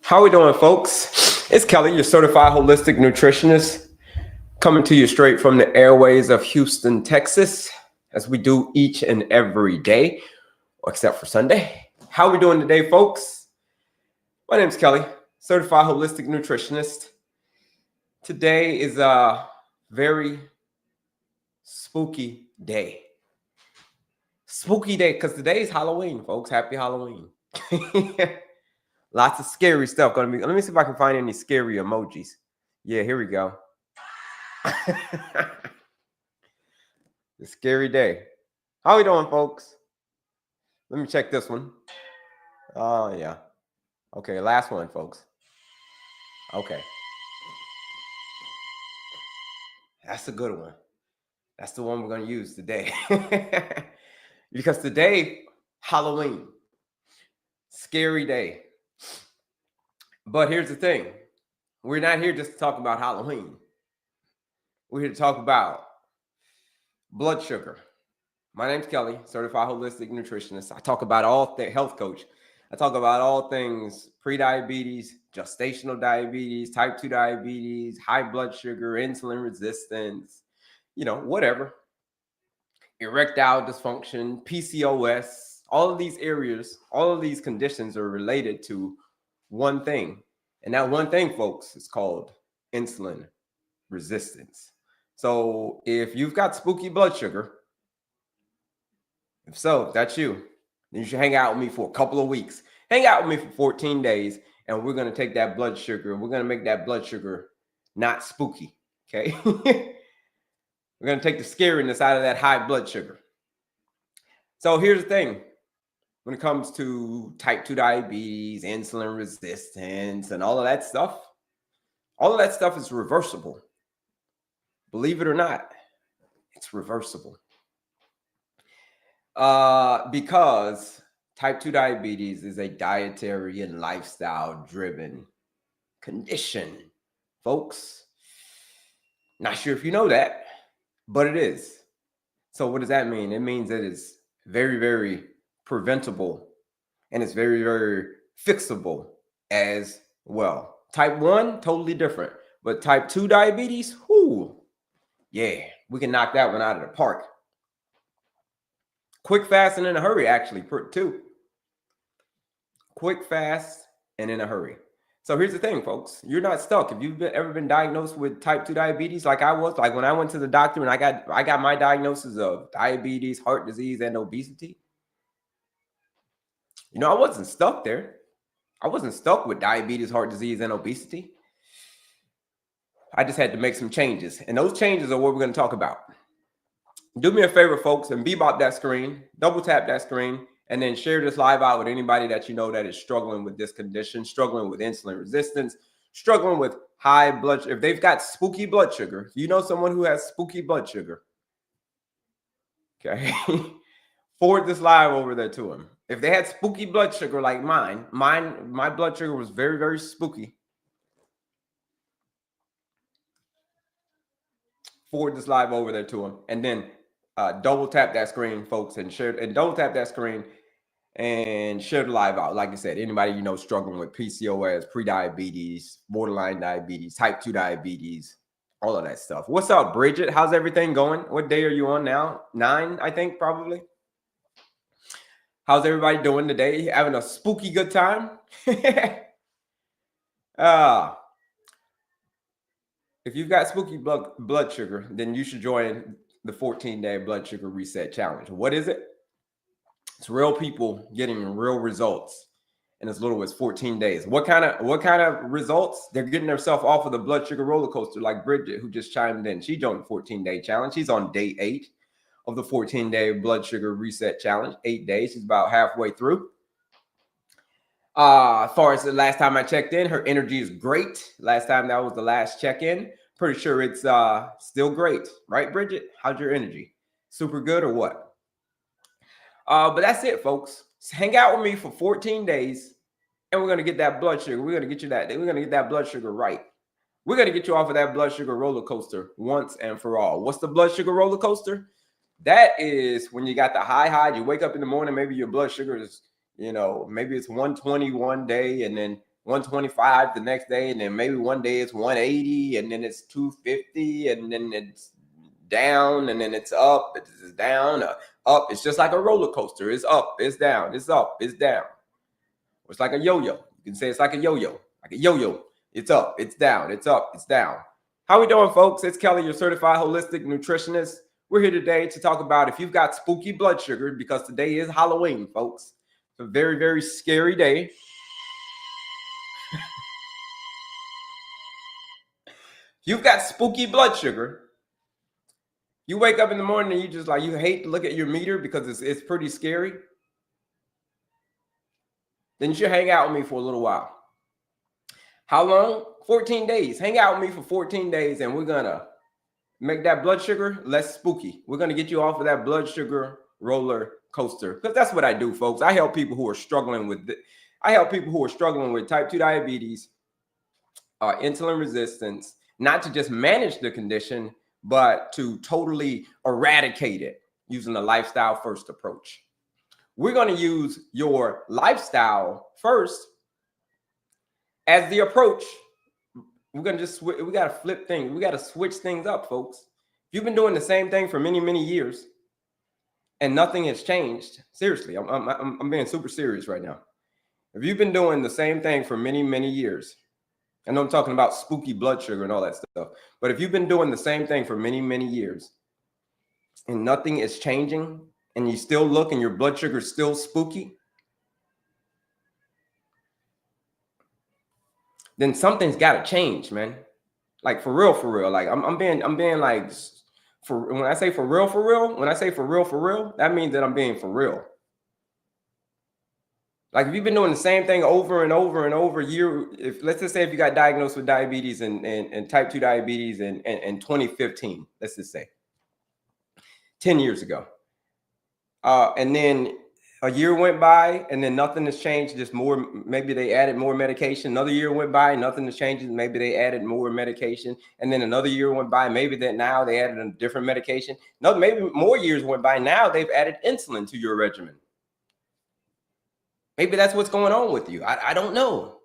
How we doing, folks? It's Kelley, your certified holistic nutritionist, coming to you straight from the airways of Houston, Texas, as we do each and every day, except for Sunday. How we doing today, folks? My name's Kelley, certified holistic nutritionist. Today is a very spooky day. Spooky day, because today is Halloween, folks. Happy Halloween. Lots of scary stuff gonna be. Let me see if I can find any scary emojis. Yeah, here we go. The scary day. How we doing, folks? Let me check this one. Oh, yeah. Okay, last one, folks. Okay. That's a good one. That's the one we're going to use today. Because today, Halloween. Scary day. But here's the thing. We're not here just to talk about Halloween. We're here to talk about blood sugar. My name's Kelley, certified holistic nutritionist. I talk about all things health coach. I talk about all things pre-diabetes, gestational diabetes, type 2 diabetes, high blood sugar, insulin resistance, whatever. Erectile dysfunction, PCOS, all of these areas, all of these conditions are related to one thing. And that one thing, folks, is called insulin resistance. So if you've got spooky blood sugar, if that's you, then you should hang out with me for a couple of weeks. Hang out with me for 14 days, and we're going to take that blood sugar. We're going to make that blood sugar not spooky, okay? We're going to take the scariness out of that high blood sugar. So here's the thing. When it comes to type 2 diabetes, insulin resistance, and all of that stuff is reversible. Believe it or not, it's reversible. Because type 2 diabetes is a dietary and lifestyle driven condition, folks. Not sure if you know that, but it is. So what does that mean? It means that it's very, very preventable, and it's very, very fixable as well. Type 1, totally different. But type 2 diabetes, yeah, we can knock that one out of the park. Quick, fast, and in a hurry, actually, too. Quick, fast, and in a hurry. So here's the thing, folks. You're not stuck. If you've ever been diagnosed with type 2 diabetes like I was, like when I went to the doctor and I got my diagnosis of diabetes, heart disease, and obesity, I wasn't stuck there. I wasn't stuck with diabetes, heart disease, and obesity. I just had to make some changes. And those changes are what we're going to talk about. Do me a favor, folks, and bebop that screen, double tap that screen, and then share this live out with anybody that you know that is struggling with this condition, struggling with insulin resistance, struggling with high blood sugar. If they've got spooky blood sugar, if you know someone who has spooky blood sugar, okay, forward this live over there to them. If they had spooky blood sugar like my blood sugar was very, very spooky. Forward this live over there to them, and then double tap that screen, folks, and double tap that screen and share the live out. Like I said, anybody struggling with PCOS, pre-diabetes, borderline diabetes, type 2 diabetes, all of that stuff. What's up, Bridget? How's everything going? What day are you on now? 9, I think, probably. How's everybody doing today? Having a spooky good time? If you've got spooky blood sugar, then you should join the 14-day blood sugar reset challenge. What is it? It's real people getting real results in as little as 14 days. What kind of results? They're getting themselves off of the blood sugar roller coaster, like Bridget, who just chimed in. She joined the 14-day challenge. She's on day 8 of the 14-day blood sugar reset challenge. 8 days. She's about halfway through. As far as the last time I checked in, her energy is great. Last time that was the last check-in. Pretty sure it's still great, right, Bridget? How's your energy? Super good or what? But that's it, folks. So hang out with me for 14 days, and we're gonna get that blood sugar. We're gonna get that blood sugar right. We're gonna get you off of that blood sugar roller coaster once and for all. What's the blood sugar roller coaster? That is when you got the high. You wake up in the morning, maybe your blood sugar is, maybe it's 120 one day, and then 125 the next day, and then maybe one day it's 180, and then it's 250, and then it's down, and then it's up, it's down, up. It's just like a roller coaster. It's up, it's down, it's up, it's down. It's like a yo-yo. You can say it's like a yo-yo. Like a yo-yo. It's up, it's down, it's up, it's down. How we doing, folks? It's Kelley, your certified holistic nutritionist. We're here today to talk about if you've got spooky blood sugar, because today is Halloween, folks. It's a very, very scary day. You've got spooky blood sugar. You wake up in the morning and you hate to look at your meter because it's pretty scary. Then you should hang out with me for a little while. How long? 14 days. Hang out with me for 14 days, and we're gonna make that blood sugar less spooky. We're gonna get you off of that blood sugar roller coaster, because that's what I do, folks. I help people who are struggling with type 2 diabetes, insulin resistance, not to just manage the condition, but to totally eradicate it using the lifestyle first approach. We're going to use your lifestyle first as the approach. We're going to we got to flip things. We got to switch things up, folks. If you've been doing the same thing for many, many years and nothing has changed, seriously, I'm being super serious right now. If you've been doing the same thing for many, many years, I know I'm talking about spooky blood sugar and all that stuff, but if you've been doing the same thing for many, many years and nothing is changing, and you still look and your blood sugar is still spooky, then something's got to change, man. Like for real. Like I'm being like, when I say for real, that means that I'm being for real. Like if you've been doing the same thing over and over and over let's just say if you got diagnosed with diabetes and type 2 diabetes in 2015, let's just say 10 years ago. And then a year went by and then nothing has changed, just more, maybe they added more medication. Another year went by, nothing has changed, maybe they added more medication. And then another year went by, maybe that now they added a different medication. No, maybe more years went by, now they've added insulin to your regimen. Maybe that's what's going on with you. I don't know.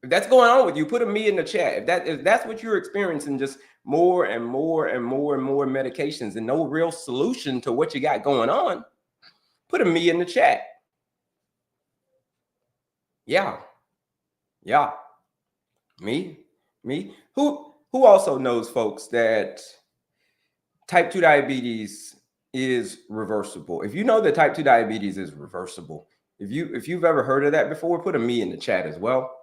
If that's going on with you, put a me in the chat. If that's what you're experiencing, just more and more medications and no real solution to what you got going on, put a me in the chat. Yeah. Me. Who also knows, folks, that type 2 diabetes is reversible? If you know that type 2 diabetes is reversible, if you've ever heard of that before, put a me in the chat as well.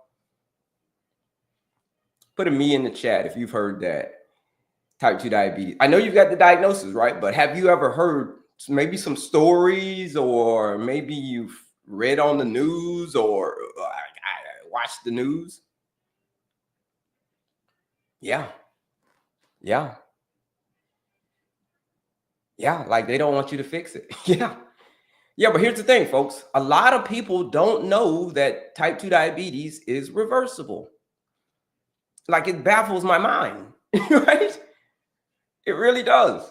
Put a me in the chat if you've heard that type 2 diabetes. I know you've got the diagnosis, right? But have you ever heard maybe some stories, or maybe you've read on the news, or watched the news? Yeah. Like they don't want you to fix it. Yeah, but here's the thing, folks. A lot of people don't know that type 2 diabetes is reversible. Like it baffles my mind, right? It really does.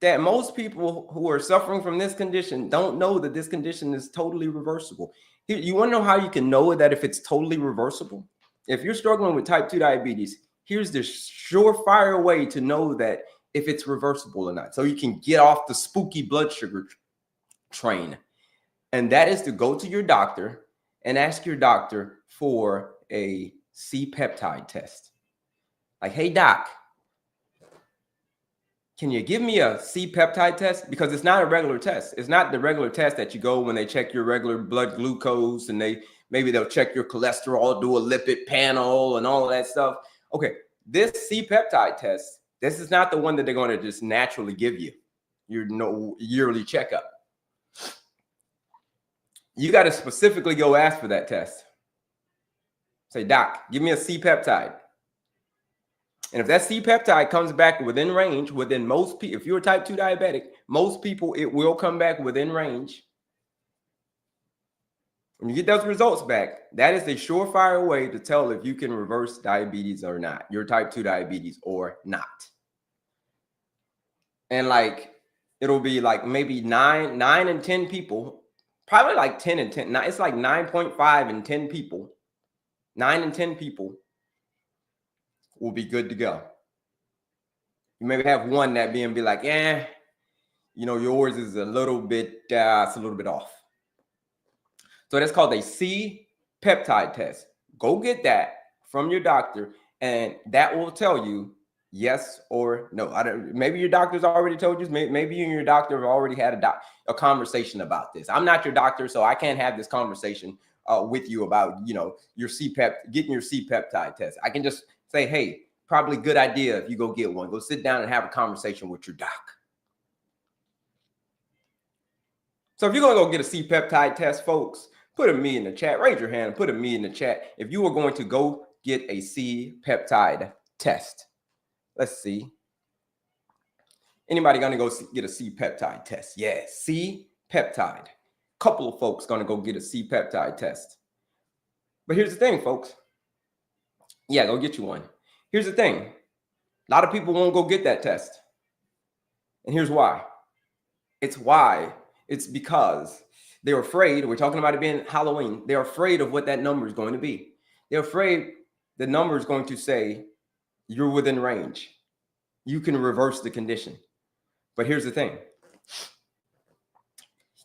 That most people who are suffering from this condition don't know that this condition is totally reversible. You want to know how you can know that if it's totally reversible? If you're struggling with type 2 diabetes, here's the surefire way to know that if it's reversible or not, so you can get off the spooky blood sugar train. And that is to go to your doctor and ask your doctor for a C-peptide test. Like, hey, doc, can you give me a C-peptide test? Because it's not a regular test. It's not the regular test that you go when they check your regular blood glucose, and maybe they'll check your cholesterol, do a lipid panel and all of that stuff. Okay, this C-peptide test, this is not the one that they're going to just naturally give you, your yearly checkup. You got to specifically go ask for that test. Say, doc, give me a C-peptide. And if that C-peptide comes back within range, within most people, if you're a type 2 diabetic, most people, it will come back within range. When you get those results back, that is a surefire way to tell if you can reverse diabetes or not, your type 2 diabetes or not. And like, it'll be like maybe 9 and 10 people, probably like 10 and 10. It's like 9.5 and 10 people 9 in 10 people will be good to go. You maybe have one that be like, yeah, yours is a little bit, it's a little bit off. So that's called a C peptide test. Go get that from your doctor, and that will tell you yes or no. Maybe your doctor's already told you. Maybe you and your doctor have already had a conversation about this. I'm not your doctor, so I can't have this conversation with you about your getting your C peptide test. I can just say, hey, probably good idea if you go get one. Go sit down and have a conversation with your doc. So if you're going to go get a C peptide test, folks, put a me in the chat. Raise your hand and put a me in the chat if you were going to go get a C peptide test. Let's see. Anybody going to go get a C peptide test? Yeah, C peptide. Couple of folks going to go get a C peptide test. But here's the thing, folks. Yeah, go get you one. Here's the thing. A lot of people won't go get that test. And here's why. It's because they're afraid. We're talking about it being Halloween. They're afraid of what that number is going to be. They're afraid the number is going to say you're within range. You can reverse the condition. But here's the thing.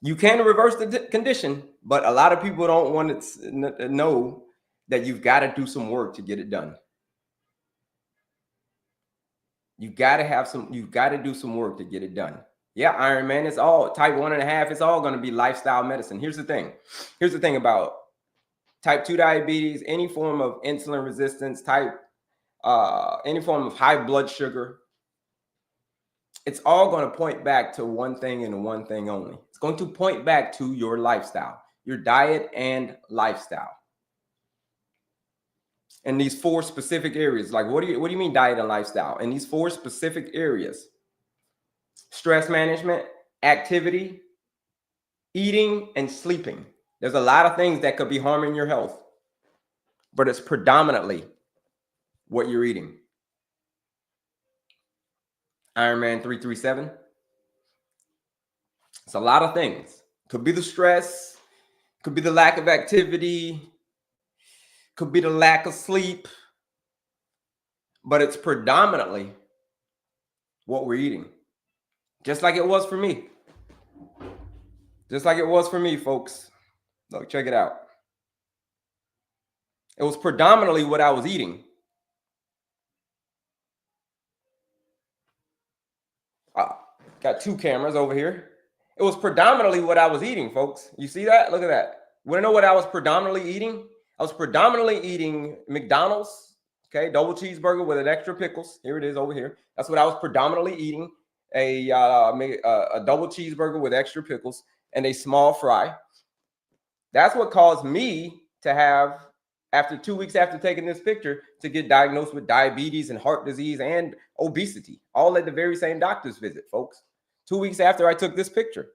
You can reverse the condition, but a lot of people don't want to know that you've got to do some work to get it done. You've got to do some work to get it done. Yeah, Iron Man, it's all type 1.5. It's all going to be lifestyle medicine. Here's the thing. Here's the thing about type 2 diabetes, any form of insulin resistance, any form of high blood sugar. It's all going to point back to one thing and one thing only. It's going to point back to your lifestyle, your diet and lifestyle. And these 4 specific areas, like what do you mean diet and lifestyle? In these 4 specific areas: stress management, activity, eating, and sleeping. There's a lot of things that could be harming your health, but it's predominantly what you're eating. Iron Man 337. It's a lot of things. Could be the stress, could be the lack of activity, could be the lack of sleep, but it's predominantly what we're eating. Just like it was for me. Just like it was for me, folks. Look, check it out. It was predominantly what I was eating. Got 2 cameras over here. It was predominantly what I was eating, folks. You see that? Look at that. Want to know what I was predominantly eating? I was predominantly eating McDonald's, okay, double cheeseburger with an extra pickles. Here it is over here. That's what I was predominantly eating. A double cheeseburger with extra pickles and a small fry. That's what caused me to have, after 2 weeks after taking this picture, to get diagnosed with diabetes and heart disease and obesity, all at the very same doctor's visit, folks. 2 weeks after I took this picture.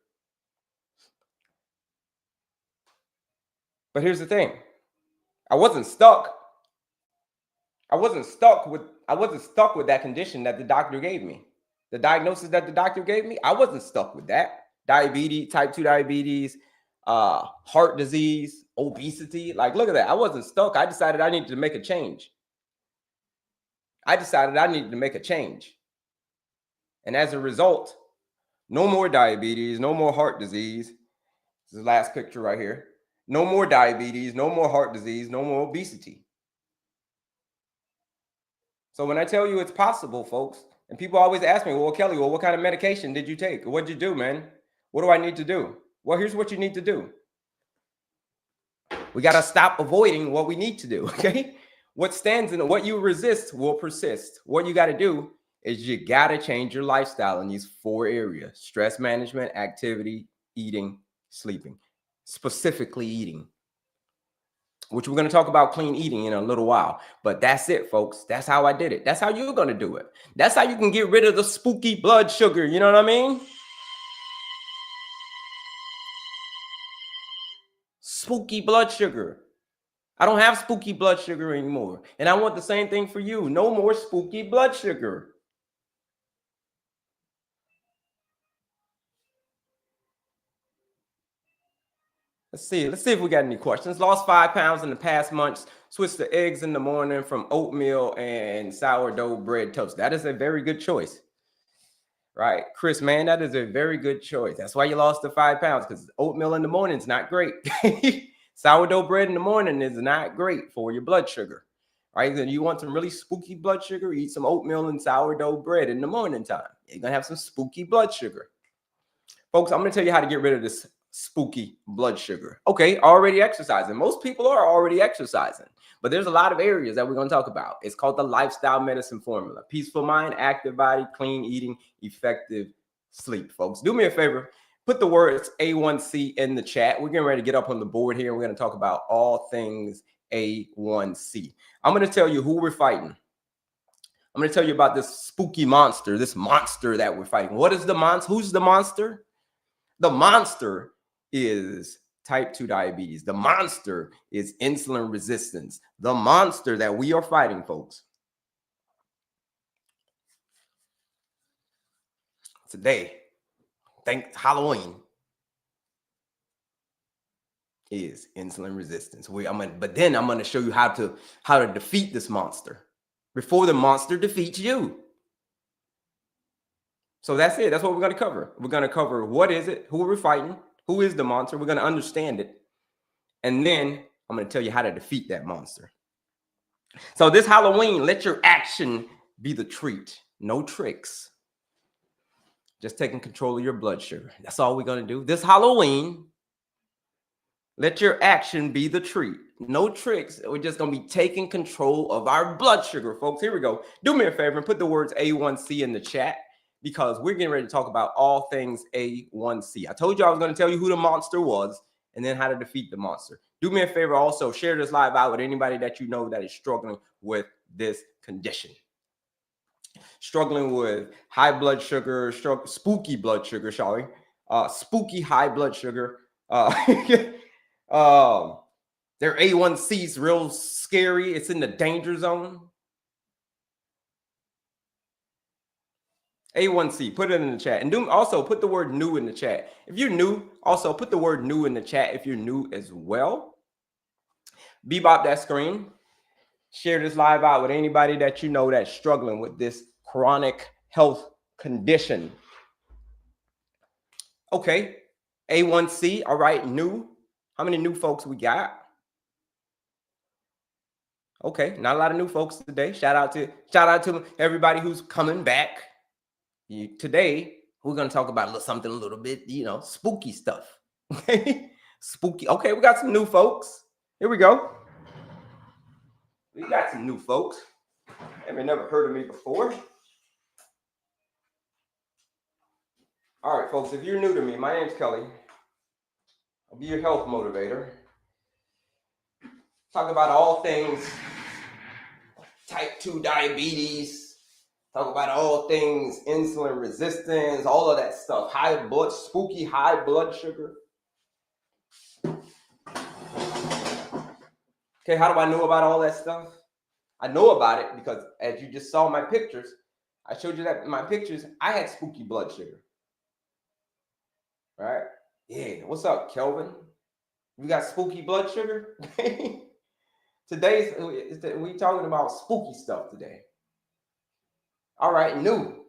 But here's the thing. I wasn't stuck with that condition that the doctor gave me. The diagnosis that the doctor gave me, I wasn't stuck with that. Diabetes, type 2 diabetes, heart disease, obesity. Like, look at that. I wasn't stuck. I decided I needed to make a change. And as a result, no more diabetes, no more heart disease. This is the last picture right here. No more diabetes, no more heart disease, no more obesity. So when I tell you it's possible, folks, and people always ask me, well, Kelley, what kind of medication did you take? What'd you do, man? What do I need to do? Well, here's what you need to do. We got to stop avoiding what we need to do, okay? What stands in what you resist will persist. What you got to do is you got to change your lifestyle in these 4 areas: stress management, activity, eating, sleeping. Specifically eating, which we're going to talk about clean eating in a little while. But that's it, folks. That's how I did it. That's how you're going to do it. That's how you can get rid of the spooky blood sugar. You know what I mean? Spooky blood sugar. I don't have spooky blood sugar anymore. And I want the same thing for you. No more spooky blood sugar. Let's see if we got any questions. Lost 5 pounds in the past months. Switched to eggs in the morning from oatmeal and sourdough bread toast. That is a very good choice. Right, Chris, man, that is a very good choice. That's why you lost the 5 pounds, because oatmeal in the morning is not great. Sourdough bread in the morning is not great for your blood sugar. Right, then you want some really spooky blood sugar, eat some oatmeal and sourdough bread in the morning time. You're gonna have some spooky blood sugar. Folks, I'm gonna tell you how to get rid of this spooky blood sugar. Okay, already exercising. Most people are already exercising, but there's a lot of areas that we're going to talk about. It's called the lifestyle medicine formula: peaceful mind, active body, clean eating, effective sleep. Folks, do me a favor, put the words A1C in the chat. We're getting ready to get up on the board here. We're going to talk about all things A1C. I'm going to tell you who we're fighting. I'm going to tell you about this spooky monster, this monster that we're fighting. What is the monster? Who's the monster? The monster is type 2 diabetes. The monster is insulin resistance. The monster that we are fighting, folks, today, thanks Halloween, is insulin resistance. But then I'm going to show you how to defeat this monster before the monster defeats you. So that's it. That's what we're going to cover. We're going to cover what is it, who we're fighting, who is the monster. We're going to understand it. And then I'm going to tell you how to defeat that monster. So this Halloween, let your action be the treat. No tricks. Just taking control of your blood sugar. That's all we're going to do. This Halloween, let your action be the treat. No tricks. We're just going to be taking control of our blood sugar, folks. Here we go. Do me a favor and put the words A1C in the chat, because we're getting ready to talk about all things A1C. I told you I was going to tell you who the monster was and then how to defeat the monster. Do me a favor also, share this live out with anybody that you know that is struggling with this condition. Struggling with high blood sugar, spooky blood sugar, spooky high blood sugar. Their A1C is real scary. It's in the danger zone. A1C, put it in the chat. And also put the word new in the chat. If you're new, also put the word new in the chat if you're new as well. Bebop that screen. Share this live out with anybody that you know that's struggling with this chronic health condition. Okay, A1C, all right, new. How many new folks we got? Okay, not a lot of new folks today. Shout out to everybody who's coming back. Today, we're going to talk about something a little bit, spooky stuff. Okay, spooky. Okay, we got some new folks. Here we go. We got some new folks. They never heard of me before. All right, folks, if you're new to me, my name's Kelley. I'll be your health motivator. Talk about all things type 2 diabetes. Talk about all things insulin resistance, all of that stuff. Spooky high blood sugar. Okay, how do I know about all that stuff? I know about it because as you just saw my pictures, I showed you that in my pictures, I had spooky blood sugar. Right? Yeah, what's up, Kelvin? You got spooky blood sugar? We talking about spooky stuff today. All right, new.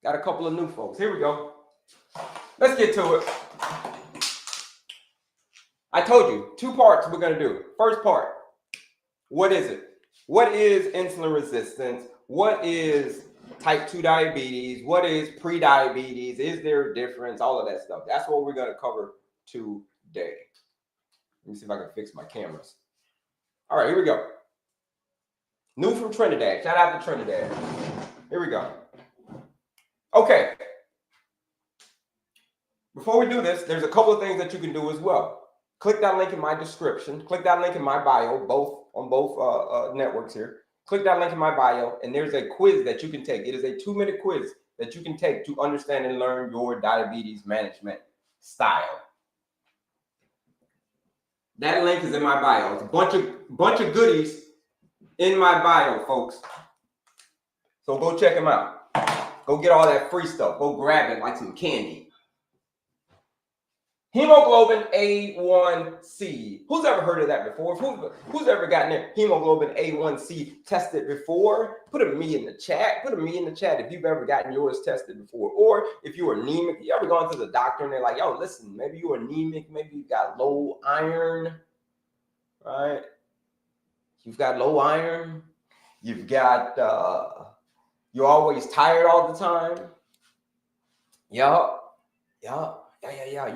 Got a couple of new folks. Here we go. Let's get to it. I told you, 2 parts we're going to do. First part, what is it? What is insulin resistance? What is type 2 diabetes? What is pre-diabetes? Is there a difference? All of that stuff. That's what we're going to cover today. Let me see if I can fix my cameras. All right, here we go. New from Trinidad. Shout out to Trinidad. Here we go. Okay. Before we do this, there's a couple of things that you can do as well. Click that link in my description. Click that link in my bio, on both networks here. Click that link in my bio, and there's a quiz that you can take. It is a 2-minute quiz that you can take to understand and learn your diabetes management style. That link is in my bio. It's a bunch of goodies in my bio, folks. So go check them out. Go get all that free stuff. Go grab it like some candy. Hemoglobin A1C. Who's ever heard of that before? Who's ever gotten their hemoglobin A1C tested before? Put a me in the chat. Put a me in the chat if you've ever gotten yours tested before. Or if you're anemic, you ever gone to the doctor and they're like, yo, listen, maybe you're anemic, maybe you got low iron, right? You've got low iron. You've got, you're always tired all the time. Yeah.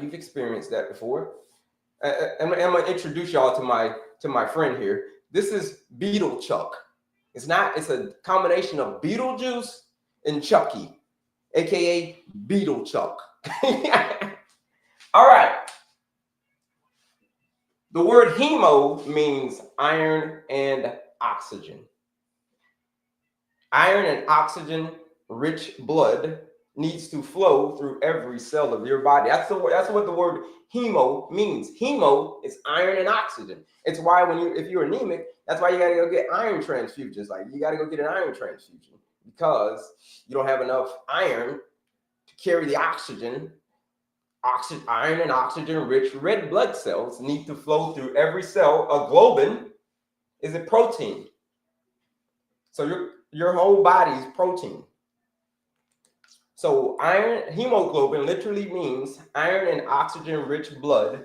You've experienced that before. I'm going to introduce y'all to my friend here. This is Beetle Chuck. It's a combination of Beetlejuice and Chucky, aka Beetle Chuck. All right. The word hemo means iron and oxygen. Iron and oxygen rich blood needs to flow through every cell of your body. That's what the word hemo means. Hemo is iron and oxygen. It's why if you're anemic, that's why you got to go get iron transfusions. Like you got to go get an iron transfusion because you don't have enough iron to carry the oxygen. Iron and oxygen rich red blood cells need to flow through every cell. A globin is a protein. So your whole body is protein. So hemoglobin literally means iron and oxygen rich blood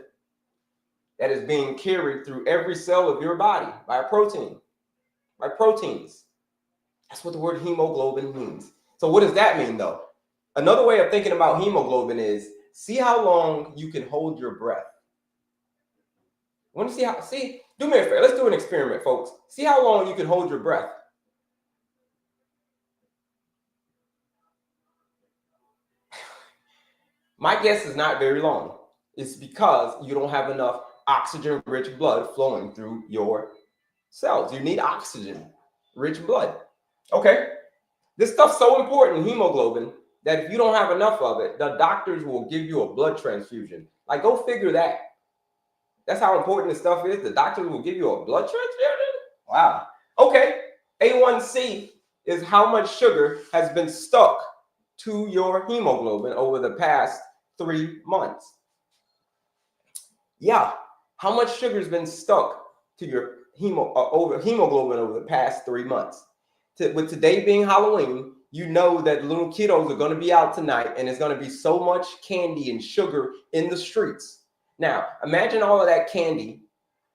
that is being carried through every cell of your body by a protein, by proteins. That's what the word hemoglobin means. So what does that mean though? Another way of thinking about hemoglobin is see how long you can hold your breath. Want to do me a favor. Let's do an experiment, folks. See how long you can hold your breath. My guess is not very long. It's because you don't have enough oxygen-rich blood flowing through your cells. You need oxygen-rich blood. Okay? This stuff's so important, hemoglobin, that if you don't have enough of it, the doctors will give you a blood transfusion. Like, go figure that. That's how important this stuff is. The doctors will give you a blood transfusion? Wow. Okay. A1C is how much sugar has been stuck to your hemoglobin over the past 3 months. Yeah, how much sugar has been stuck to your hemoglobin over the past 3 months? With today being Halloween, you know that little kiddos are going to be out tonight and there's going to be so much candy and sugar in the streets. Now, imagine all of that candy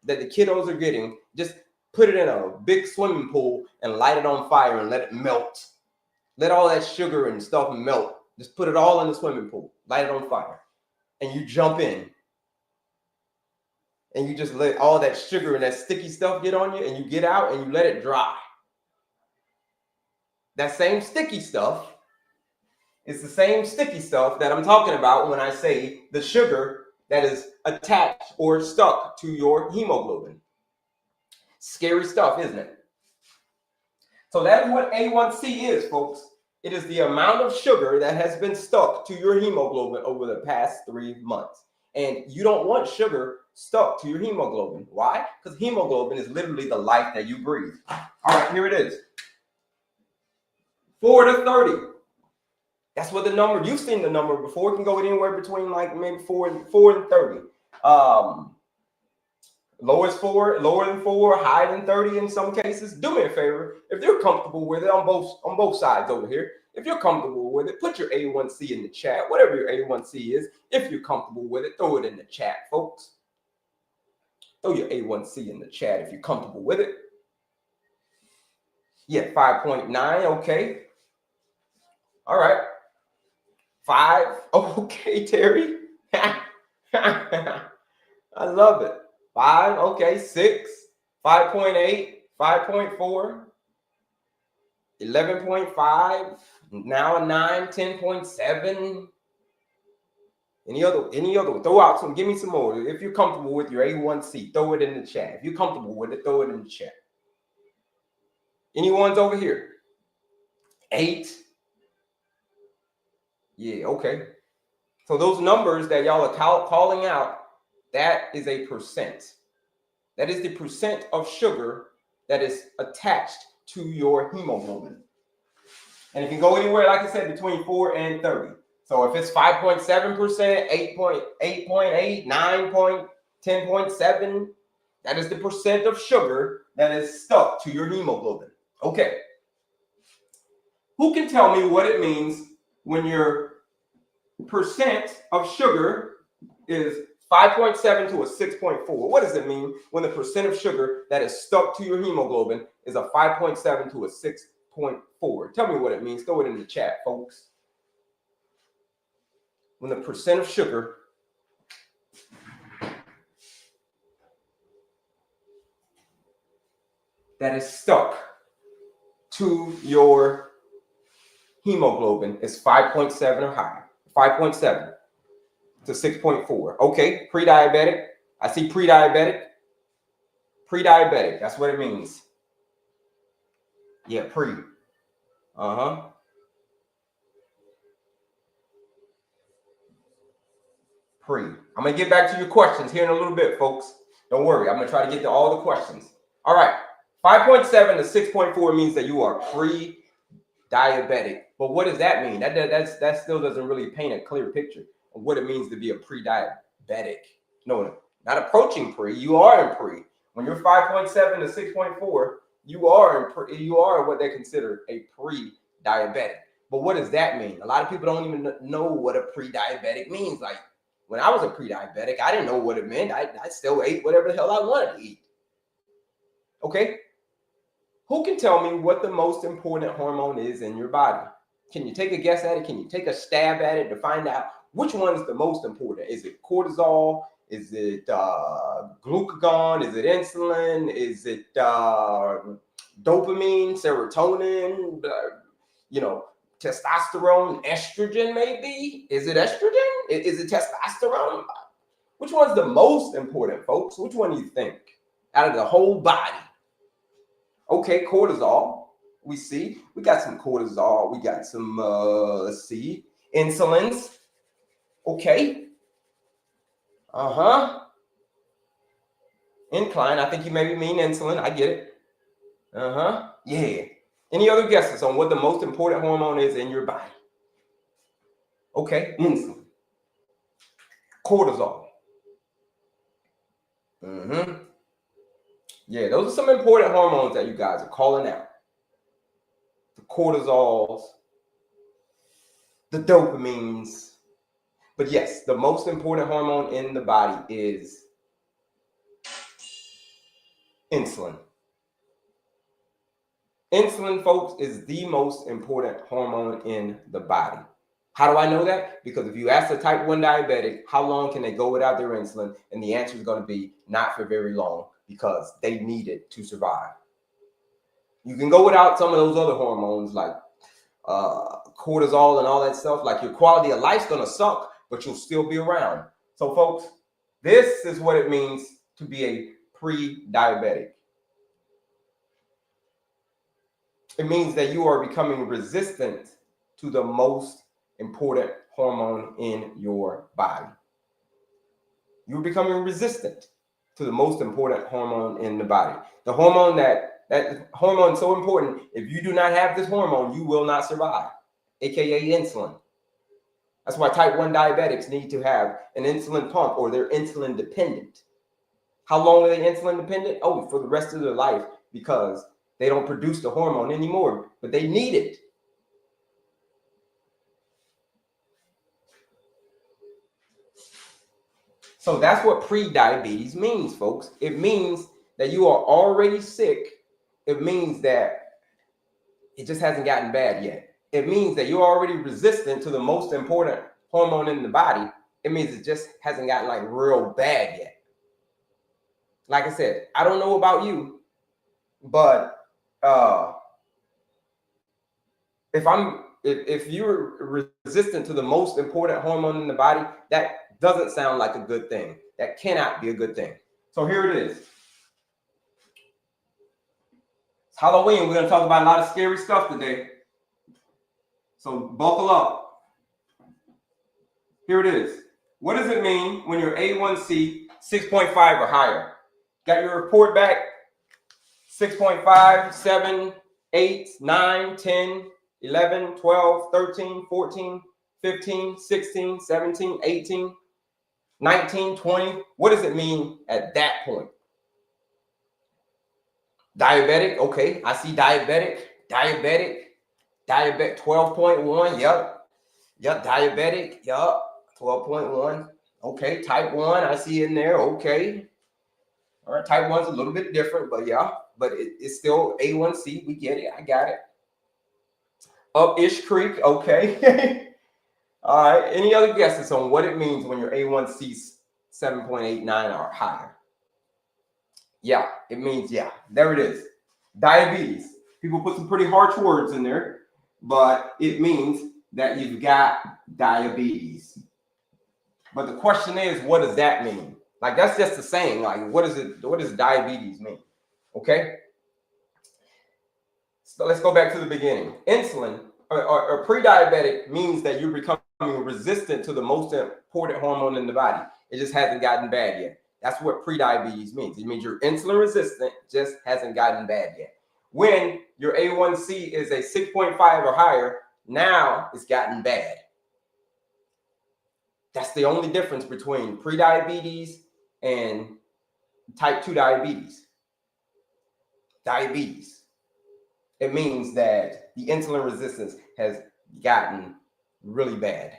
that the kiddos are getting, just put it in a big swimming pool and light it on fire and let it melt. Let all that sugar and stuff melt. Just put it all in the swimming pool, light it on fire, and you jump in. And you just let all that sugar and that sticky stuff get on you, and you get out and you let it dry. That same sticky stuff is the same sticky stuff that I'm talking about when I say the sugar that is attached or stuck to your hemoglobin. Scary stuff, isn't it? So that is what A1C is, folks. It is the amount of sugar that has been stuck to your hemoglobin over the past 3 months. And you don't want sugar stuck to your hemoglobin. Why? Because hemoglobin is literally the life that you breathe. All right, here it is. 4 to 30. That's what the number, you've seen the number before. It can go anywhere between like maybe 4 and 30. Lowest 4, lower than 4, higher than 30 in some cases. Do me a favor. If you're comfortable with it on both sides over here, if you're comfortable with it, put your A1C in the chat, whatever your A1C is. If you're comfortable with it, throw it in the chat, folks. Throw your A1C in the chat if you're comfortable with it. Yeah, 5.9, okay. All right. 5, okay, Terry. I love it. 5, okay, 6, 5.8, 5.4, 11.5, now a 9, 10.7. Any other, throw out some, give me some more. If you're comfortable with your A1C, throw it in the chat. If you're comfortable with it, throw it in the chat. Any ones over here? 8. Yeah, okay. So those numbers that y'all are calling out, that is a percent. That is the percent of sugar that is attached to your hemoglobin. And it can go anywhere, like I said, between 4 and 30. So if it's 5.7%, 8.8, 9, 10.7, that is the percent of sugar that is stuck to your hemoglobin. Okay. Who can tell me what it means when your percent of sugar is 5.7 to a 6.4? What does it mean when the percent of sugar that is stuck to your hemoglobin is a 5.7 to a 6.4? Tell me what it means. Throw it in the chat, folks. When the percent of sugar that is stuck to your hemoglobin is 5.7 or higher. 5.7 to 6.4. Okay, pre-diabetic. I see pre-diabetic. Pre-diabetic, that's what it means. Yeah, pre. Uh-huh. Pre. I'm going to get back to your questions here in a little bit, folks. Don't worry. I'm going to try to get to all the questions. All right. 5.7 to 6.4 means that you are pre-diabetic. But what does that mean? That still doesn't really paint a clear picture of what it means to be a pre-diabetic. No, not approaching pre. You are in pre. When you're 5.7 to 6.4, you are what they consider a pre-diabetic. But what does that mean? A lot of people don't even know what a pre-diabetic means. Like, when I was a pre-diabetic, I didn't know what it meant. I still ate whatever the hell I wanted to eat. Okay? Who can tell me what the most important hormone is in your body? Can you take a guess at it? Can you take a stab at it to find out which one is the most important? Is it cortisol? Is it glucagon? Is it insulin? Is it dopamine, serotonin? Testosterone, estrogen, maybe? Is it estrogen? Is it testosterone? Which one's the most important, folks? Which one do you think out of the whole body? Okay, cortisol. We got some cortisol. We got some, let's see, insulins. Okay. Incline. I think you maybe mean insulin. I get it. Yeah. Any other guesses on what the most important hormone is in your body? Okay, insulin. Cortisol. Yeah, those are some important hormones that you guys are calling out. The cortisols, the dopamines. But yes, the most important hormone in the body is insulin. Insulin, folks, is the most important hormone in the body. How do I know that? Because if you ask a type 1 diabetic, how long can they go without their insulin? And the answer is going to be not for very long, because they need it to survive. You can go without some of those other hormones like cortisol and all that stuff. Like, your quality of life's going to suck, but you'll still be around. So, folks, this is what it means to be a pre-diabetic. It means that you are becoming resistant to the most important hormone in your body. You're becoming resistant to the most important hormone in the body. The hormone that hormone is so important. If you do not have this hormone, you will not survive, aka insulin. That's why type 1 diabetics need to have an insulin pump, or they're insulin dependent. How long are they insulin dependent? Oh, for the rest of their life, because they don't produce the hormone anymore, but they need it. So that's what pre-diabetes means, folks. It means that you are already sick. It means that it just hasn't gotten bad yet. It means that you're already resistant to the most important hormone in the body. It means it just hasn't gotten like real bad yet. Like I said, I don't know about you, but if you're resistant to the most important hormone in the body, that doesn't sound like a good thing. That cannot be a good thing. So here it is. It's Halloween. We're going to talk about a lot of scary stuff today. So buckle up. Here it is. What does it mean when your A1C 6.5 or higher? Got your report back? 6.5, 7, 8, 9, 10, 11, 12, 13, 14. 15, 16, 17, 18, 19, 20. What does it mean at that point? Diabetic, okay, I see diabetic, 12.1, yep, diabetic, yep, 12.1, okay, type 1, I see in there, okay. All right, type 1's a little bit different, but yeah, but it's still A1C, we get it, I got it. Up-ish creek, okay. All right, any other guesses on what it means when your A1C's 7.89 or higher? Yeah, it means, yeah, there it is. Diabetes. People put some pretty harsh words in there, but it means that you've got diabetes. But the question is, what does that mean? Like, that's just the saying. Like, what does diabetes mean? Okay? So let's go back to the beginning. Insulin or pre-diabetic means that you're becoming resistant to the most important hormone in the body. It just hasn't gotten bad yet. That's what pre-diabetes means. It means you're insulin resistant, just hasn't gotten bad yet. When your A1C is a 6.5 or higher, now it's gotten bad. That's the only difference between pre-diabetes and type 2 diabetes. Diabetes. It means that the insulin resistance has gotten really bad.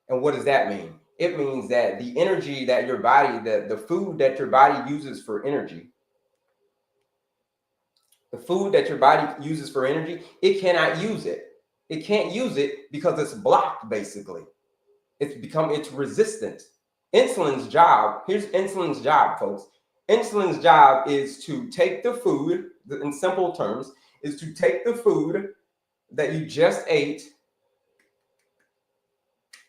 And what does that mean? It means that the energy that your body, the food that your body uses for energy, it cannot use it. It can't use it because it's blocked, basically. It's resistant. Insulin's job, here's insulin's job, folks. Insulin's job is to take the food, in simple terms, is to take the food that you just ate.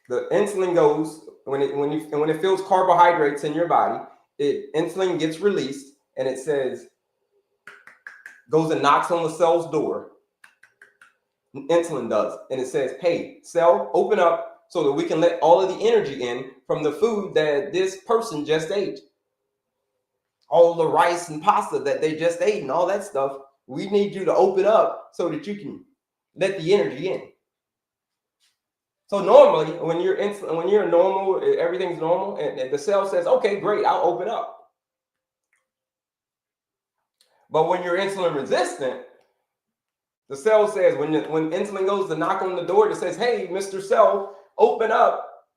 The insulin goes when it feels carbohydrates in your body, insulin gets released and it says, goes and knocks on the cell's door. Insulin does, and it says, "Hey, cell, open up so that we can let all of the energy in from the food that this person just ate. All the rice and pasta that they just ate and all that stuff. We need you to open up so that you can let the energy in." So normally, when you're normal, everything's normal, and the cell says, "Okay, great, I'll open up." But when you're insulin resistant, the cell says, when insulin goes to knock on the door, it says, "Hey, Mr. Cell, open up."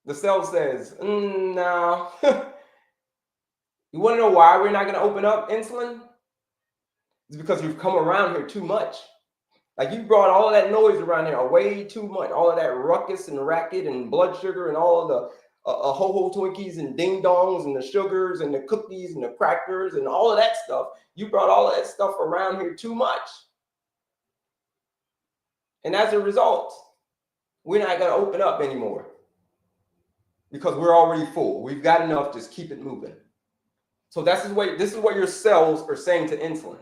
The cell says, "No." You want to know why we're not going to open up, insulin? It's because you've come around here too much. Like, you brought all of that noise around here way too much. All of that ruckus and racket and blood sugar and all of the ho-ho Twinkies and ding dongs and the sugars and the cookies and the crackers and all of that stuff. You brought all of that stuff around here too much. And as a result, we're not going to open up anymore because we're already full. We've got enough, just keep it moving. So this is what your cells are saying to insulin.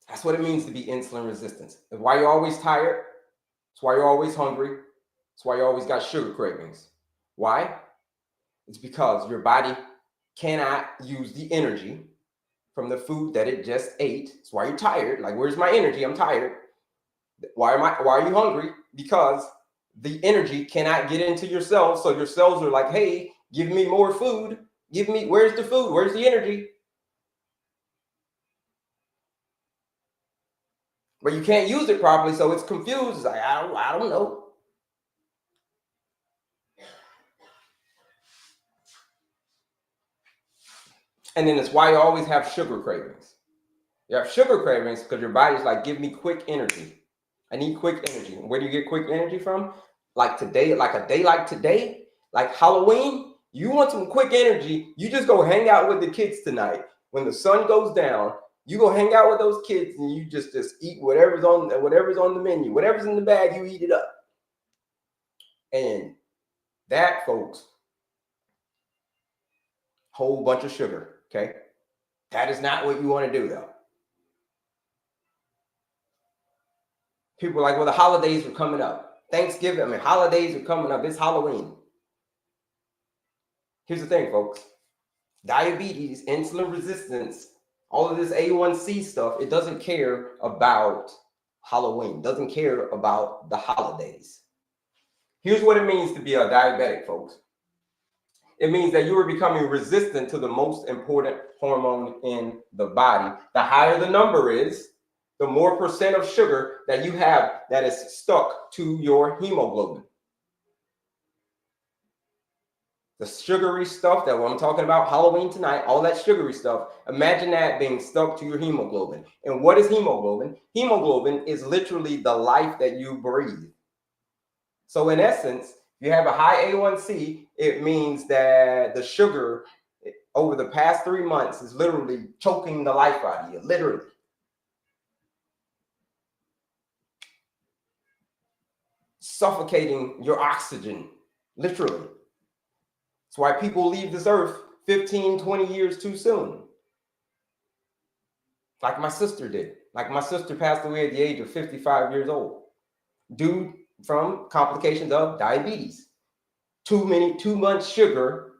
That's what it means to be insulin resistant. It's why you're always tired. It's why you're always hungry. It's why you always got sugar cravings. Why? It's because your body cannot use the energy from the food that it just ate. It's why you're tired. Like, where's my energy? I'm tired. Why are you hungry? Because the energy cannot get into your cells. So your cells are like, "Hey, give me more food. Where's the food? Where's the energy?" But you can't use it properly, so it's confused. It's like, I don't know. And then it's why you always have sugar cravings. You have sugar cravings because your body's like, "Give me quick energy. I need quick energy." And where do you get quick energy from? Like today, like a day like today, like Halloween, you want some quick energy, you just go hang out with the kids tonight. When the sun goes down, you go hang out with those kids and you just eat whatever's on the menu. Whatever's in the bag, you eat it up. And that, folks, whole bunch of sugar, okay? That is not what you want to do, though. People are like, "Well, the holidays are coming up. Thanksgiving, holidays are coming up. It's Halloween." Here's the thing, folks. Diabetes, insulin resistance All of this A1C stuff, it doesn't care about Halloween, doesn't care about the holidays. Here's what it means to be a diabetic, folks. It means that you are becoming resistant to the most important hormone in the body. The higher the number is, the more percent of sugar that you have that is stuck to your hemoglobin. The sugary stuff that I'm talking about, Halloween tonight, all that sugary stuff, imagine that being stuck to your hemoglobin. And what is hemoglobin? Hemoglobin is literally the life that you breathe. So in essence, if you have a high A1C, it means that the sugar over the past 3 months is literally choking the life out of you, literally. Suffocating your oxygen, literally. That's why people leave this earth 15, 20 years too soon. Like my sister did. Like my sister passed away at the age of 55 years old due from complications of diabetes. Too much sugar,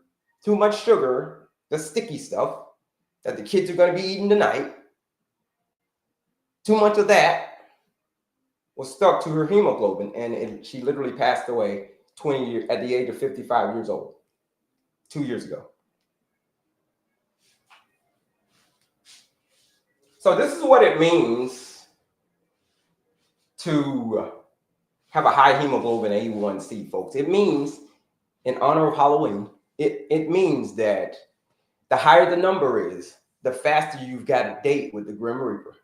the sticky stuff that the kids are going to be eating tonight. Too much of that was stuck to her hemoglobin, and she literally passed away 20 years at the age of 55 years old, 2 years ago. So this is what it means to have a high hemoglobin A1C, folks. It means, in honor of Halloween, it means that the higher the number is, the faster you've got a date with the Grim Reaper.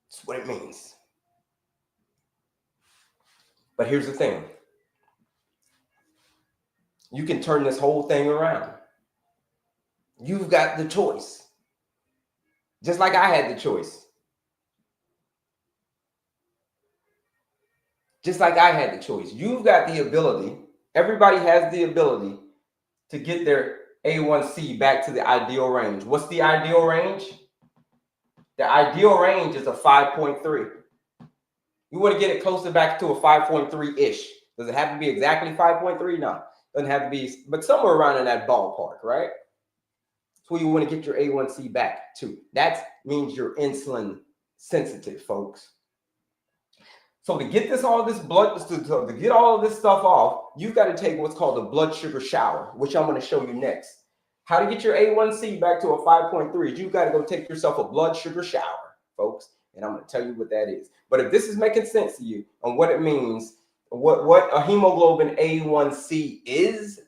That's what it means. But here's the thing. You can turn this whole thing around. You've got the choice. Just like I had the choice. Just like I had the choice. You've got the ability. Everybody has the ability to get their A1C back to the ideal range. What's the ideal range? The ideal range is a 5.3. You want to get it closer back to a 5.3-ish. Does it have to be exactly 5.3? No. Doesn't have to be, but somewhere around in that ballpark, right? That's where you want to get your A1C back to. That means you're insulin sensitive, folks. So to get to get all of this stuff off, you've got to take what's called a blood sugar shower, which I'm going to show you next. How to get your A1C back to a 5.3? You've got to go take yourself a blood sugar shower, folks. And I'm going to tell you what that is. But if this is making sense to you on what it means, what a hemoglobin A1C is,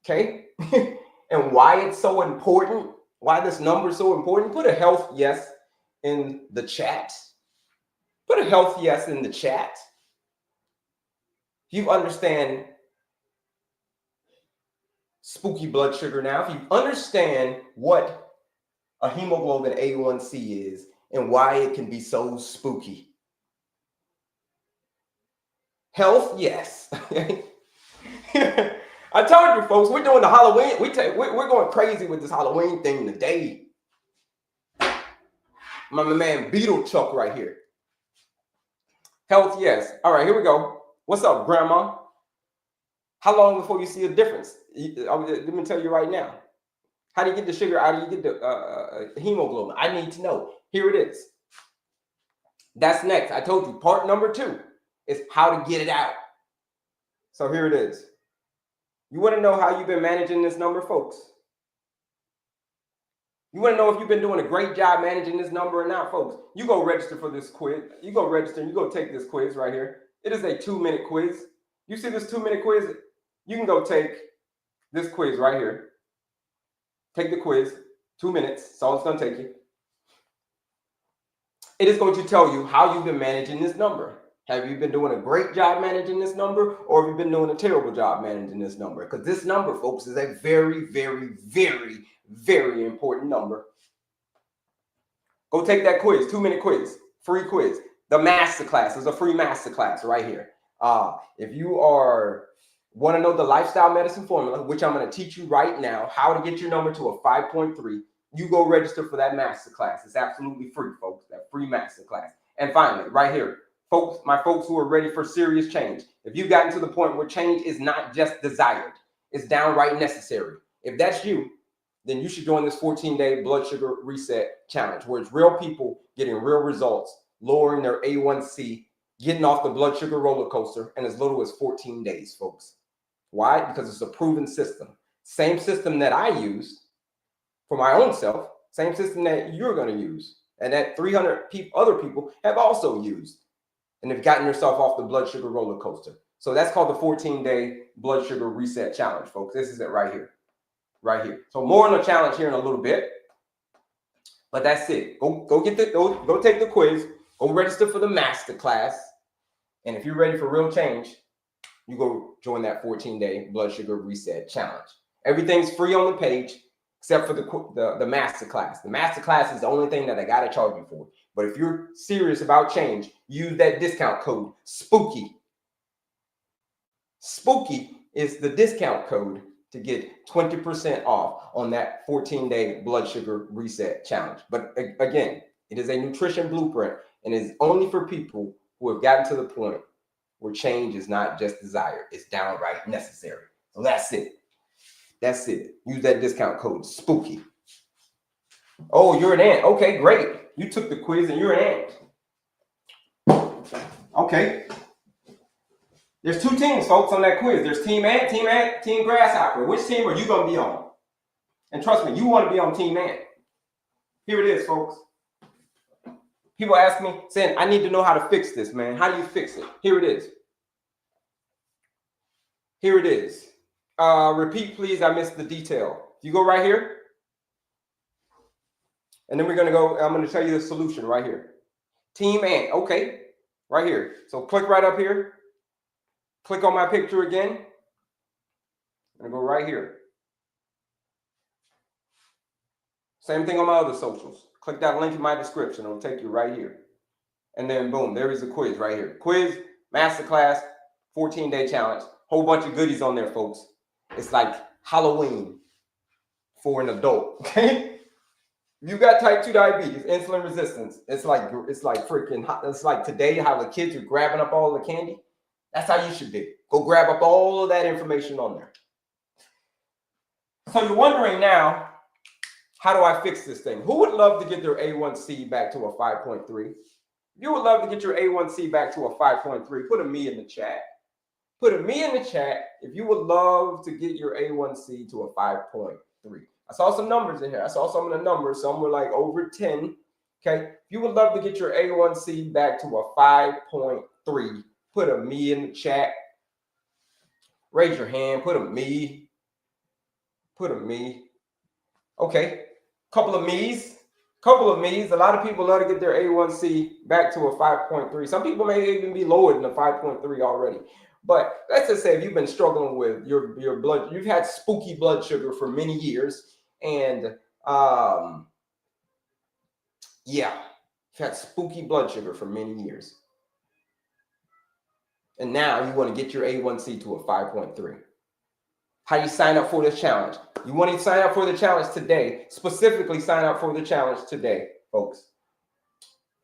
okay, and why it's so important, why this number is so important, put a health yes in the chat. Put a health yes in the chat. If you understand spooky blood sugar now, if you understand what a hemoglobin A1C is and why it can be so spooky. Health, yes. I told you, folks, we're doing the Halloween. We're going crazy with this Halloween thing today. My man Beetle Chuck right here. Health, yes. All right, here we go. What's up, Grandma? How long before you see a difference? Let me tell you right now. How do you get the sugar? How do you get the hemoglobin? I need to know. Here it is. That's next. I told you, part number 2 is how to get it out. So here it is. You want to know how you've been managing this number, folks? You want to know if you've been doing a great job managing this number or not, folks? You go register for this quiz. You go register and you go take this quiz right here. It is a 2-minute quiz. You see this 2-minute quiz? You can go take this quiz right here. Take the quiz, 2 minutes. That's all it's going to take you. It is going to tell you how you've been managing this number. Have you been doing a great job managing this number, or have you been doing a terrible job managing this number? Because this number, folks, is a very, very, very, very important number. Go take that quiz, 2-minute quiz, free quiz. The masterclass is a free masterclass right here. If you want to know the lifestyle medicine formula, which I'm going to teach you right now, how to get your number to a 5.3, you go register for that masterclass. It's absolutely free, folks, that free masterclass. And finally, right here, folks, my folks who are ready for serious change. If you've gotten to the point where change is not just desired, it's downright necessary. If that's you, then you should join this 14-day blood sugar reset challenge, where it's real people getting real results, lowering their A1C, getting off the blood sugar roller coaster in as little as 14 days, folks. Why? Because it's a proven system. Same system that I used for my own self, same system that you're going to use, and that 300 other people have also used, and have gotten yourself off the blood sugar roller coaster. So that's called the 14-day blood sugar reset challenge, folks. This is it right here. Right here. So more on the challenge here in a little bit. But that's it. Go take the quiz. Go register for the master class. And if you're ready for real change, you go join that 14-day blood sugar reset challenge. Everything's free on the page except for the master class. The master class is the only thing that I got to charge you for. But if you're serious about change, use that discount code SPOOKY. SPOOKY is the discount code to get 20% off on that 14-day blood sugar reset challenge. But again, it is a nutrition blueprint and is only for people who have gotten to the point where change is not just desired, it's downright necessary. So that's it. That's it. Use that discount code SPOOKY. Oh, you're an ant. Okay, great. You took the quiz and you're an ant. Okay. There's two teams, folks, on that quiz. There's Team Ant, Team Grasshopper. Which team are you going to be on? And trust me, you want to be on Team Ant. Here it is, folks. People ask me, saying, I need to know how to fix this, man. How do you fix it? Here it is. Here it is. Repeat, please. I missed the detail. You go right here. And then we're going to go, I'm going to tell you the solution right here. Team Ant. Okay. Right here. So click right up here. Click on my picture again. I'm going to go right here. Same thing on my other socials. Click that link in my description. It'll take you right here. And then boom, there is the quiz right here. Quiz, masterclass, 14-day challenge. Whole bunch of goodies on there, folks. It's like Halloween for an adult. Okay? You got type 2 diabetes, insulin resistance. It's like freaking, it's like today how the kids are grabbing up all the candy. That's how you should be. Go grab up all of that information on there. So you're wondering now, how do I fix this thing? Who would love to get their A1C back to a 5.3? If you would love to get your A1C back to a 5.3, put a me in the chat. Put a me in the chat if you would love to get your A1C to a 5.3. I saw some numbers in here. I saw some of the numbers. Some were like over 10. Okay. If you would love to get your A1C back to a 5.3, put a me in the chat. Raise your hand. Put a me. Put a me. Okay. Couple of me's. A lot of people love to get their A1C back to a 5.3. Some people may even be lower than a 5.3 already. But let's just say if you've been struggling with your blood, you've had spooky blood sugar for many years, and you've had spooky blood sugar for many years, and now you want to get your A1C to a 5.3. How do you sign up for this challenge? You want to sign up for the challenge today. Specifically, sign up for the challenge today, folks,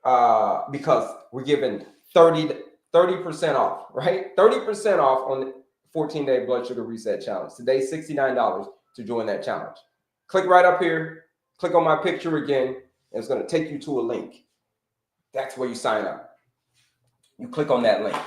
because we're giving 30% off, right? 30% off on the 14-day blood sugar reset challenge. Today, $69 to join that challenge. Click right up here. Click on my picture again, and it's going to take you to a link. That's where you sign up. You click on that link.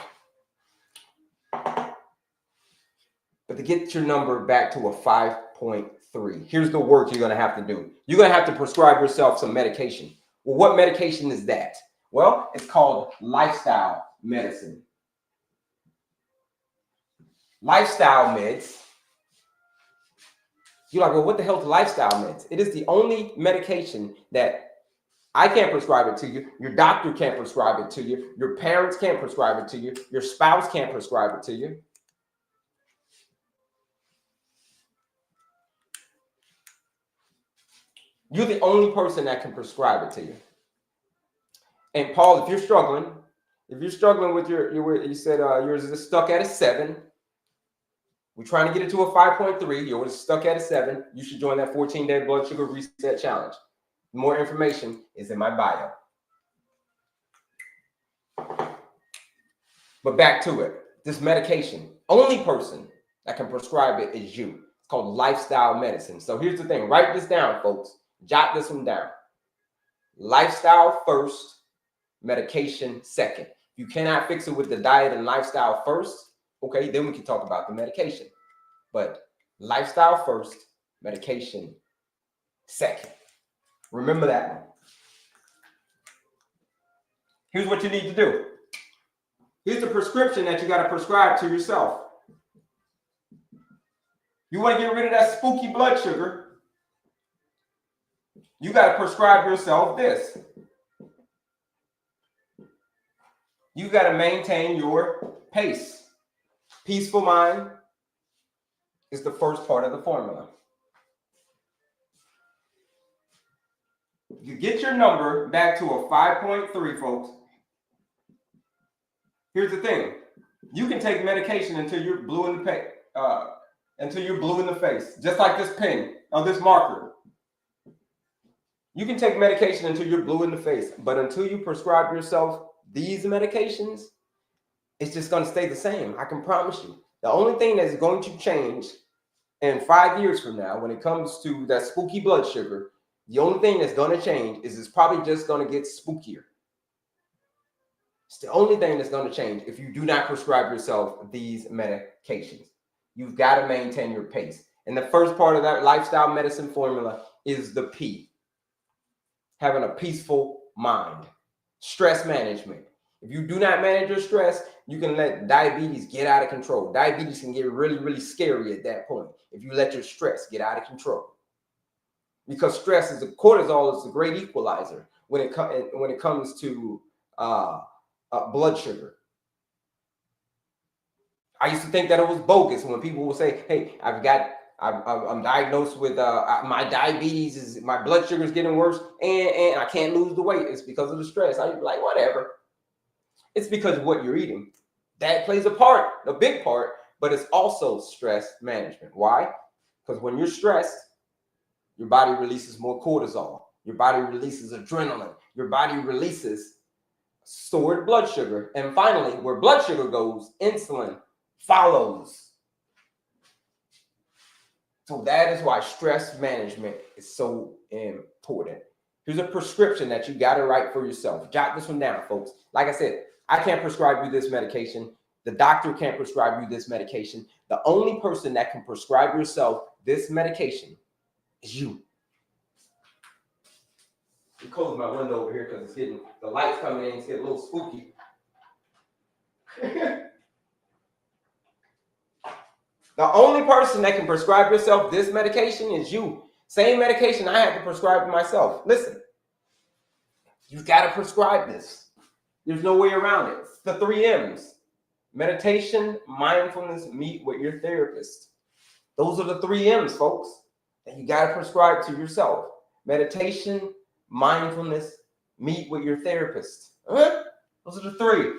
But to get your number back to a 5.3, here's the work you're going to have to do. You're going to have to prescribe yourself some medication. Well, what medication is that? Well, it's called lifestyle medicine. Lifestyle meds. You're like, well, what the hell is lifestyle meds? It is the only medication that I can't prescribe it to you. Your doctor can't prescribe it to you. Your parents can't prescribe it to you. Your spouse can't prescribe it to you. You're the only person that can prescribe it to you. And Paul, if you're struggling with you said yours is stuck at a 7. We're trying to get it to a 5.3. Yours is stuck at a 7. You should join that 14-day blood sugar reset challenge. More information is in my bio. But back to it. This medication, only person that can prescribe it is you. called lifestyle medicine. So here's the thing. Write this down, folks. Jot this one down. Lifestyle first, medication second. You cannot fix it with the diet and lifestyle first. Okay, then we can talk about the medication. But lifestyle first, medication second. Remember that one. Here's what you need to do. Here's the prescription that you got to prescribe to yourself. You want to get rid of that spooky blood sugar, you got to prescribe yourself this. You got to maintain your pace. Peaceful mind is the first part of the formula. You get your number back to a 5.3, folks. Here's the thing. You can take medication until you're blue in the face, just like this pen or this marker. You can take medication until you're blue in the face, but until you prescribe yourself these medications, it's just going to stay the same. I can promise you. The only thing that's going to change in 5 years from now, when it comes to that spooky blood sugar, the only thing that's going to change is it's probably just going to get spookier. It's the only thing that's going to change if you do not prescribe yourself these medications. You've got to maintain your pace. And the first part of that lifestyle medicine formula is the P. Having a peaceful mind. Stress management. If you do not manage your stress, you can let diabetes get out of control. Diabetes can get really, really scary at that point if you let your stress get out of control. Because stress is cortisol is a great equalizer when it comes to blood sugar. I used to think that it was bogus when people would say, "Hey, I'm diagnosed with my diabetes, my blood sugar is getting worse, and I can't lose the weight. It's because of the stress." I'd be like, whatever. It's because of what you're eating. That plays a part, a big part, but it's also stress management. Why? Because when you're stressed, your body releases more cortisol. Your body releases adrenaline. Your body releases stored blood sugar. And finally, where blood sugar goes, insulin follows. So that is why stress management is so important. Here's a prescription that you got to write for yourself. Jot this one down, folks. Like I said, I can't prescribe you this medication. The doctor can't prescribe you this medication. The only person that can prescribe yourself this medication is you. Let me close my window over here because the light's coming in. It's getting a little spooky. The only person that can prescribe yourself this medication is you. Same medication I had to prescribe to myself. Listen, you've got to prescribe this. There's no way around it. It's the 3 M's. Meditation, mindfulness, meet with your therapist. Those are the 3 M's, folks, that you got to prescribe to yourself. Meditation, mindfulness, meet with your therapist. Those are the 3.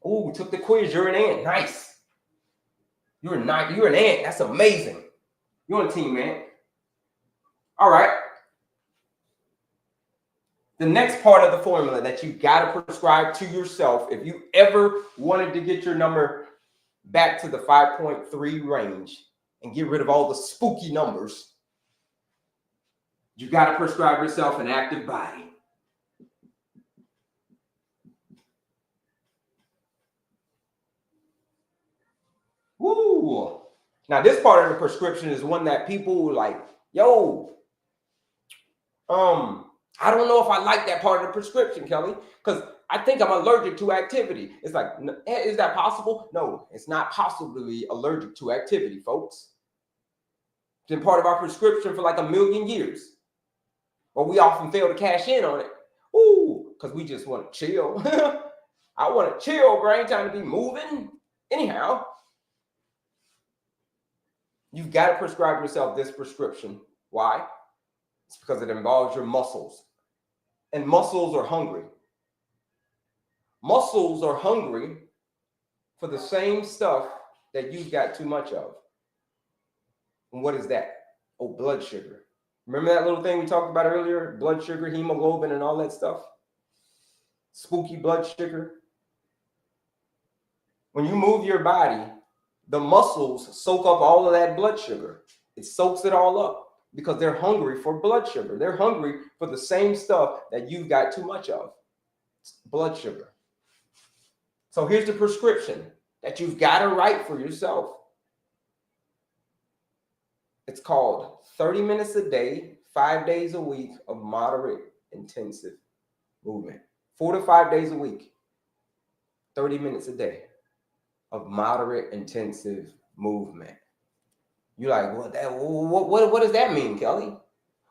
Oh, took the quiz. You're an ant. Nice. You're an ant. That's amazing. You're on a team, man. All right. The next part of the formula that you got to prescribe to yourself, if you ever wanted to get your number back to the 5.3 range and get rid of all the spooky numbers, you got to prescribe yourself an active body. Woo! Now, this part of the prescription is one that people like, yo, I don't know if I like that part of the prescription, Kelley, because I think I'm allergic to activity. It's like, is that possible? No, it's not possibly allergic to activity, folks. It's been part of our prescription for like 1,000,000 years. But we often fail to cash in on it. Ooh, because we just want to chill. I want to chill, bro. I ain't trying to be moving. Anyhow, you've got to prescribe yourself this prescription. Why? It's because it involves your muscles. And muscles are hungry. Muscles are hungry for the same stuff that you've got too much of. And what is that? Oh, blood sugar. Remember that little thing we talked about earlier? Blood sugar, hemoglobin, and all that stuff? Spooky blood sugar. When you move your body, the muscles soak up all of that blood sugar. It soaks it all up because they're hungry for blood sugar. They're hungry for the same stuff that you've got too much of, blood sugar. So here's the prescription that you've got to write for yourself. It's called 30 minutes a day, 5 days a week of moderate intensive movement. 4 to 5 days a week, 30 minutes a day of moderate intensive movement. You're like, what does that mean, Kelley?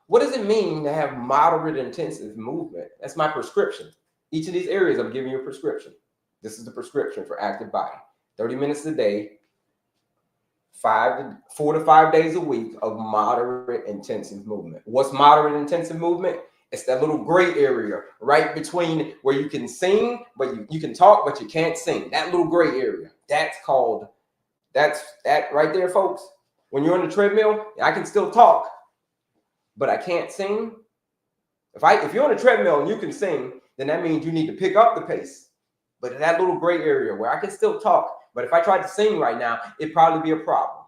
What does it mean to have moderate intensive movement? That's my prescription. Each of these areas, I'm giving you a prescription. This is the prescription for active body. 30 minutes a day, 4 to 5 days a week of moderate intensive movement. What's moderate intensive movement? It's that little gray area right between where you can sing, but you can talk, but you can't sing. That little gray area. That's that right there, folks. When you're on the treadmill, I can still talk, but I can't sing. If you're on a treadmill and you can sing, then that means you need to pick up the pace. But in that little gray area where I can still talk, but if I tried to sing right now, it'd probably be a problem.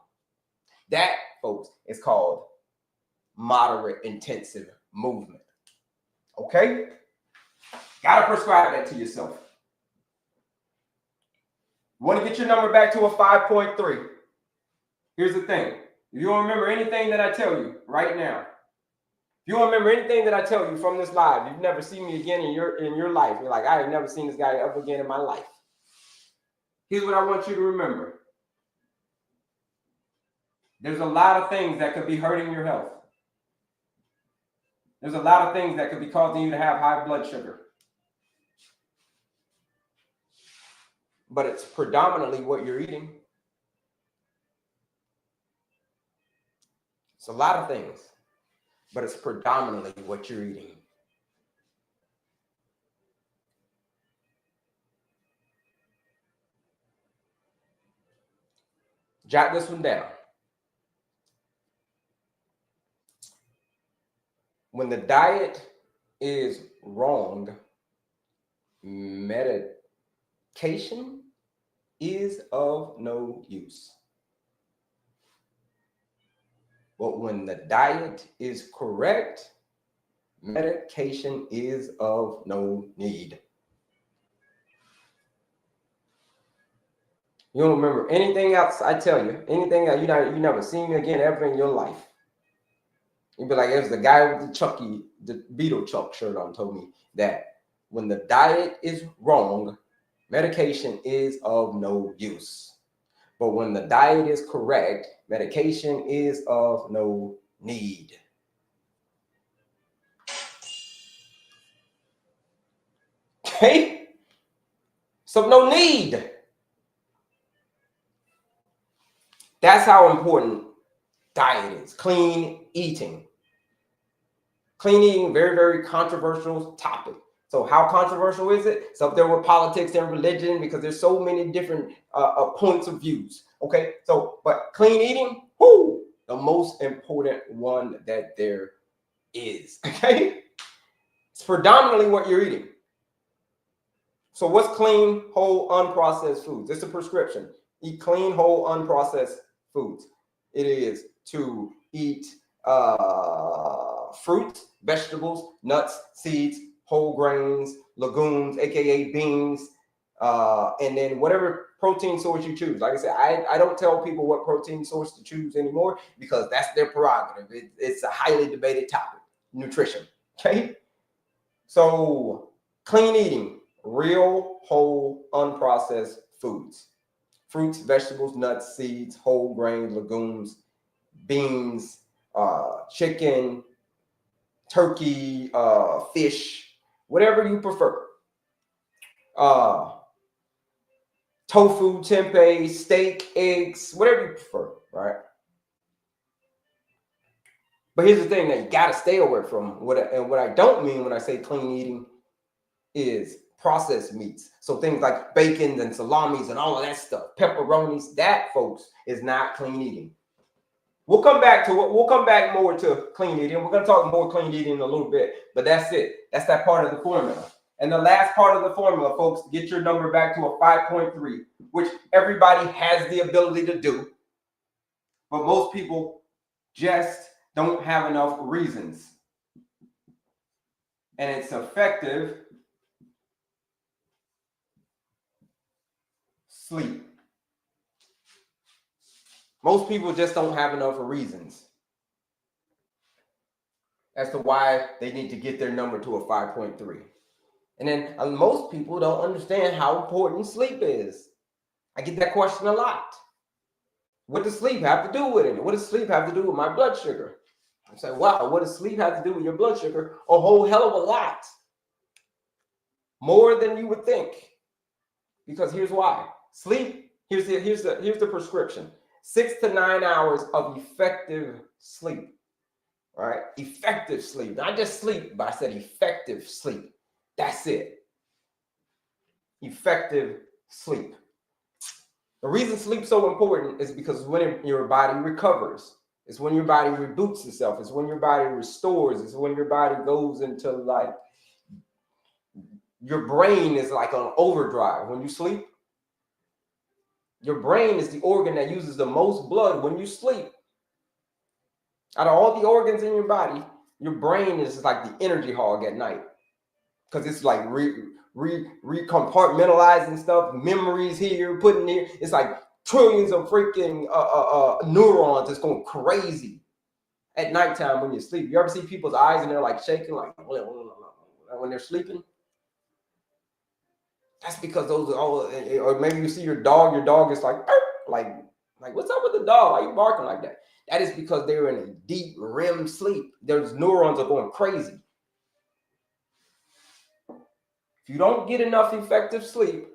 That, folks, is called moderate intensive movement. Okay? Gotta prescribe that to yourself. You want to get your number back to a 5.3. Here's the thing. If you don't remember anything that I tell you right now, if you don't remember anything that I tell you from this live, you've never seen me again in your life. You're like, I have never seen this guy ever again in my life. Here's what I want you to remember. There's a lot of things that could be hurting your health. There's a lot of things that could be causing you to have high blood sugar. But it's predominantly what you're eating. It's a lot of things, but it's predominantly what you're eating. Jot this one down. When the diet is wrong, medication is of no use. But when the diet is correct, medication is of no need. You don't remember anything else I tell you, anything that you never seen me again ever in your life. You'd be like, it was the guy with the Beetle Chuck shirt on told me that when the diet is wrong, medication is of no use. But when the diet is correct, medication is of no need. Okay? So no need. That's how important diet is. Clean eating. Clean eating, very, very controversial topic. So how controversial is it? It's up there with politics and religion because there's so many different points of views. Okay, so but clean eating, the most important one that there is. Okay, it's predominantly what you're eating. So what's clean, whole, unprocessed foods? It's a prescription. Eat clean, whole, unprocessed foods. It is to eat fruits, vegetables, nuts, seeds, whole grains, legumes, aka beans, and then whatever protein source you choose. Like I said, I don't tell people what protein source to choose anymore because that's their prerogative. It's a highly debated topic, nutrition. Okay, so clean eating, real, whole, unprocessed foods, fruits, vegetables, nuts, seeds, whole grains, legumes, beans, chicken, turkey, fish, whatever you prefer. Tofu, tempeh, steak, eggs, whatever you prefer, right? But here's the thing that you got to stay away from. What I don't mean when I say clean eating is processed meats. So things like bacon and salamis and all of that stuff, pepperonis, that, folks, is not clean eating. We'll come back to it. We'll come back more to clean eating. We're going to talk more clean eating in a little bit, but that's it. That's that part of the formula. And the last part of the formula, folks, to get your number back to a 5.3, which everybody has the ability to do, but most people just don't have enough reasons. And it's effective sleep. Most people just don't have enough reasons as to why they need to get their number to a 5.3. And then most people don't understand how important sleep is. I get that question a lot. What does sleep have to do with it? What does sleep have to do with my blood sugar? I say, wow, what does sleep have to do with your blood sugar? A whole hell of a lot. More than you would think. Because here's why. Sleep, here's the prescription. 6 to 9 hours of effective sleep. All right? Effective sleep. Not just sleep, but I said effective sleep. That's it. Effective sleep. The reason sleep's so important is because when your body recovers. It's when your body reboots itself. It's when your body restores. It's when your body goes into like, your brain is like on overdrive. When you sleep, your brain is the organ that uses the most blood when you sleep. Out of all the organs in your body, your brain is like the energy hog at night. Because it's like recompartmentalizing stuff, memories here, putting here. It's like trillions of freaking neurons. It's going crazy at nighttime when you sleep. You ever see people's eyes and they're like shaking, like when they're sleeping? That's because those are all, or maybe you see your dog is like what's up with the dog? Why are you barking like that? That is because they're in a deep REM sleep. Those neurons are going crazy. If you don't get enough effective sleep,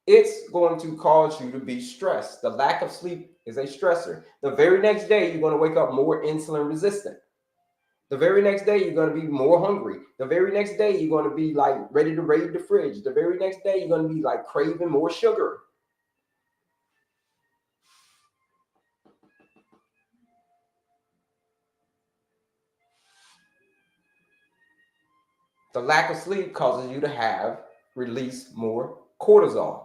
it's going to cause you to be stressed. The lack of sleep is a stressor. The very next day, you're going to wake up more insulin resistant. The very next day, you're going to be more hungry. The very next day, you're going to be like ready to raid the fridge. The very next day, you're going to be like craving more sugar. The lack of sleep causes you to release more cortisol.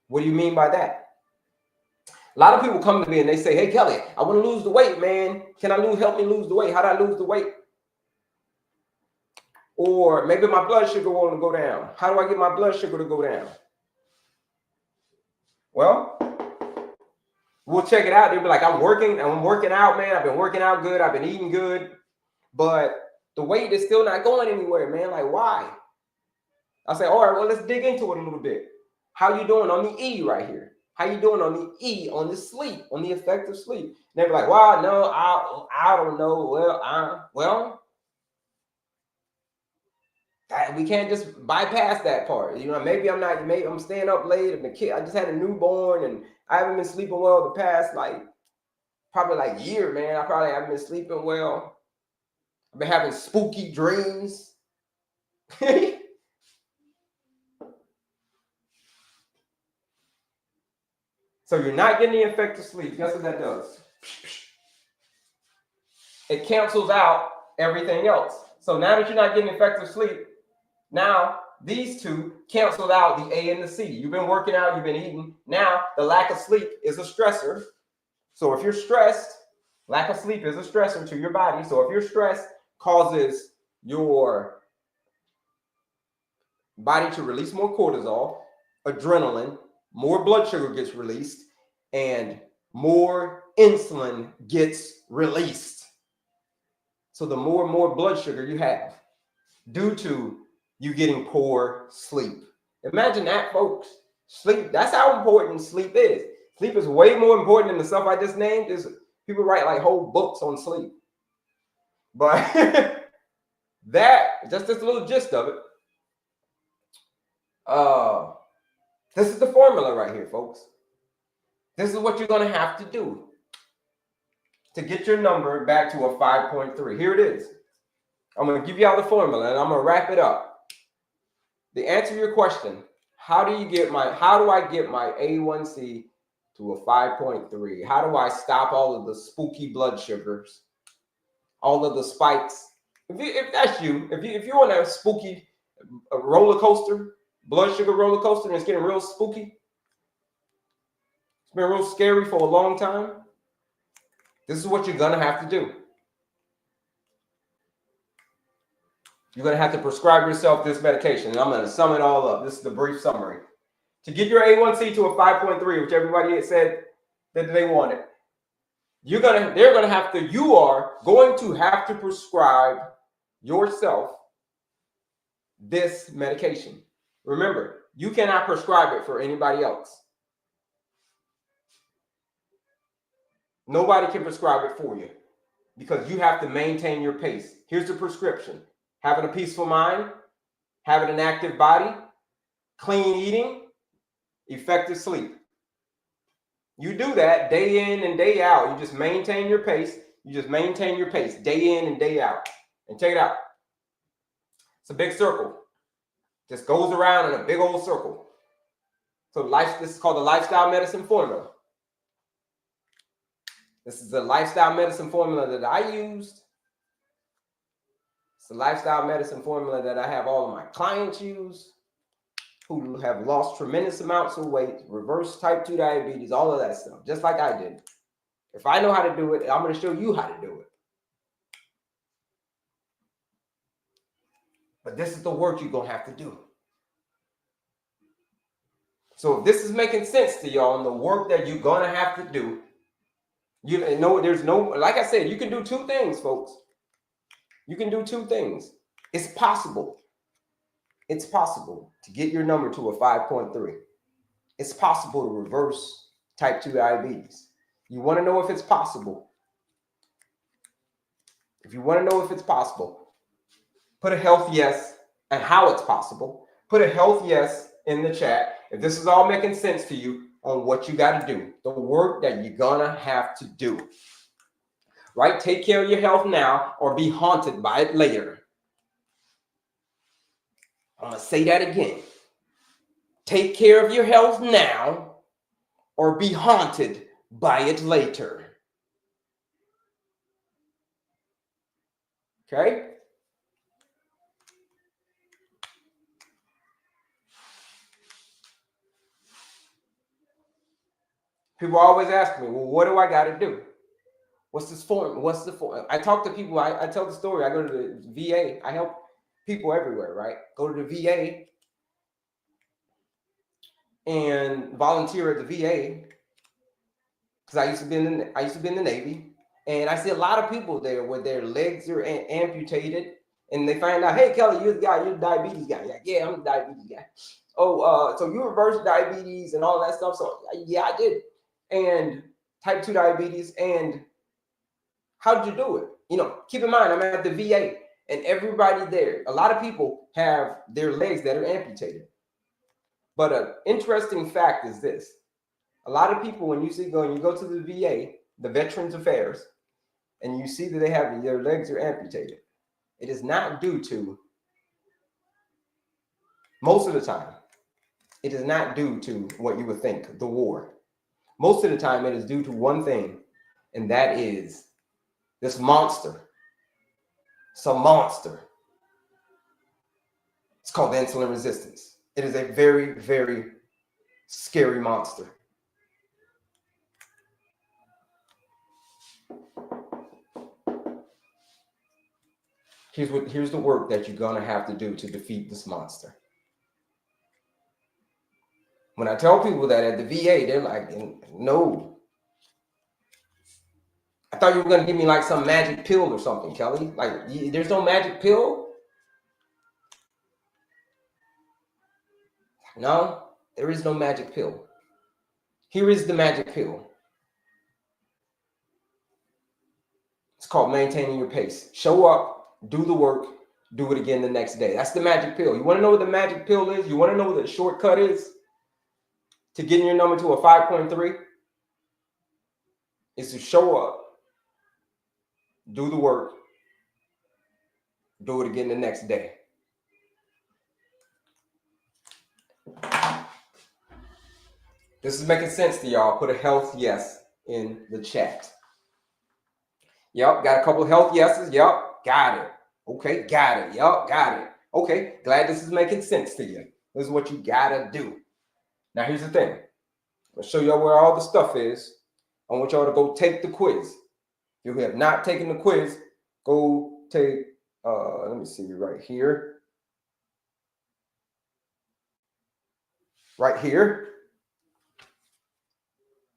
What do you mean by that? A lot of people come to me and they say, hey, Kelley, I want to lose the weight, man. Can I help me lose the weight? How do I lose the weight? Or maybe my blood sugar wants to go down. How do I get my blood sugar to go down? Well, we'll check it out. They'll be like, I'm working out, man. I've been working out good. I've been eating good. But the weight is still not going anywhere, man. Like, why? I say, all right, well, let's dig into it a little bit. How you doing on the E right here? How you doing on the E, on the sleep, on the effective sleep? And they'll be like, well, no, I don't know. We can't just bypass that part. You know, maybe I'm staying up late and I just had a newborn and I haven't been sleeping well the past probably year, man. I probably haven't been sleeping well. I've been having spooky dreams. So you're not getting the effective sleep. Guess what that does? It cancels out everything else. So now that you're not getting effective sleep, now these two canceled out the A and the C. You've been working out, you've been eating. Now the lack of sleep is a stressor. So if you're stressed, lack of sleep is a stressor to your body. So if you're stressed, causes your body to release more cortisol, adrenaline, more blood sugar gets released, and more insulin gets released. So the more and more blood sugar you have due to you getting poor sleep. Imagine that, folks. Sleep, that's how important sleep is. Sleep is way more important than the stuff I just named. People write like whole books on sleep. But just this little gist of it. This is the formula right here, folks. This is what you're going to have to do to get your number back to a 5.3. Here it is. I'm going to give you all the formula and I'm going to wrap it up. The answer to your question, how do I get my A1C to a 5.3? How do I stop all of the spooky blood sugars, all of the spikes? If that's you, if you want a spooky a roller coaster, blood sugar roller coaster, and it's getting real spooky. It's been real scary for a long time. This is what you're going to have to do. You're going to have to prescribe yourself this medication. And I'm going to sum it all up. This is the brief summary. To get your A1C to a 5.3, which everybody had said that they wanted, you are going to have to prescribe yourself this medication. Remember, you cannot prescribe it for anybody else. Nobody can prescribe it for you because you have to maintain your pace. Here's the prescription: having a peaceful mind, having an active body, clean eating, effective sleep. You do that day in and day out. You just maintain your pace. You just maintain your pace day in and day out. And check it out. It's a big circle. Just goes around in a big old circle. So this is called the lifestyle medicine formula. This is the lifestyle medicine formula that I used. It's the lifestyle medicine formula that I have all of my clients use who have lost tremendous amounts of weight, reverse type 2 diabetes, all of that stuff, just like I did. If I know how to do it, I'm going to show you how to do it. But this is the work you're going to have to do. So if this is making sense to y'all and the work that you're going to have to do, you know, there's no, like I said, you can do two things, folks. You can do two things. It's possible. It's possible to get your number to a 5.3. It's possible to reverse type 2 diabetes. You want to know if it's possible? If you want to know if it's possible, put a health yes and how it's possible. Put a health yes in the chat if this is all making sense to you on what you got to do, the work that you're going to have to do. Right? Take care of your health now or be haunted by it later. I'm going to say that again. Take care of your health now or be haunted by it later. Okay? People always ask me, well, what do I got to do? What's this form? What's the form? I talk to people. I tell the story. I go to the VA. I help people everywhere, right? Go to the VA and volunteer at the VA because I used to be in the Navy, and I see a lot of people there where their legs are amputated, and they find out, hey, Kelley, you're the guy. You're the diabetes guy. Like, yeah, I'm the diabetes guy. Oh, so you reversed diabetes and all that stuff. So yeah, I did. And type 2 diabetes. And how did you do it? You know, keep in mind, I'm at the VA and everybody there, a lot of people have their legs that are amputated. But an interesting fact is this. A lot of people, when you go to the VA, the Veterans Affairs, and you see that they have their legs are amputated, it is not due to, most of the time, it is not due to what you would think, the war. Most of the time, it is due to one thing, and that is this monster. It's a monster. It's called insulin resistance. It is a very, very scary monster. Here's the work that you're going to have to do to defeat this monster. When I tell people that at the VA, they're like, no. I thought you were going to give me like some magic pill or something, Kelley. Like, there's no magic pill? No, there is no magic pill. Here is the magic pill. It's called maintaining your pace. Show up, do the work, do it again the next day. That's the magic pill. You want to know what the magic pill is? You want to know what the shortcut is to getting your number to a 5.3? Is to show up, do the work, do it again the next day. This is making sense to y'all. Put a health yes in the chat. Yep, got a couple of health yeses. Yep, got it. Okay, got it. Yep, got it. Okay, glad this is making sense to you. This is what you gotta do. Now, here's the thing. I'll show y'all where all the stuff is. I want y'all to go take the quiz. If you have not taken the quiz, go take, let me see, right here. Right here.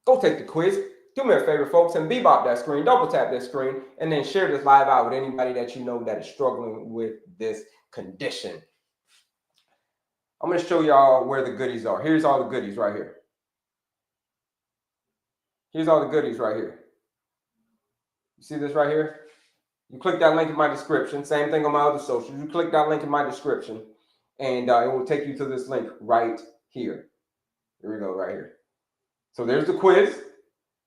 Go take the quiz. Do me a favor, folks, and bebop that screen, double tap that screen, and then share this live out with anybody that you know that is struggling with this condition. I'm going to show y'all where the goodies are. Here's all the goodies right here. Here's all the goodies right here. You see this right here? You click that link in my description. Same thing on my other socials. You click that link in my description, and it will take you to this link right here. Here we go, right here. So there's the quiz.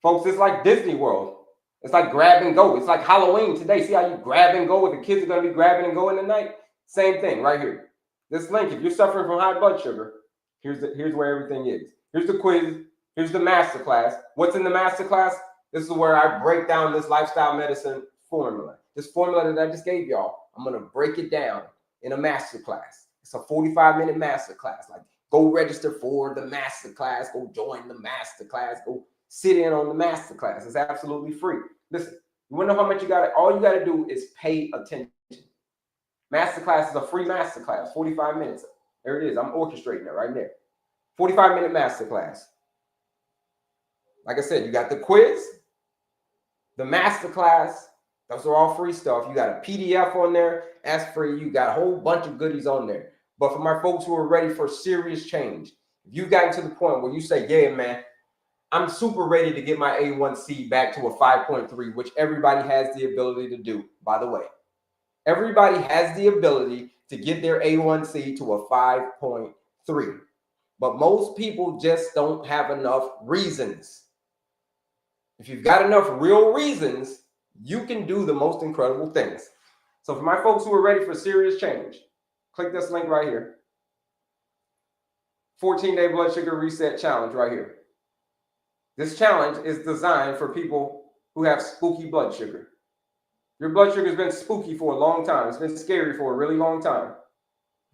Folks, it's like Disney World. It's like grab and go. It's like Halloween today. See how you grab and go? The kids are going to be grabbing and going tonight? Same thing right here. This link, if you're suffering from high blood sugar, here's where everything is. Here's the quiz. Here's the masterclass. What's in the masterclass? This is where I break down this lifestyle medicine formula. This formula that I just gave y'all, I'm going to break it down in a masterclass. It's a 45-minute masterclass. Like, go register for the masterclass. Go join the masterclass. Go sit in on the masterclass. It's absolutely free. Listen, you want to know how much you got to, all you got to do is pay attention. Masterclass is a free masterclass, 45 minutes. There it is. I'm orchestrating it right there. 45-minute masterclass. Like I said, you got the quiz, the masterclass. Those are all free stuff. You got a PDF on there. That's free. You got a whole bunch of goodies on there. But for my folks who are ready for serious change, if you've gotten to the point where you say, yeah, man, I'm super ready to get my A1C back to a 5.3, which everybody has the ability to do, by the way. Everybody has the ability to get their A1C to a 5.3. But most people just don't have enough reasons. If you've got enough real reasons, you can do the most incredible things. So for my folks who are ready for serious change, click this link right here. 14-day blood sugar reset challenge right here. This challenge is designed for people who have spooky blood sugar. Your blood sugar has been spooky for a long time. It's been scary for a really long time.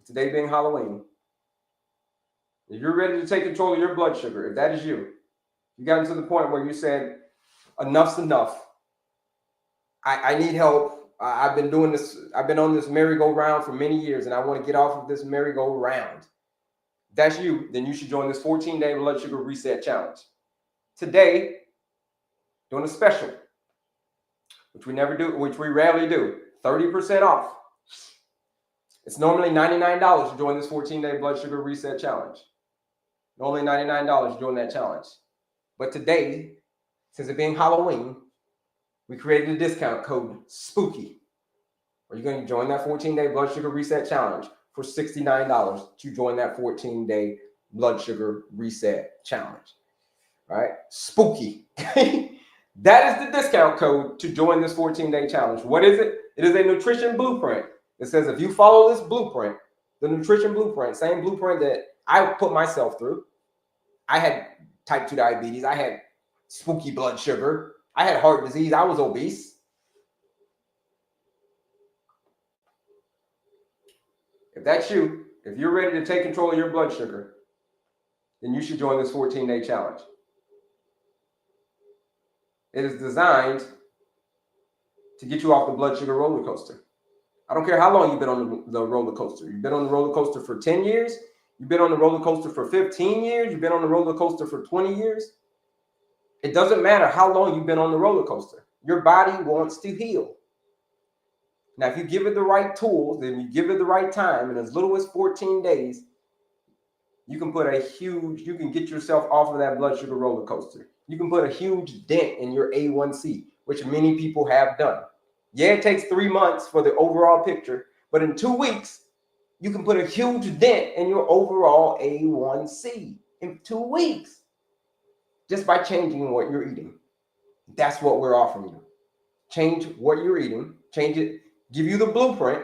Today being Halloween. If you're ready to take control of your blood sugar, if that is you, you gotten to the point where you said, enough's enough. I need help. I've been doing this. I've been on this merry-go-round for many years, and I want to get off of this merry-go-round. If that's you, then you should join this 14-day blood sugar reset challenge. Today, doing a special, which we never do, which we rarely do, 30% off. It's normally $99 to join this 14-day blood sugar reset challenge. Normally $99 to join that challenge. But today, since it being Halloween, we created a discount code, SPOOKY. Are you going to join that 14-day blood sugar reset challenge for $69 to join that 14-day blood sugar reset challenge? All right, SPOOKY. That is the discount code to join this 14-day challenge. What is it? It is a nutrition blueprint. It says if you follow this blueprint, the nutrition blueprint, same blueprint that I put myself through. I had type 2 diabetes. I had spooky blood sugar. I had heart disease. I was obese. If that's you, if you're ready to take control of your blood sugar, then you should join this 14-day challenge. It is designed to get you off the blood sugar roller coaster. I don't care how long you've been on the roller coaster. You've been on the roller coaster for 10 years. You've been on the roller coaster for 15 years. You've been on the roller coaster for 20 years. It doesn't matter how long you've been on the roller coaster. Your body wants to heal. Now, if you give it the right tools, then you give it the right time, in as little as 14 days, you can get yourself off of that blood sugar roller coaster. You can put a huge dent in your A1C, which many people have done. Yeah, it takes 3 months for the overall picture, but in 2 weeks, you can put a huge dent in your overall A1C in 2 weeks just by changing what you're eating. That's what we're offering you. Change what you're eating, change it, give you the blueprint.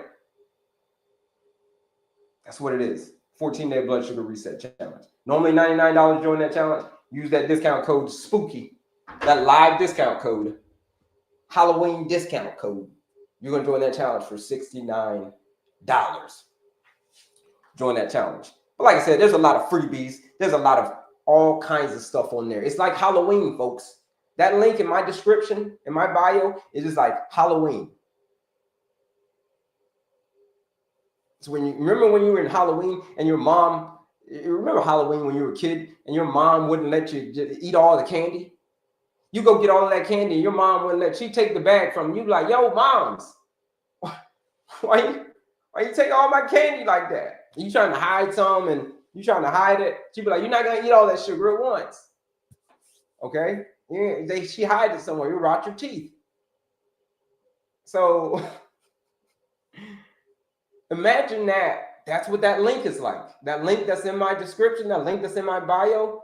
That's what it is. 14-day blood sugar reset challenge. Normally $99 to join that challenge. Use that discount code SPOOKY, that live discount code, Halloween discount code. You're going to join that challenge for $69. join that challenge. But like I said, there's a lot of freebies. There's a lot of all kinds of stuff on there. It's like Halloween, folks. That link in my description, in my bio, is just like Halloween. So when you remember when you were in Halloween and your mom, you remember Halloween when you were a kid and your mom wouldn't let you eat all the candy? You go get all of that candy and your mom wouldn't let you take the bag from you. Like, yo, moms, why you take all my candy like that? You trying to hide some and you trying to hide it. She'd be like, you're not going to eat all that sugar at once. Okay? Yeah, she hides it somewhere. You rot your teeth. So imagine that. That's what that link is like. That link that's in my description, that link that's in my bio.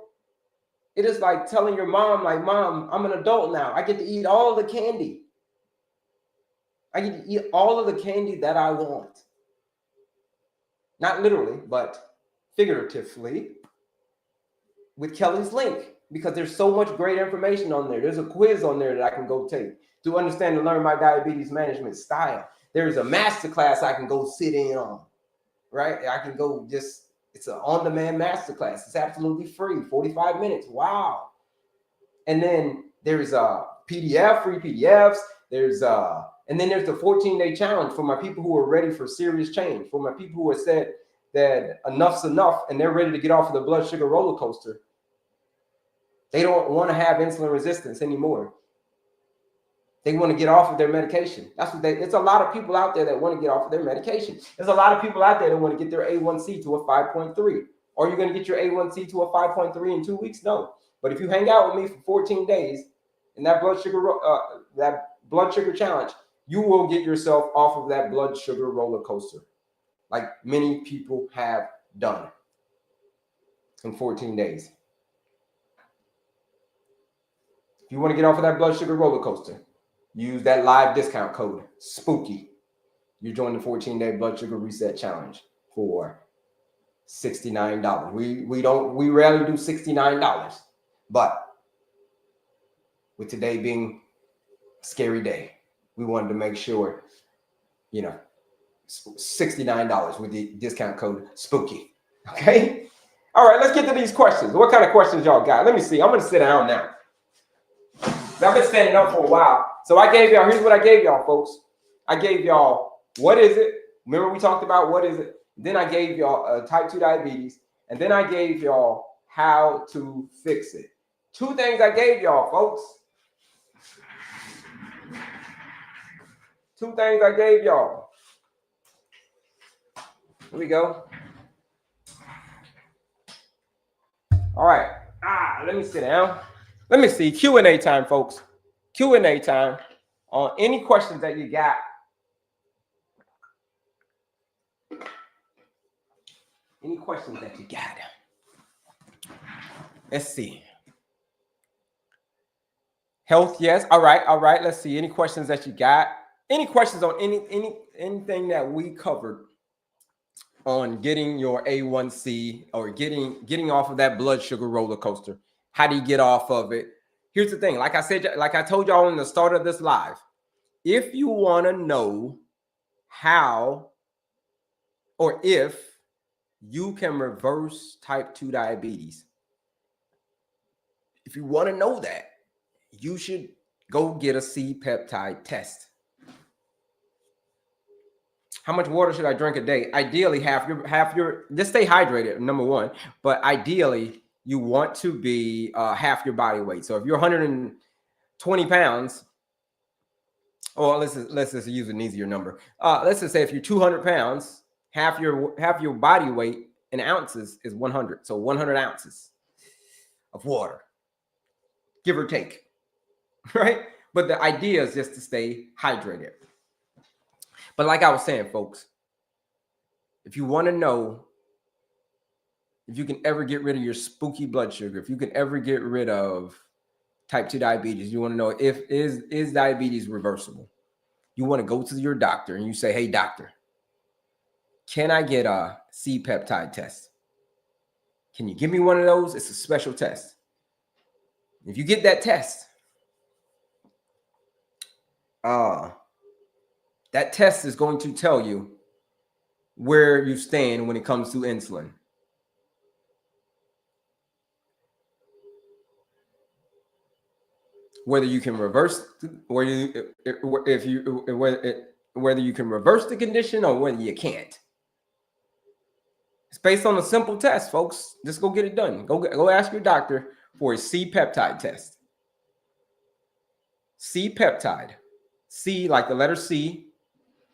It is like telling your mom, like, Mom, I'm an adult now. I get to eat all the candy. I get to eat all of the candy that I want. Not literally, but figuratively with Kelley's link, because there's so much great information on there. There's a quiz on there that I can go take to understand and learn my diabetes management style. There's a masterclass I can go sit in on, right? I can go just, it's an on-demand masterclass. It's absolutely free, 45 minutes. Wow. And then there's a PDF, free PDFs. And then there's the 14-day challenge for my people who are ready for serious change, for my people who have said that enough's enough and they're ready to get off of the blood sugar roller coaster. They don't want to have insulin resistance anymore. They want to get off of their medication. It's a lot of people out there that want to get off of their medication. There's a lot of people out there that want to get their A1C to a 5.3. Are you going to get your A1C to a 5.3 in 2 weeks? No. But if you hang out with me for 14 days in that blood sugar challenge, you will get yourself off of that blood sugar roller coaster, like many people have done in 14 days. If you want to get off of that blood sugar roller coaster, use that live discount code, SPOOKY. You join the 14-day blood sugar reset challenge for $69. We rarely do $69, but with today being a scary day, we wanted to make sure, $69 with the discount code SPOOKY. Okay? All right, let's get to these questions. What kind of questions y'all got? Let me see. I'm going to sit down now. I've been standing up for a while. So here's what I gave y'all, folks. I gave y'all, what is it? Remember we talked about what is it? Then I gave y'all type 2 diabetes. And then I gave y'all how to fix it. 2 things I gave y'all, folks. 2 things I gave y'all. Here we go. All right. Let me sit down. Let me see. Q&A time, folks. Q&A time on any questions that you got. Any questions that you got? Let's see. Health, yes. All right. Let's see. Any questions that you got? Any questions on anything that we covered on getting your A1C or getting off of that blood sugar roller coaster? How do you get off of it? Here's the thing. Like I told y'all in the start of this live, if you want to know how or if you can reverse type 2 diabetes, if you want to know that, you should go get a C-peptide test. How much water should I drink a day? Ideally, half your, just stay hydrated, number one. But ideally, you want to be half your body weight. So if you're 120 pounds, or let's just use an easier number. Let's just say if you're 200 pounds, half your body weight in ounces is 100. So 100 ounces of water, give or take, right? But the idea is just to stay hydrated. But like I was saying, folks, if you want to know if you can ever get rid of your spooky blood sugar, if you can ever get rid of type 2 diabetes, you want to know is diabetes reversible? You want to go to your doctor and you say, hey, doctor, can I get a C-peptide test? Can you give me one of those? It's a special test. If you get that test, that test is going to tell you where you stand when it comes to insulin. Whether you can reverse, whether you can reverse the condition or whether you can't. It's based on a simple test, folks. Just go get it done. Go ask your doctor for a C-peptide test. C-peptide. C like the letter C,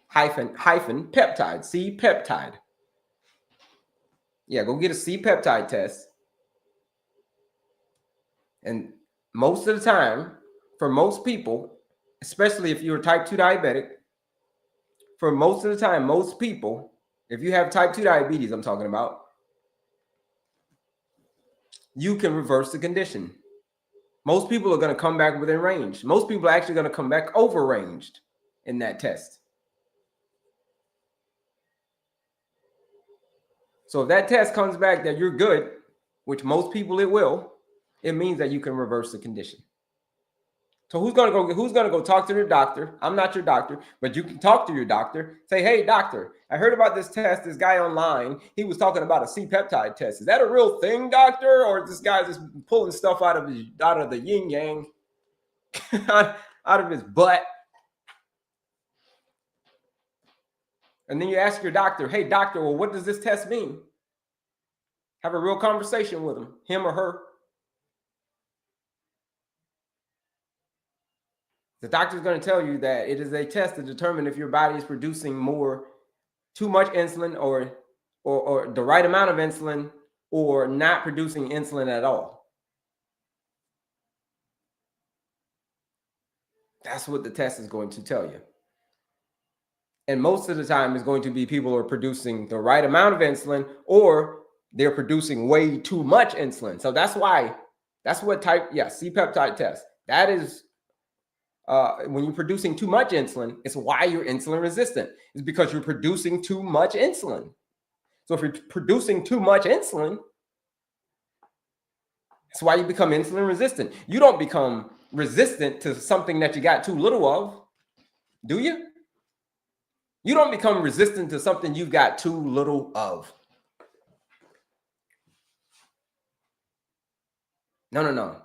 hyphen peptide. C-peptide. Yeah, go get a C-peptide test. And most of the time, for most people, especially if you're type 2 diabetic, for most of the time, most people, if you have type 2 diabetes, I'm talking about, you can reverse the condition. Most people are going to come back within range. Most people are actually going to come back over ranged in that test. So if that test comes back that you're good, which most people it will, it means that you can reverse the condition. So who's gonna go talk to their doctor? I'm not your doctor, but you can talk to your doctor. Say, hey, doctor, I heard about this test. This guy online, he was talking about a C-peptide test. Is that a real thing, doctor, or is this guy just pulling stuff out of the yin yang, out of his butt? And then you ask your doctor, hey, doctor, well, what does this test mean? Have a real conversation with him or her. The doctor is going to tell you that it is a test to determine if your body is producing too much insulin or the right amount of insulin or not producing insulin at all. That's what the test is going to tell you. And most of the time it's going to be people who are producing the right amount of insulin or they're producing way too much insulin. So that's what C-peptide test. That is when you're producing too much insulin, it's why you're insulin resistant. It's because you're producing too much insulin. So if you're producing too much insulin, that's why you become insulin resistant. You don't become resistant to something that you got too little of, do you? You don't become resistant to something you've got too little of. No.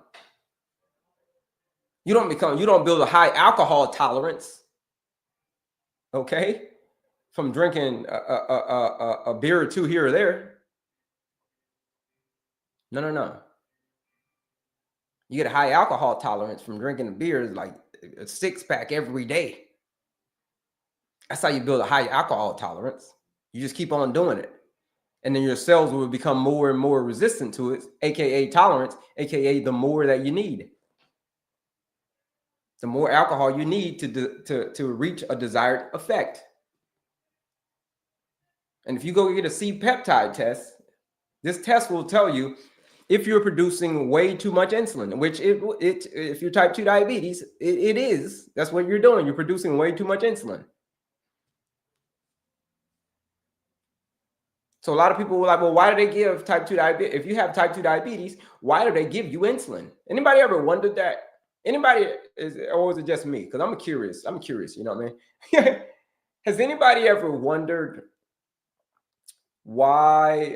You don't build a high alcohol tolerance, okay, from drinking a beer or two here or there. No. You get a high alcohol tolerance from drinking a beer, like a 6-pack every day. That's how you build a high alcohol tolerance. You just keep on doing it. And then your cells will become more and more resistant to it, aka tolerance, aka the more that you need. The more alcohol you need to reach a desired effect. And if you go get a C-peptide test, this test will tell you if you're producing way too much insulin, which if you're type 2 diabetes, it is. That's what you're doing. You're producing way too much insulin. So a lot of people were like, well, why do they give type 2 diabetes? If you have type 2 diabetes, why do they give you insulin? Anybody ever wondered that? Or is it just me? Because I'm curious, you know what I mean? Has anybody ever wondered why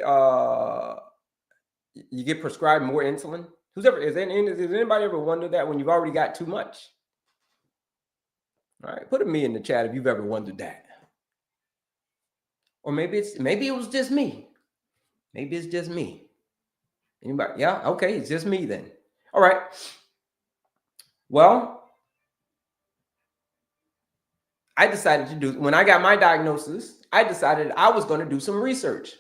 you get prescribed more insulin? Has anybody ever wondered that when you've already got too much? All right, put a me in the chat if you've ever wondered that. Or maybe it was just me. Maybe it's just me. Anybody? Yeah, okay, it's just me then. All right. Well, I decided when I got my diagnosis, I decided I was going to do some research.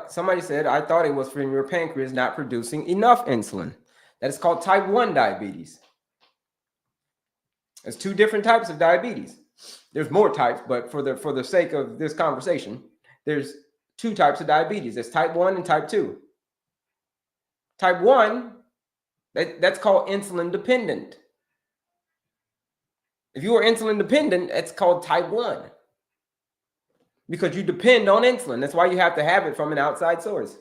Somebody said, I thought it was from your pancreas not producing enough insulin. That is called type 1 diabetes. There's 2 different types of diabetes. There's more types, but for the sake of this conversation, there's 2 types of diabetes. There's type 1 and type 2. Type 1, that's called insulin dependent. If you are insulin dependent, that's called type 1. Because you depend on insulin. That's why you have to have it from an outside source.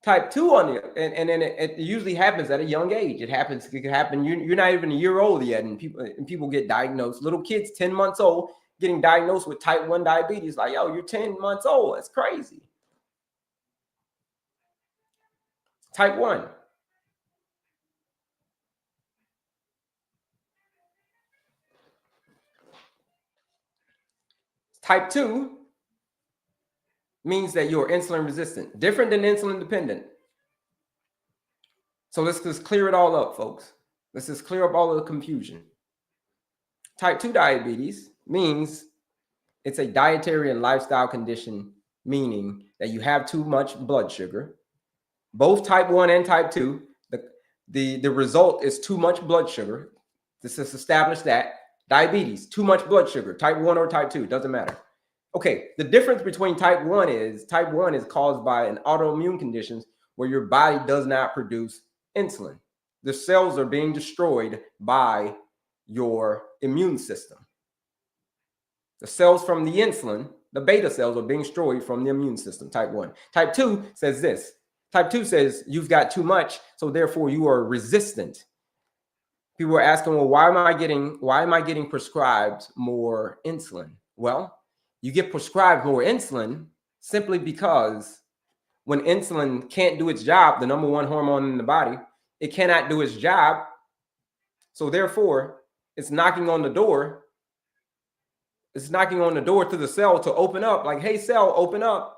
Type 2 on the and then it usually happens at a young age. It can happen. You're not even a year old yet, and people get diagnosed. Little kids, 10 months old, getting diagnosed with type 1 diabetes. Like, yo, you're 10 months old. That's crazy. Type 1. Type 2 means that you're insulin resistant, different than insulin dependent. So let's just clear it all up, folks. Let's just clear up all of the confusion. Type 2 diabetes means it's a dietary and lifestyle condition, meaning that you have too much blood sugar. Both type 1 and type 2, the result is too much blood sugar. This is established that diabetes, too much blood sugar, type 1 or type 2, doesn't matter. Okay, the difference between type 1 is caused by an autoimmune conditions where your body does not produce insulin. The cells are being destroyed by your immune system. The cells from the insulin, the beta cells, are being destroyed from the immune system, type 1. Type 2 says this. Type 2 says you've got too much, so therefore you are resistant. People are asking, well, why am I getting prescribed more insulin? Well, you get prescribed more insulin simply because when insulin can't do its job, the number one hormone in the body, it cannot do its job. So therefore, it's knocking on the door. It's knocking on the door to the cell to open up, like, hey, cell, open up.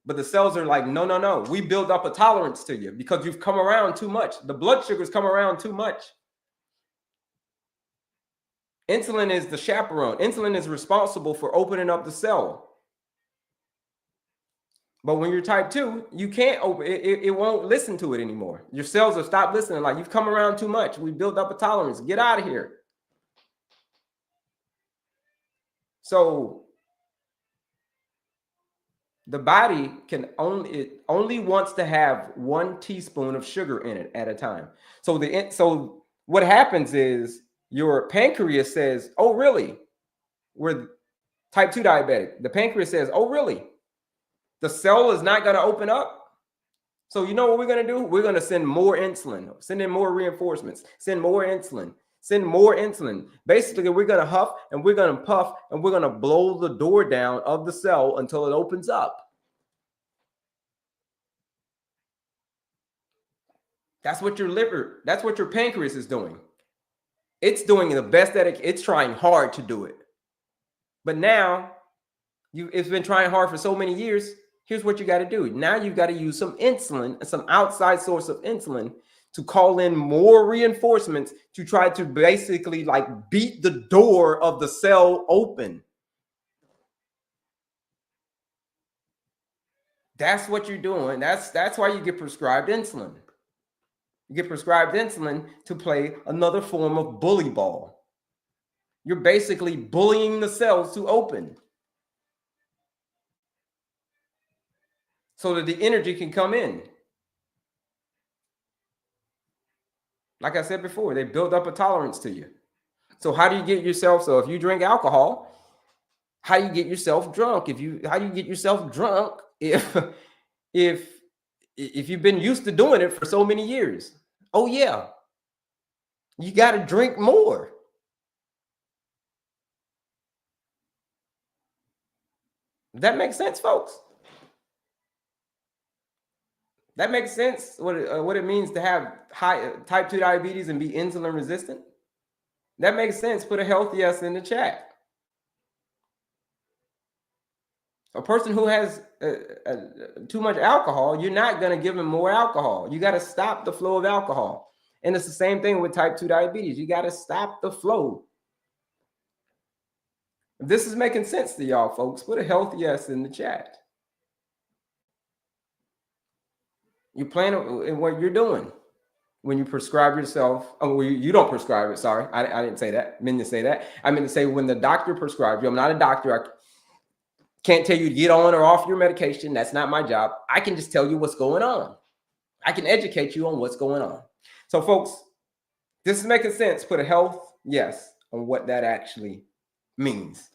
But the cells are like, no, no, no. We build up a tolerance to you because you've come around too much. The blood sugars come around too much. Insulin is the chaperone. Insulin is responsible for opening up the cell. But when you're type 2, you can't open it. It won't listen to it anymore. Your cells will stop listening. Like, you've come around too much. We built up a tolerance. Get out of here. So the body only wants to have 1 teaspoon of sugar in it at a time. So what happens is your pancreas says, "Oh, really? We're type 2 diabetic." The pancreas says, "Oh, really? The cell is not going to open up. So you know what we're going to do? We're going to send more insulin, send in more reinforcements, send more insulin, send more insulin. Basically, we're going to huff and we're going to puff and we're going to blow the door down of the cell until it opens up." That's what your pancreas is doing. It's doing the best that it's trying hard to do it. But now it's been trying hard for so many years. Here's what you got to do. Now you've got to use some insulin, some outside source of insulin, to call in more reinforcements to try to basically like beat the door of the cell open. That's what you're doing. That's why you get prescribed insulin. You get prescribed insulin to play another form of bully ball. You're basically bullying the cells to open so that the energy can come in. Like I said before, they build up a tolerance to you. So how do you get yourself? So if you drink alcohol, how do you get yourself drunk? How do you get yourself drunk if you've been used to doing it for so many years? Oh yeah, you got to drink more. That makes sense, folks. That makes sense. What it means to have high type 2 diabetes and be insulin resistant. That makes sense. Put a healthy yes in the chat. A person who has too much alcohol, you're not going to give them more alcohol. You got to stop the flow of alcohol. And it's the same thing with type 2 diabetes. You got to stop the flow. If this is making sense to y'all, folks, put a healthy yes in the chat. You plan in what you're doing when you prescribe yourself. Oh, you don't prescribe it. Sorry, I didn't say that. I meant to say that. I meant to say when the doctor prescribes you. I'm not a doctor. I can't tell you to get on or off your medication. That's not my job. I can just tell you what's going on. I can educate you on what's going on. So, folks, this is making sense. Put a health yes on what that actually means.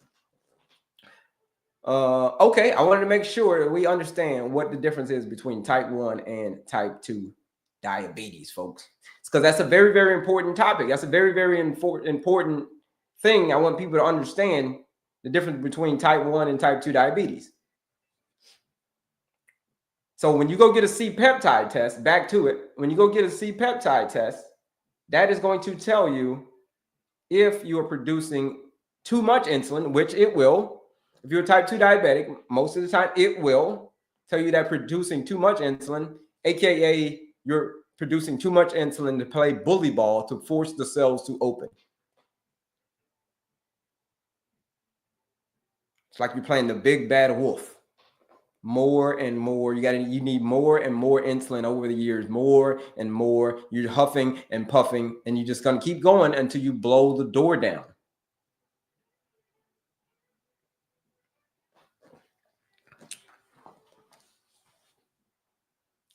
Okay, I wanted to make sure that we understand what the difference is between type 1 and type 2 diabetes, folks. It's because that's a very, very important topic. That's a very, very important thing. I want people to understand the difference between type 1 and type 2 diabetes. So when you go get a C-peptide test, back to it, when you go get a C-peptide test, that is going to tell you if you are producing too much insulin, which it will. If you're a type 2 diabetic, most of the time it will tell you that producing too much insulin, aka you're producing too much insulin to play bully ball to force the cells to open. It's like you're playing the big bad wolf. More and more, you need more and more insulin over the years, more and more. You're huffing and puffing, and you're just gonna keep going until you blow the door down.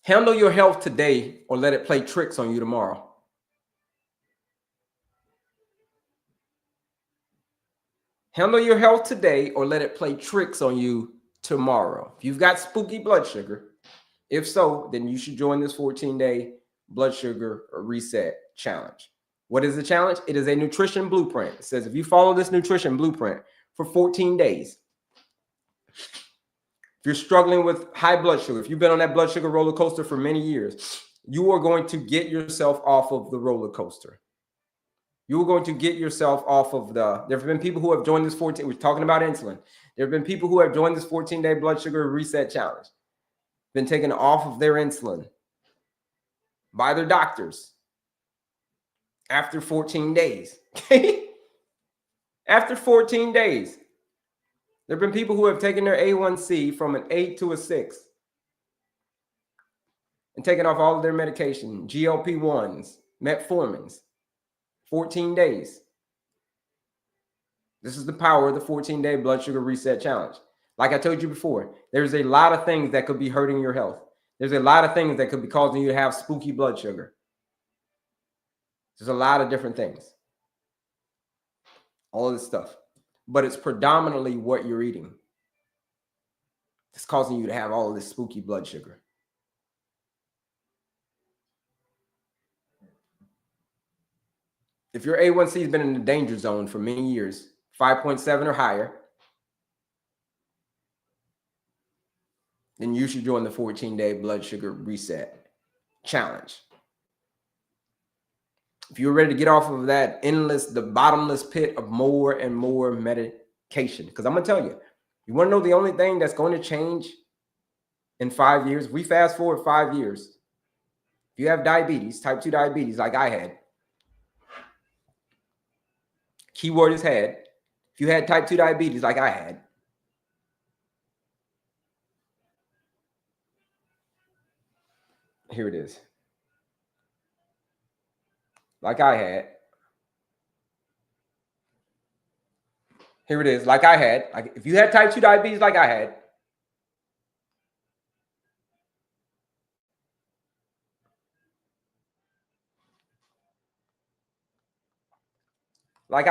Handle your health today or let it play tricks on you tomorrow. Handle your health today or let it play tricks on you tomorrow. If you've got spooky blood sugar, if so, then you should join this 14-day blood sugar reset challenge. What is the challenge? It is a nutrition blueprint. It says if you follow this nutrition blueprint for 14 days, if you're struggling with high blood sugar, if you've been on that blood sugar roller coaster for many years, you are going to get yourself off of the roller coaster. You're going to get yourself off of there have been people who have joined this 14, we're talking about insulin. There have been people who have joined this 14-day blood sugar reset challenge, been taken off of their insulin by their doctors after 14 days. After 14 days. There have been people who have taken their A1C from an 8 to a 6 and taken off all of their medication, GLP-1s, metformins, 14 days. This is the power of the 14-day blood sugar reset challenge. Like I told you before, there's a lot of things that could be hurting your health. There's a lot of things that could be causing you to have spooky blood sugar. There's a lot of different things. All of this stuff. But it's predominantly what you're eating. It's causing you to have all of this spooky blood sugar. If your A1C has been in the danger zone for many years, 5.7 or higher, then you should join the 14-day blood sugar reset challenge. If you're ready to get off of that the bottomless pit of more and more medication, because I'm going to tell you, you want to know the only thing that's going to change in 5 years? We fast forward 5 years. If you have diabetes, type 2 diabetes like I had, keyword is had. If you had type 2 diabetes like I had, here it is. Like I had. Here it is. Like I had. Like if you had type 2 diabetes like I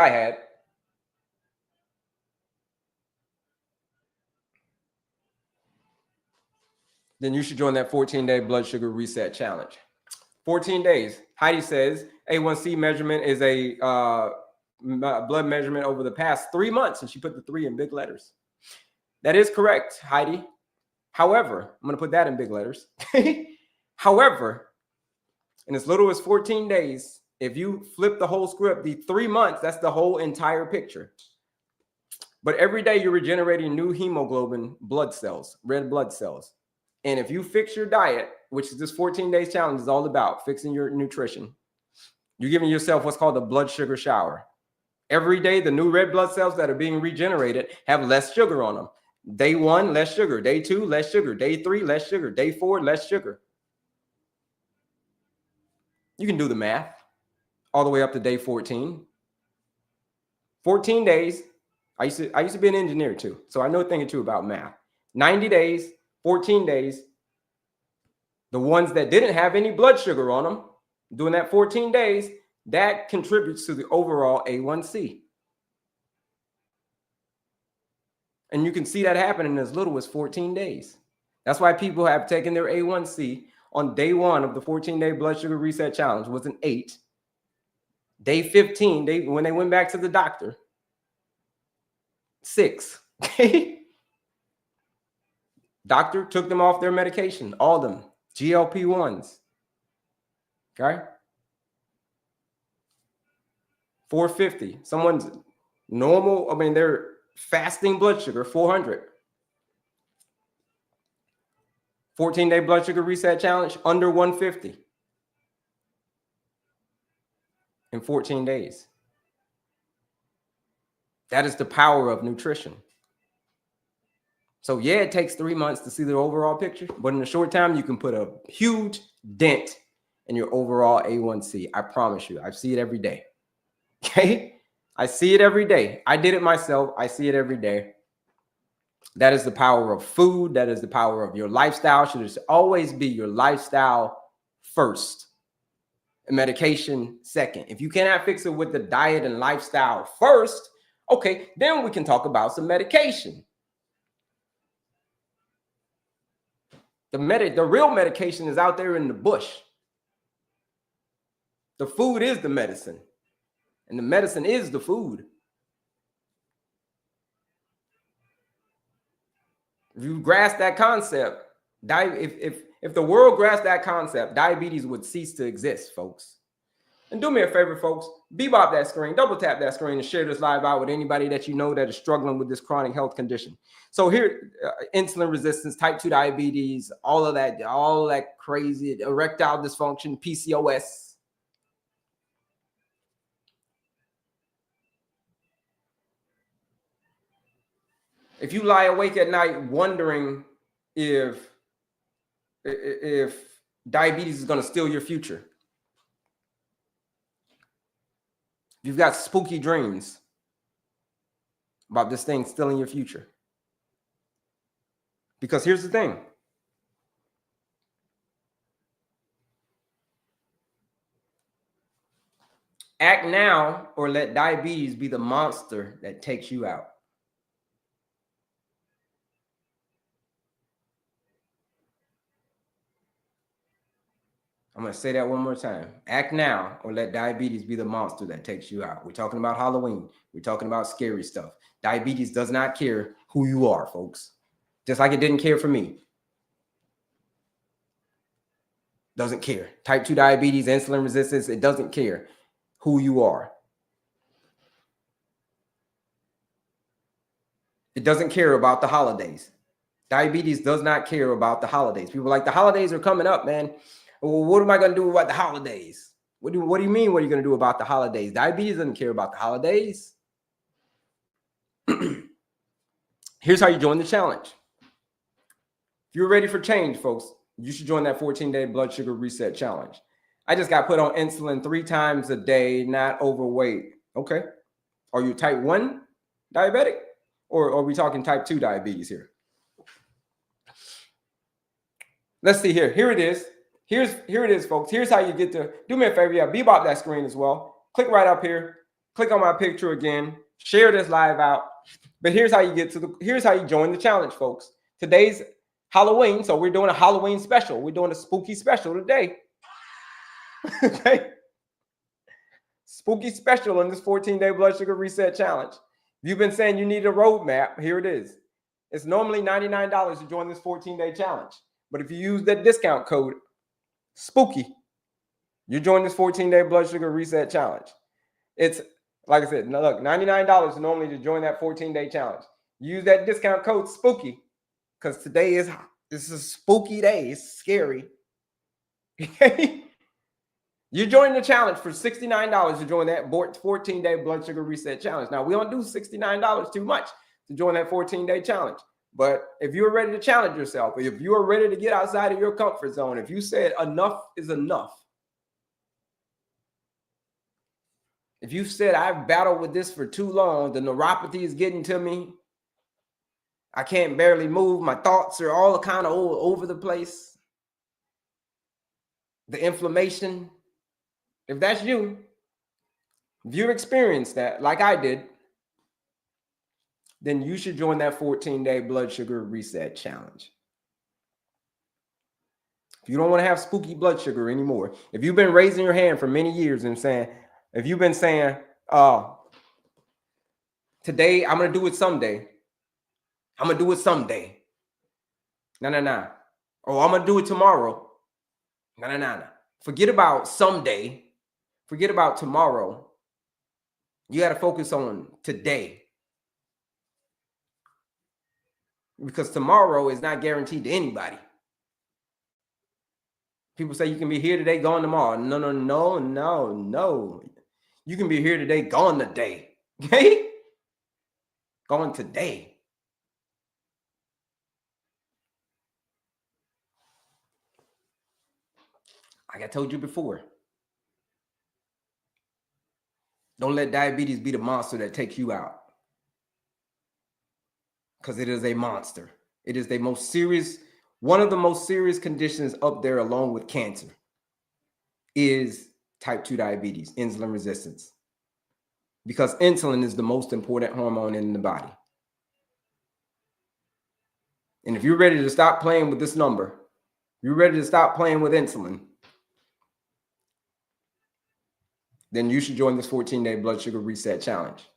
had, then you should join that 14-day blood sugar reset challenge. 14 days. Heidi says A1C measurement is a blood measurement over the past 3 months, and she put the 3 in big letters. That is correct, Heidi. However, I'm going to put that in big letters. However, in as little as 14 days, if you flip the whole script, the 3 months, that's the whole entire picture. But every day you're regenerating new hemoglobin blood cells, red blood cells. And if you fix your diet, which is this 14 days challenge is all about, fixing your nutrition, you're giving yourself what's called a blood sugar shower. Every day, the new red blood cells that are being regenerated have less sugar on them. Day 1, less sugar. Day 2, less sugar. Day 3, less sugar. Day 4, less sugar. You can do the math all the way up to day 14. 14 days. I used to be an engineer too, so I know a thing or two about math. 90 days, 14 days. The ones that didn't have any blood sugar on them, doing that 14 days, that contributes to the overall A1C. And you can see that happening as little as 14 days. That's why people have taken their A1C on day 1 of the 14-day blood sugar reset challenge was an 8. Day 15, when they went back to the doctor, 6. Doctor took them off their medication, all of them, GLP-1s. Okay? 450. Someone's normal, their fasting blood sugar, 400. 14-day blood sugar reset challenge, under 150 in 14 days. That is the power of nutrition. So yeah, it takes 3 months to see the overall picture, but in a short time, you can put a huge dent in your overall A1C. I promise you, I see it every day. Okay? I see it every day. I did it myself. I see it every day. That is the power of food. That is the power of your lifestyle. Should always be your lifestyle first and medication second. If you cannot fix it with the diet and lifestyle first, okay, then we can talk about some medication. The real medication is out there in the bush. The food is the medicine, and the medicine is the food. If you grasp that concept, if the world grasped that concept, diabetes would cease to exist, folks. And do me a favor, folks, bebop that screen, double tap that screen, and share this live out with anybody that you know that is struggling with this chronic health condition. So here, insulin resistance, type 2 diabetes, all of that crazy, erectile dysfunction, PCOS. If you lie awake at night wondering if diabetes is going to steal your future, you've got spooky dreams about this thing stealing your future. Because here's the thing. Act now or let diabetes be the monster that takes you out. I'm going to say that one more time. Act now or let diabetes be the monster that takes you out. We're talking about Halloween. We're talking about scary stuff. Diabetes does not care who you are, folks. Just like it didn't care for me. Doesn't care. Type 2 diabetes, insulin resistance, it doesn't care who you are. It doesn't care about the holidays. Diabetes does not care about the holidays. People are like, the holidays are coming up, man. Well, what am I going to do about the holidays? What do you mean, what are you going to do about the holidays? Diabetes doesn't care about the holidays. Here's how you join the challenge. If you're ready for change, folks, you should join that 14-day blood sugar reset challenge. I just got put on insulin 3 times a day, not overweight. Okay. Are you type 1 diabetic? Or are we talking type 2 diabetes here? Let's see here. Here it is. Here it is, folks. Here's how you get to, do me a favor. Yeah, bebop that screen as well. Click right up here. Click on my picture again. Share this live out. But here's how you here's how you join the challenge, folks. Today's Halloween, so we're doing a Halloween special. We're doing a spooky special today. Okay. Spooky special on this 14-day blood sugar reset challenge. If you've been saying you need a roadmap, here it is. It's normally $99 to join this 14-day challenge. But if you use that discount code, SPOOKY, you join this 14-day blood sugar reset challenge. It's, like I said, now look, $99 normally to join that 14-day challenge. Use that discount code SPOOKY, because today this is a spooky day. It's scary. You join the challenge for $69 to join that 14-day blood sugar reset challenge. Now, we don't do $69 too much to join that 14-day challenge. But if you're ready to challenge yourself, if you are ready to get outside of your comfort zone, if you said enough is enough, if you said I've battled with this for too long, the neuropathy is getting to me, I can't barely move, my thoughts are all kind of all over the place, the inflammation, if that's you, if you've experienced that like I did, then you should join that 14-day blood sugar reset challenge. If you don't want to have spooky blood sugar anymore, if you've been raising your hand for many years and saying, if you've been saying, today I'm going to do it someday. I'm going to do it someday. No. Oh, I'm going to do it tomorrow. No. Forget about someday. Forget about tomorrow. You got to focus on today. Because tomorrow is not guaranteed to anybody. People say you can be here today, gone tomorrow. No. You can be here today, gone today. Okay? Gone today. Like I told you before, don't let diabetes be the monster that takes you out. Because it is a monster. It is the most serious, one of the most serious conditions up there along with cancer is type 2 diabetes, insulin resistance. Because insulin is the most important hormone in the body. And if you're ready to stop playing with this number, you're ready to stop playing with insulin, then you should join this 14-day blood sugar reset challenge.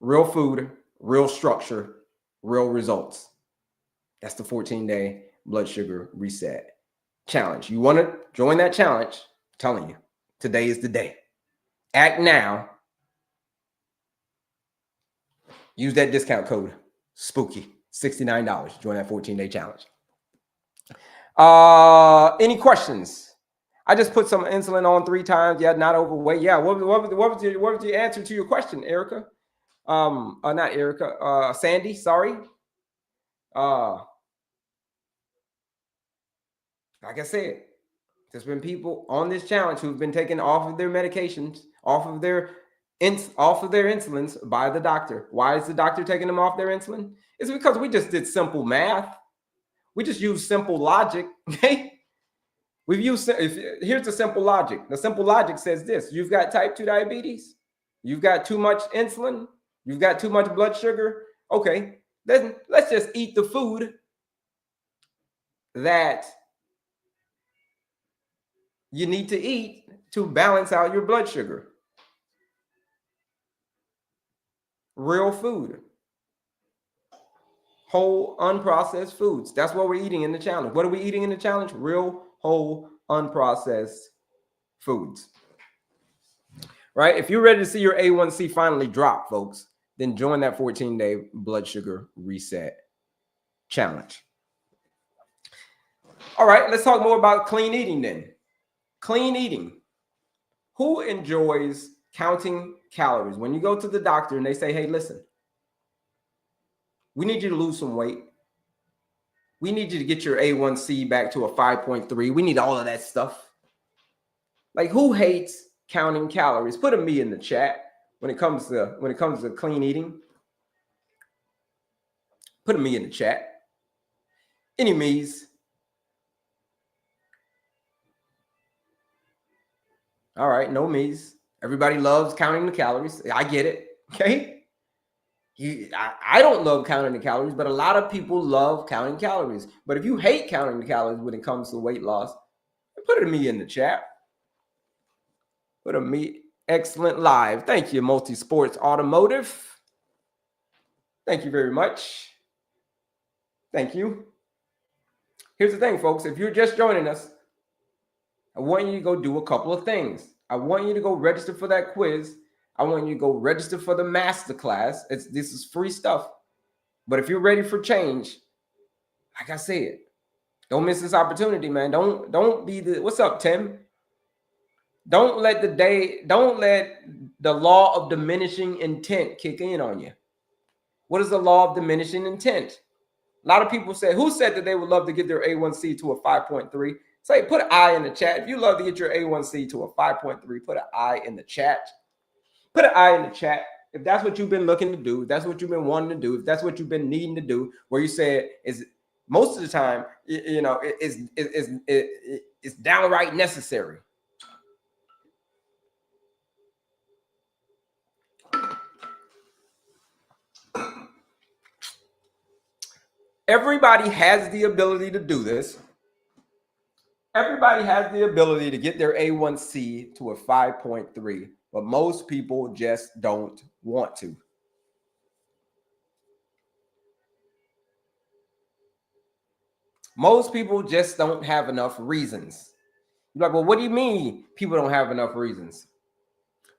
Real food, real structure, real results. That's the 14-day blood sugar reset challenge. You want to join that challenge? I'm telling you, today is the day. Act now. Use that discount code, SPOOKY, $69. Join that 14-day challenge. Any questions? I just put some insulin on 3 times. Yeah, not overweight. Yeah, what was your answer to your question, Erica? Not Erica. Sandy. Sorry. Like I said, there's been people on this challenge who've been taken off of their medications, off of their insulins by the doctor. Why is the doctor taking them off their insulin? It's because we just did simple math. We just used simple logic. Okay. Here's the simple logic. The simple logic says this: you've got type 2 diabetes, you've got too much insulin, you've got too much blood sugar. Okay, then let's just eat the food that you need to eat to balance out your blood sugar. Real food. Whole, unprocessed foods. That's what we're eating in the challenge. What are we eating in the challenge? Real, whole, unprocessed foods. Right? If you're ready to see your A1C finally drop, folks, then join that 14-day blood sugar reset challenge. All right, let's talk more about clean eating then. Clean eating. Who enjoys counting calories? When you go to the doctor and they say, hey, listen, we need you to lose some weight. We need you to get your A1C back to a 5.3. We need all of that stuff. Like, who hates counting calories? Put a me in the chat when it comes to clean eating. Put a me in the chat. Any me's? All right, no me's. Everybody loves counting the calories. I get it. Okay. I don't love counting the calories, but a lot of people love counting calories. But if you hate counting the calories when it comes to weight loss, put a me in the chat. Put a me. Excellent live. Thank you, Multisports Automotive. Thank you very much. Thank you. Here's the thing, folks. If you're just joining us, I want you to go do a couple of things. I want you to go register for that quiz. I want you to go register for the masterclass. This is free stuff. But if you're ready for change, like I said, don't miss this opportunity, man. Don't be the, what's up, Tim? Don't let the law of diminishing intent kick in on you. What is the law of diminishing intent? A lot of people say, who said that they would love to get their A1C to a 5.3? Say, put an I in the chat. If you love to get your A1C to a 5.3, put an I in the chat. Put an I in the chat. If that's what you've been looking to do, if that's what you've been wanting to do, if that's what you've been needing to do, where you said is most of the time, it's downright necessary. Everybody has the ability to do this. Everybody has the ability to get their A1C to a 5.3, but most people just don't want to. Most people just don't have enough reasons. You're like, well, what do you mean people don't have enough reasons?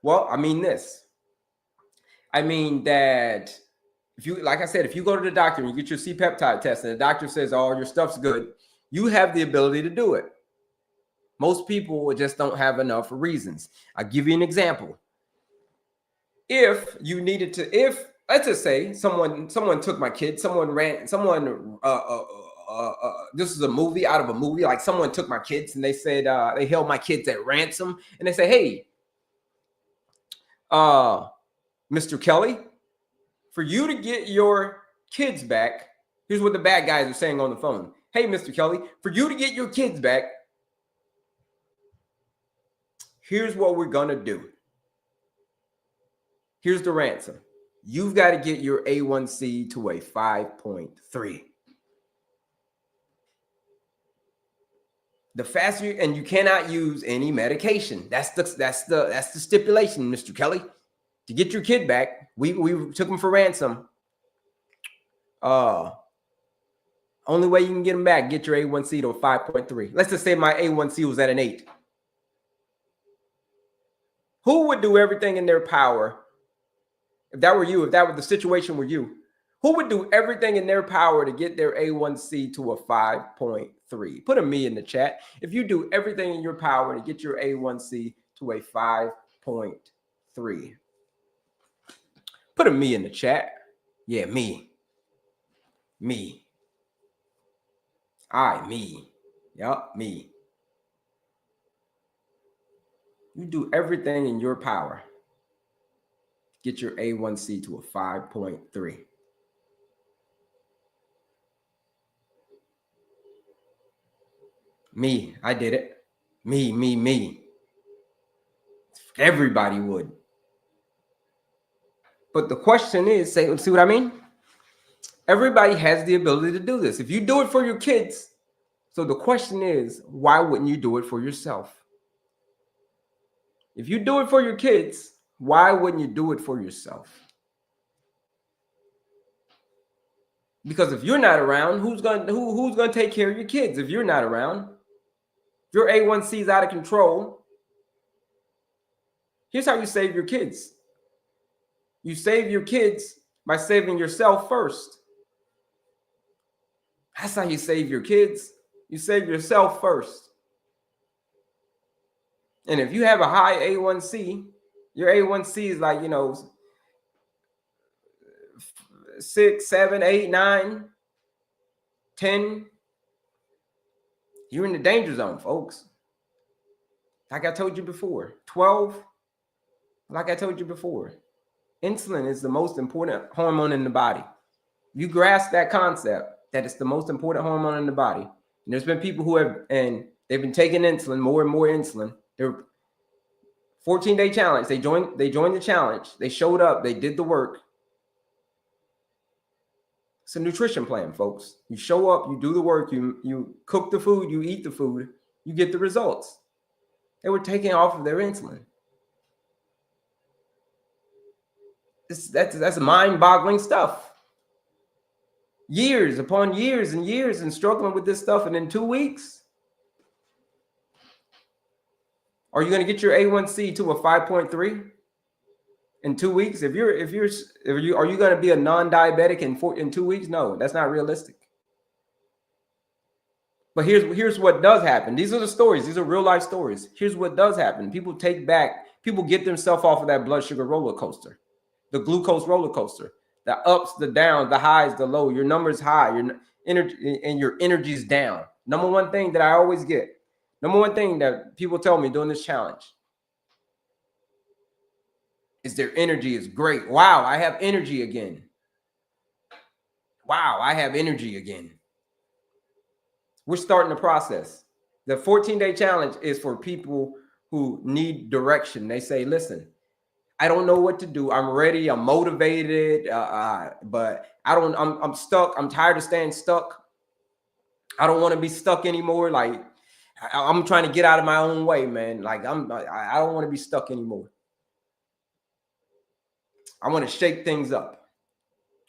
Well, I mean this. I mean that if you, like I said, if you go to the doctor and you get your C-peptide test and the doctor says, oh, your stuff's good, you have the ability to do it. Most people just don't have enough reasons. I'll give you an example. If you needed to, if let's just say someone took my kid, this is a movie out of a movie, like someone took my kids and they said they held my kids at ransom and they say, hey, Mr. Kelley, for you to get your kids back, here's what the bad guys are saying on the phone. Hey, Mr. Kelley, for you to get your kids back, here's what we're going to do. Here's the ransom. You've got to get your A1C to a 5.3. The faster, and you cannot use any medication. That's the stipulation, Mr. Kelley. To get your kid back, we took him for ransom. Only way you can get him back, get your A1C to a 5.3. Let's just say my A1C was at an 8. Who would do everything in their power? If that were you, if that were the situation were you, who would do everything in their power to get their A1C to a 5.3? Put a me in the chat. If you do everything in your power to get your A1C to a 5.3. Put a me in the chat. Yeah, me. Me. Me. Yup, me. You do everything in your power. Get your A1C to a 5.3. Me, I did it. Me. Everybody would. But the question is, see what I mean? Everybody has the ability to do this. If you do it for your kids, so the question is, why wouldn't you do it for yourself? If you do it for your kids, why wouldn't you do it for yourself? Because if you're not around, who's gonna take care of your kids if you're not around? If your A1C is out of control, here's how you save your kids. You save your kids by saving yourself first. That's how you save your kids. You save yourself first. And if you have a high A1C, your A1C is like, 6, 7, 8, 9, 10. You're in the danger zone, folks. Like I told you before, 12, like I told you before, insulin is the most important hormone in the body. You grasp that concept that it's the most important hormone in the body. And there's been people who have, and they've been taking insulin, more and more insulin. They're 14-day challenge. They joined the challenge. They showed up. They did the work. It's a nutrition plan, folks. You show up, you do the work, you cook the food, you eat the food, you get the results. They were taking off of their insulin. That's mind-boggling stuff. Years upon years and years and struggling with this stuff, and in 2 weeks, are you going to get your A1C to a 5.3 in 2 weeks? Are you going to be a non-diabetic in 2 weeks? No, that's not realistic. But here's what does happen. These are the stories. These are real life stories. Here's what does happen. People get themselves off of that blood sugar roller coaster, the glucose roller coaster, the ups, the downs, the highs, the low. Your number's high, your energy, and your energy's down. Number one thing that I always get, number one thing that people tell me during this challenge is their energy is great. Wow, I have energy again. Wow, I have energy again. We're starting the process. The 14-day challenge is for people who need direction. They say, listen, I don't know what to do. I'm ready. I'm motivated, but I'm stuck. I'm tired of staying stuck. I don't want to be stuck anymore. Like I'm trying to get out of my own way, man. Like I don't want to be stuck anymore. I want to shake things up.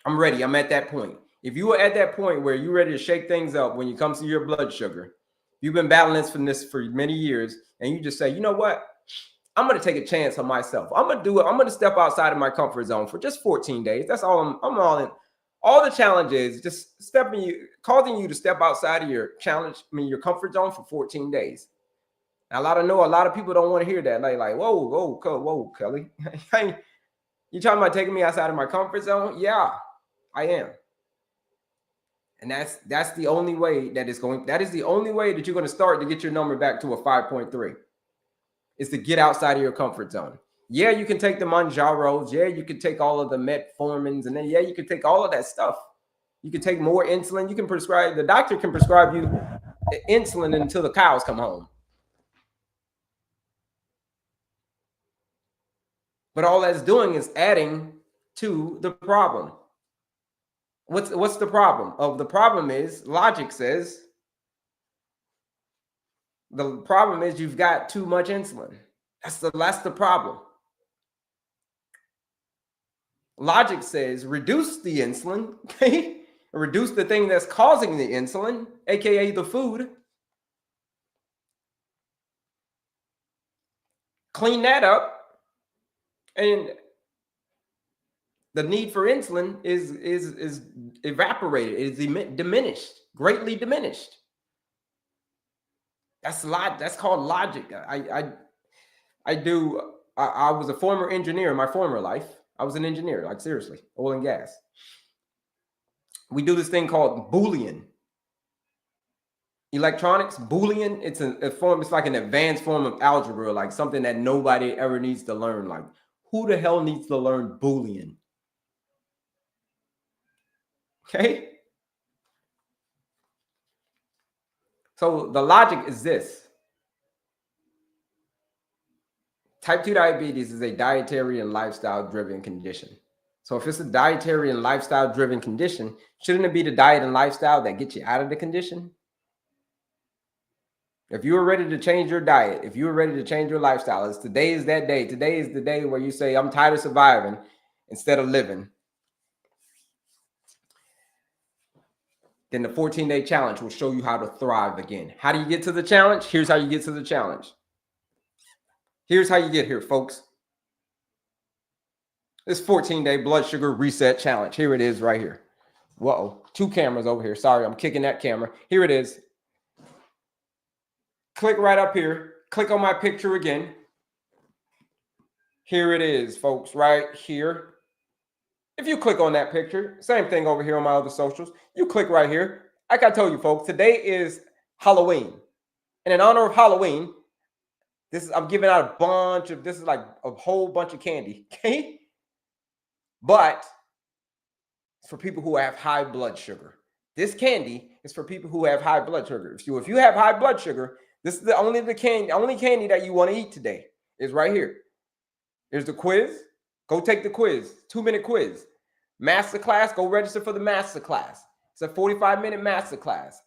I'm ready. I'm at that point. If you are at that point where you're ready to shake things up when it comes to your blood sugar, you've been battling this for many years, and you just say, you know what? I'm going to take a chance on myself. I'm going to do it. I'm going to step outside of my comfort zone for just 14 days. That's all I'm all in. All the challenge is just causing you to step outside of your your comfort zone for 14 days. A lot of people don't want to hear that. Like, whoa, Kelley. You talking about taking me outside of my comfort zone? Yeah, I am. And that's the only way that is the only way that you're going to start to get your number back to a 5.3 is to get outside of your comfort zone. Yeah, you can take the Manjaros. Yeah, you can take all of the metformins, and then you can take all of that stuff. You can take more insulin. The doctor can prescribe you insulin until the cows come home. But all that's doing is adding to the problem. What's the problem? The problem is logic says the problem is you've got too much insulin. That's the problem. Logic says reduce the insulin, okay? Reduce the thing that's causing the insulin, aka the food. Clean that up, and the need for insulin is evaporated. It is diminished, greatly diminished. That's called logic. I was a former engineer in my former life. I was an engineer, like seriously, oil and gas. We do this thing called Boolean. Electronics, Boolean, it's a form, it's like an advanced form of algebra, like something that nobody ever needs to learn. Like, who the hell needs to learn Boolean? Okay. So the logic is this. Type 2 diabetes is a dietary and lifestyle driven condition. So if it's a dietary and lifestyle driven condition, shouldn't it be the diet and lifestyle that gets you out of the condition? If you were ready to change your diet, if you were ready to change your lifestyle, today is that day. Today is the day where you say, I'm tired of surviving instead of living. Then the 14-day challenge will show you how to thrive again. How do you get to the challenge? Here's how you get to the challenge. Here's how you get here, folks. This 14-day blood sugar reset challenge. Here it is right here. Whoa, 2 cameras over here. Sorry, I'm kicking that camera. Here it is. Click right up here. Click on my picture again. Here it is, folks, right here. If you click on that picture, same thing over here on my other socials. You click right here. Like I told you, folks, today is Halloween. And in honor of Halloween, I'm giving out this is like a whole bunch of candy, okay? But it's for people who have high blood sugar. This candy is for people who have high blood sugar. If you have high blood sugar, this is the only candy that you want to eat today is right here. Here's the quiz. Go take the quiz. 2-minute quiz. Master class. Go register for the master class. It's a 45-minute master class.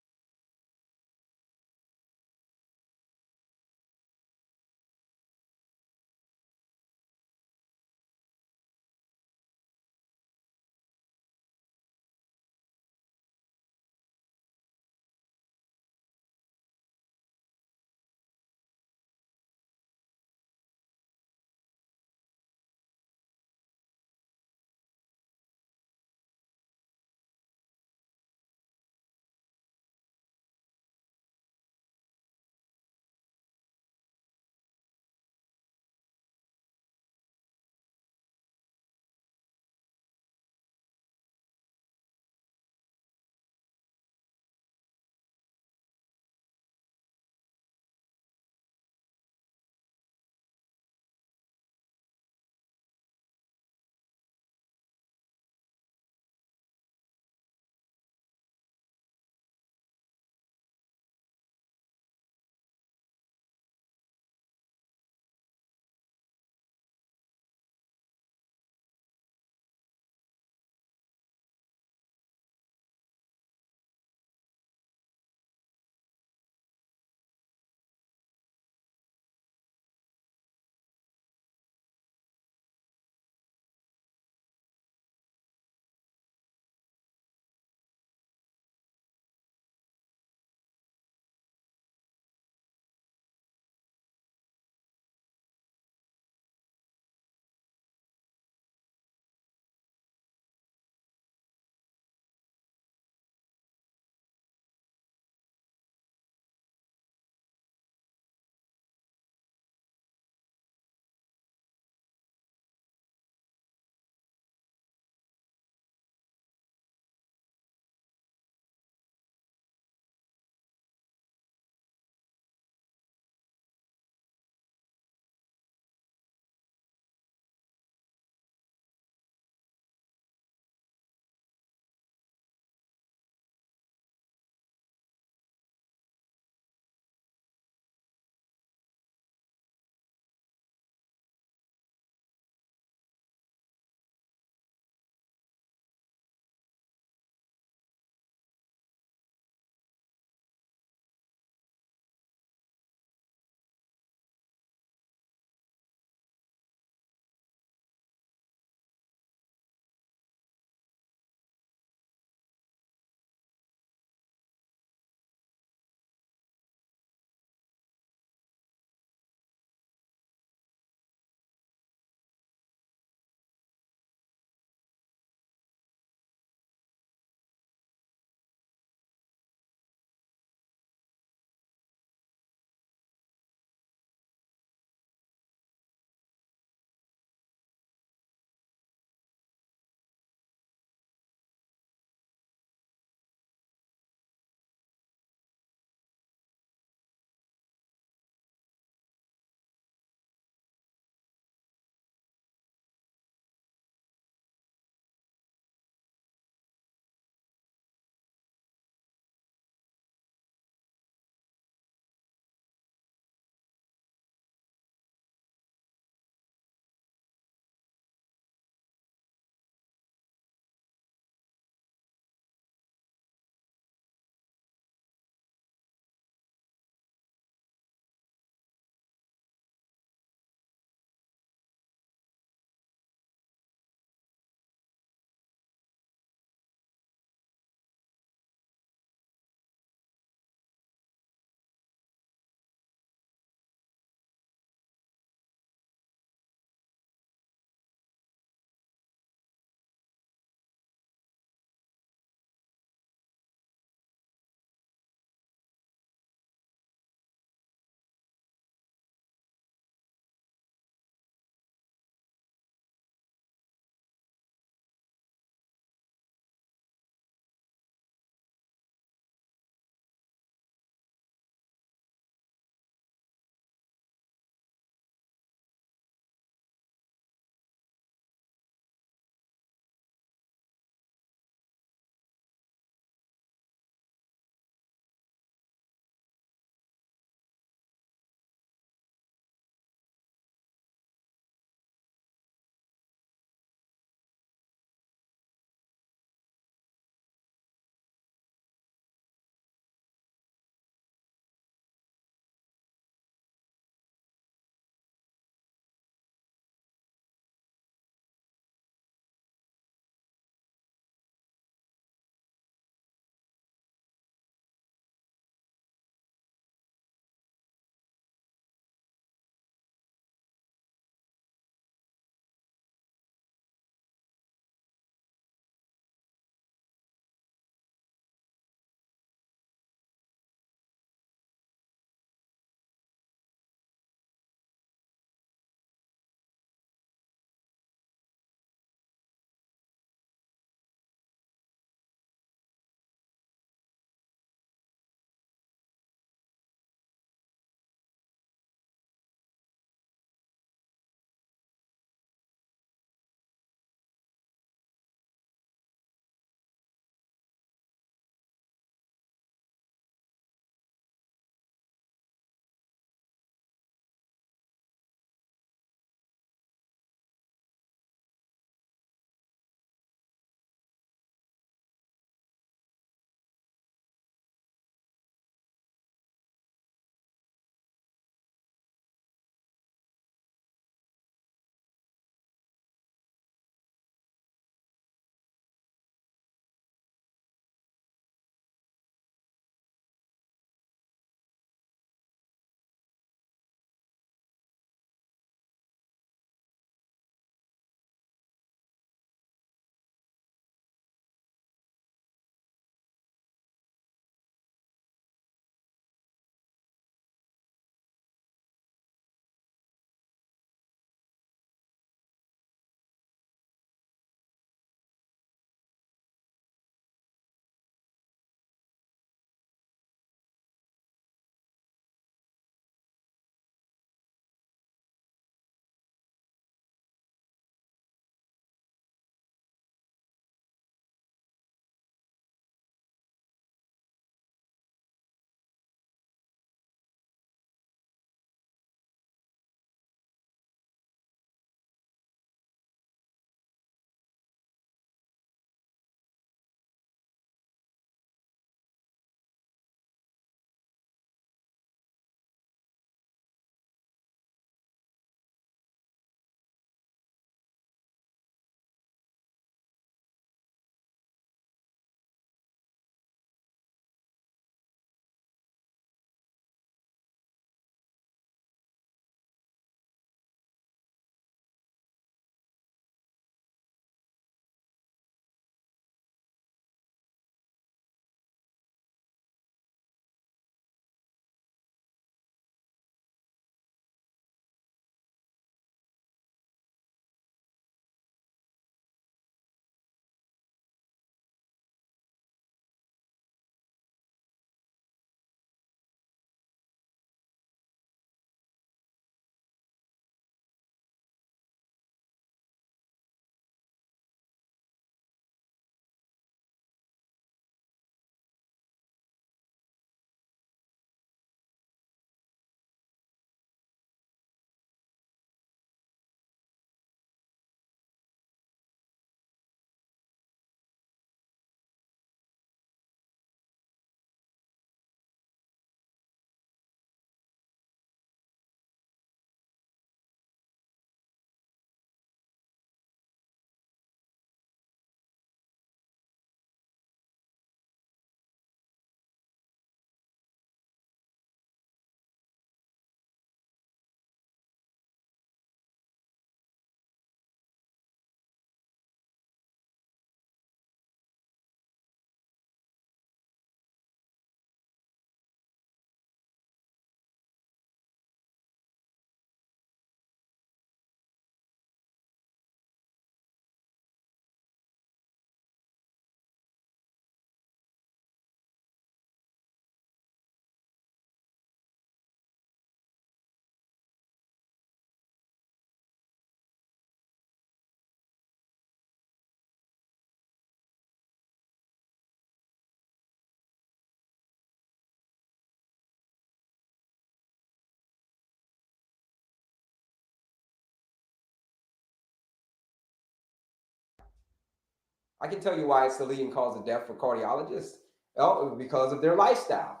I can tell you why it's the leading cause of death for cardiologists. Oh, because of their lifestyle.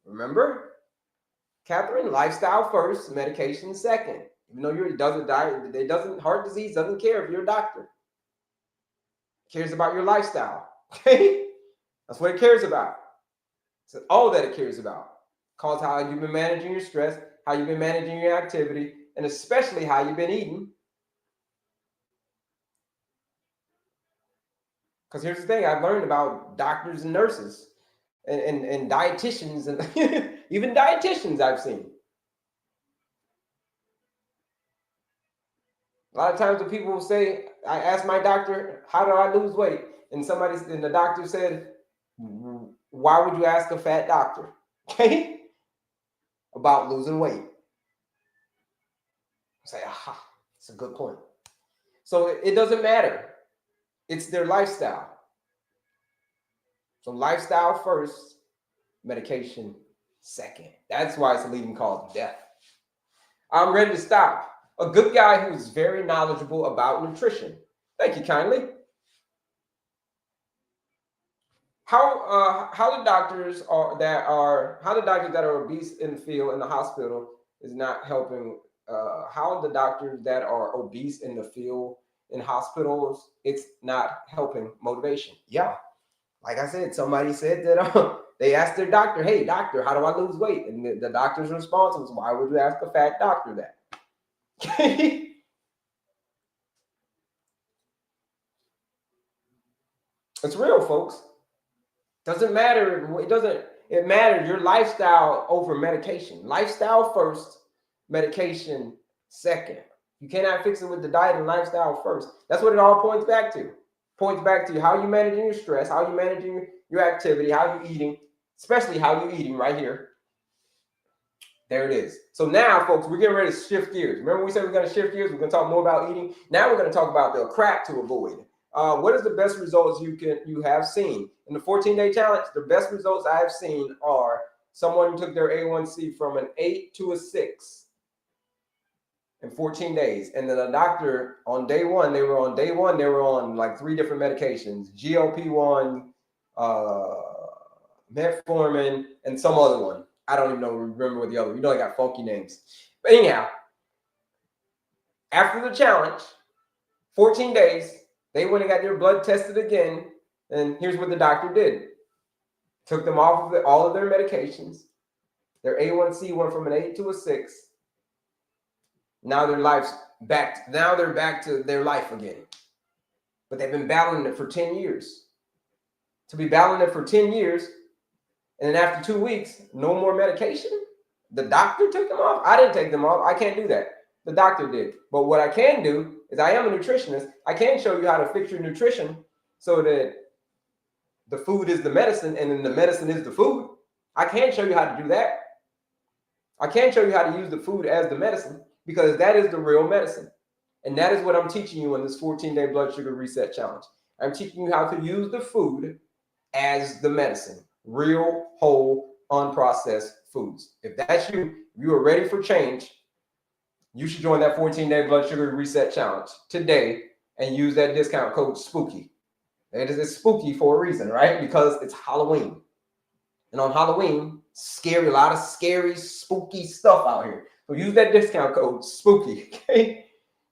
Remember, Catherine, lifestyle first, medication second. Even though it doesn't, heart disease doesn't care if you're a doctor. It cares about your lifestyle. Okay? That's what it cares about. It's all that it cares about. Cause how you've been managing your stress, how you've been managing your activity, and especially how you've been eating. Because here's the thing, I've learned about doctors and nurses and dietitians and even dietitians I've seen. A lot of times when people will say, I asked my doctor, how do I lose weight? And the doctor said, why would you ask a fat doctor? Okay? About losing weight. I say, aha, it's a good point. So it doesn't matter. It's their lifestyle. So lifestyle first, medication second. That's why it's a leading cause of death. I'm ready to stop. A good guy who's very knowledgeable about nutrition. Thank you kindly. How the doctors that are obese in the field in the hospital is not helping. How the doctors that are obese in the field in hospitals, it's not helping motivation. Yeah, like I said, somebody said that they asked their doctor, "Hey, doctor, how do I lose weight?" And the doctor's response was, "Why would you ask a fat doctor that?" It's real, folks. Doesn't matter. It matters your lifestyle over medication. Lifestyle first, medication second. You cannot fix it with the diet and lifestyle first. That's what it all points back to. Points back to how you managing your stress, how you managing your activity, how you eating, especially how you eating right here. There it is. So now, folks, we're getting ready to shift gears. Remember we said we're going to shift gears? We're going to talk more about eating. Now we're going to talk about the crap to avoid. What is the best results you have seen in the 14-day challenge? The best results I have seen are someone took their A1C from an 8 to a 6 in 14 days, and then a doctor on day one they were on like 3 different medications: GLP-1, metformin, and some other one. I don't even remember what the other. I got funky names. But anyhow, after the challenge, 14 days. They went and got their blood tested again, and here's what the doctor did. Took them off of all of their medications. Their A1C went from an 8 to a 6. Now they're back to their life again. But they've been battling it for 10 years. To be battling it for 10 years, and then after 2 weeks, no more medication? The doctor took them off? I didn't take them off. I can't do that. The doctor did. But what I can do is I am a nutritionist. I can show you how to fix your nutrition so that the food is the medicine and then the medicine is the food. I can show you how to do that. I can show you how to use the food as the medicine because that is the real medicine. And that is what I'm teaching you in this 14-day blood sugar reset challenge. I'm teaching you how to use the food as the medicine. Real, whole, unprocessed foods. If that's you, if you are ready for change, you should join that 14-day blood sugar reset challenge today and use that discount code SPOOKY. It is spooky for a reason, right? Because it's Halloween. And on Halloween, a lot of scary, spooky stuff out here. So use that discount code SPOOKY, okay?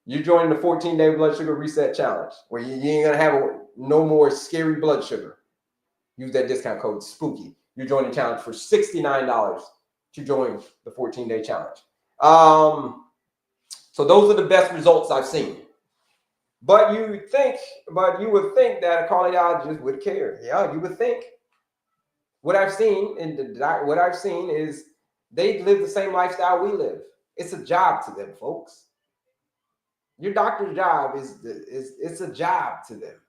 You're joining the 14-day blood sugar reset challenge where you ain't going to have no more scary blood sugar. Use that discount code SPOOKY. You're joining the challenge for $69 to join the 14-day challenge. So those are the best results I've seen. But you would think that a cardiologist would care. Yeah, you would think. What I've seen is they live the same lifestyle we live. It's a job to them, folks. Your doctor's job it's a job to them.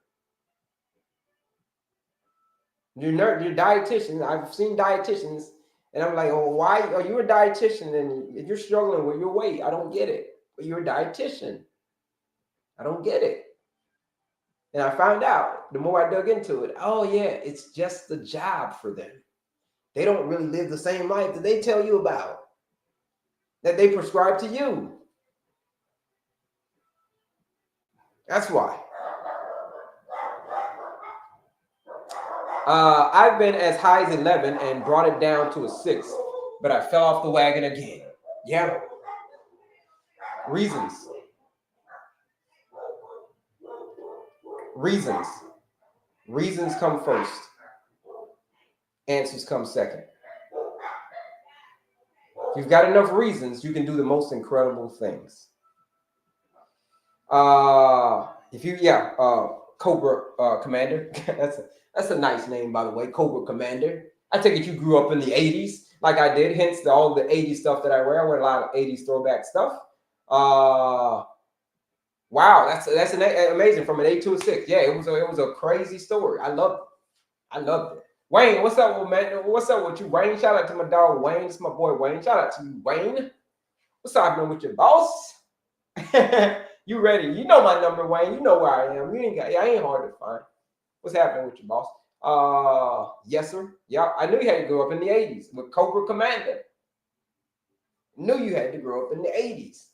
Your dietitian, I've seen dietitians, and I'm like, oh, why are you a dietitian and you're struggling with your weight? I don't get it. But you're a dietitian. I don't get it. And I found out, the more I dug into it, oh yeah, it's just the job for them. They don't really live the same life that they tell you about, that they prescribe to you. That's why. I've been as high as 11 and brought it down to a 6, but I fell off the wagon again. Yeah. Reasons. Reasons come first. Answers come second. If you've got enough reasons, you can do the most incredible things. Cobra Commander. That's a nice name, by the way, Cobra Commander. I take it you grew up in the 80s, like I did. Hence all the 80s stuff that I wear. I wear a lot of 80s throwback stuff. Wow, that's amazing. From an 8 to a 6. Yeah, it was a crazy story. I loved it. Wayne, what's up, man? What's up with you, Wayne? Shout out to my dog Wayne. It's my boy Wayne. Shout out to you, Wayne. What's happening with your boss? You ready? You know my number, Wayne. You know where I am. I ain't hard to find. What's happening with your boss? Yes, sir. Yeah, I knew you had to grow up in the 80s with Cobra Commander. Knew you had to grow up in the 80s.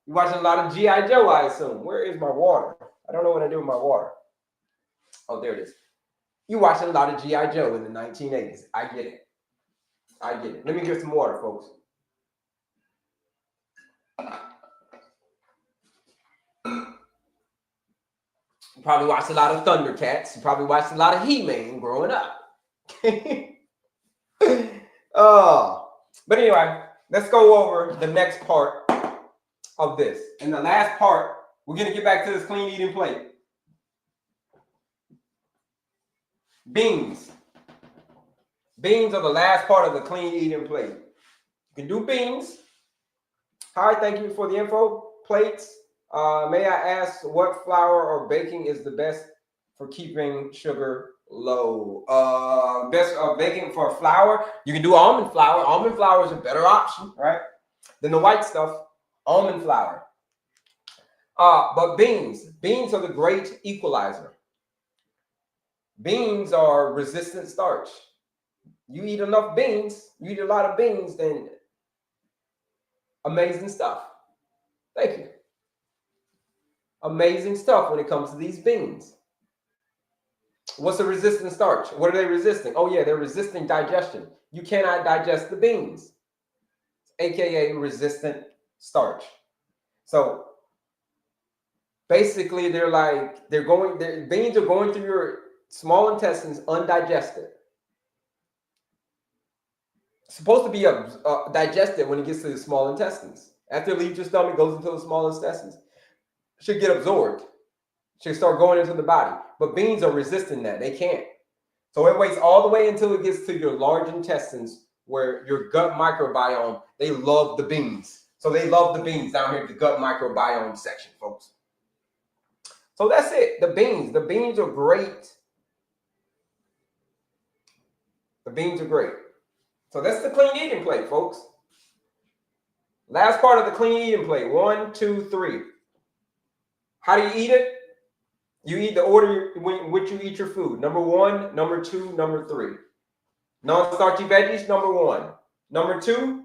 You watching a lot of G.I. Joe, I assume. Where is my water? I don't know what I do with my water. Oh, there it is. You watching a lot of G.I. Joe in the 1980s. I get it. Let me get some water, folks. You probably watched a lot of Thundercats. You probably watched a lot of He-Man growing up. But anyway, let's go over the next part of this. And the last part, we're going to get back to this clean eating plate. Beans. Beans are the last part of the clean eating plate. You can do beans. Hi, thank you for the info. Plates. May I ask what flour or baking is the best for keeping sugar low? Best baking for flour. You can do almond flour. Almond flour is a better option, right? Than the white stuff. Almond flour. But beans. Beans are the great equalizer. Beans are resistant starch. You eat enough beans, you eat a lot of beans, then amazing stuff. Thank you. Amazing stuff when it comes to these beans. What's a resistant starch? What are they resisting? Oh yeah, they're resisting digestion. You cannot digest the beans, aka resistant starch. So basically, beans are going through your small intestines undigested. It's supposed to be digested when it gets to the small intestines. After it leaves your stomach, goes into the small intestines. Should get absorbed. Should start going into the body. But beans are resisting that. They can't. So it waits all the way until it gets to your large intestines, where your gut microbiome, they love the beans. So they love the beans down here at the gut microbiome section, folks. So that's it. The beans are great. The beans are great. So that's the clean eating plate, folks. Last part of the clean eating plate. 1, 2, 3. How do you eat it? You eat the order in which you eat your food. Number 1, number 2, number 3. Non-starchy veggies, number 1. Number 2,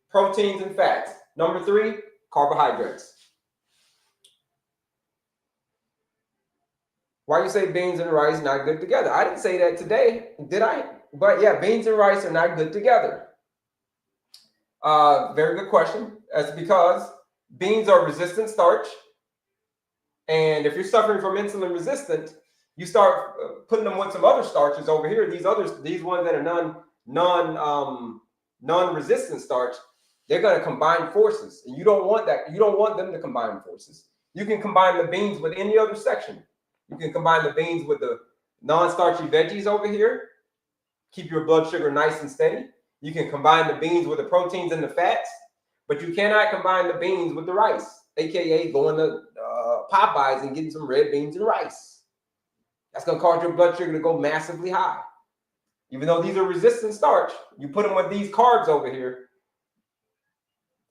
proteins and fats. Number 3, carbohydrates. Why you say beans and rice not good together? I didn't say that today, did I? But yeah, beans and rice are not good together. Very good question. That's because beans are resistant starch. And if you're suffering from insulin resistant, you start putting them with some other starches over here. These ones that are non-resistant starch, they're going to combine forces. And you don't want that. You don't want them to combine forces. You can combine the beans with any other section. You can combine the beans with the non-starchy veggies over here. Keep your blood sugar nice and steady. You can combine the beans with the proteins and the fats, but you cannot combine the beans with the rice, aka going to Popeyes and getting some red beans and rice. That's going to cause your blood sugar to go massively high. Even though these are resistant starch, you put them with these carbs over here.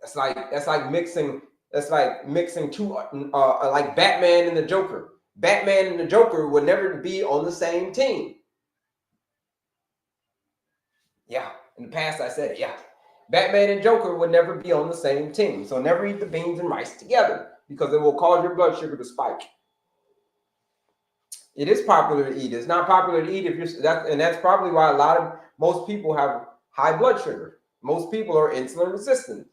That's like mixing two, like Batman and the Joker. Batman and the Joker would never be on the same team. Yeah, in the past I said it, yeah. Batman and Joker would never be on the same team. So never eat the beans and rice together because it will cause your blood sugar to spike. It is popular to eat. It's not popular to eat if you're and that's probably why most people have high blood sugar. Most people are insulin resistant.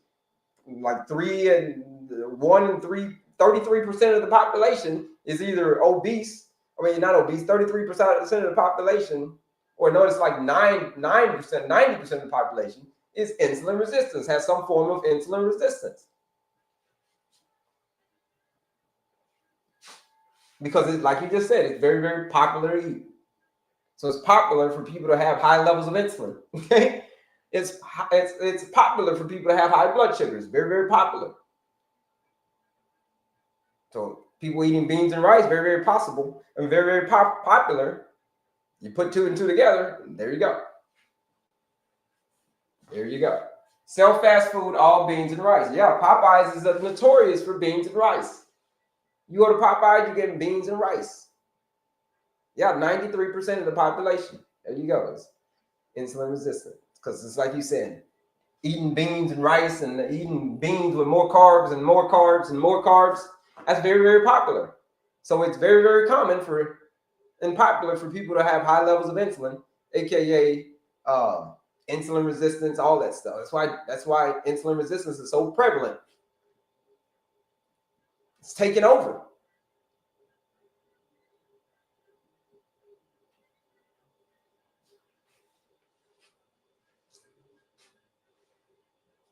Like 33% of the population is either obese. I mean, not obese. 33% of the population, or notice like 9%, 90% of the population is insulin resistance. Has some form of insulin resistance. Because it's like you just said, it's very, very popular to eat. So it's popular for people to have high levels of insulin. Okay, it's popular for people to have high blood sugar. It's very, very popular. So people eating beans and rice, very, very possible and very, very popular. You put 2 and 2 together, and there you go. There you go. Sell fast food, all beans and rice. Yeah, Popeyes is notorious for beans and rice. You go to Popeyes, you're getting beans and rice. Yeah, 93% of the population. There you go. It's insulin resistant. Because it's like you said, eating beans and rice and eating beans with more carbs and more carbs and more carbs. That's very, very popular. So it's very, very common and popular for people to have high levels of insulin, aka insulin resistance, all that stuff. That's why insulin resistance is so prevalent. It's taking over.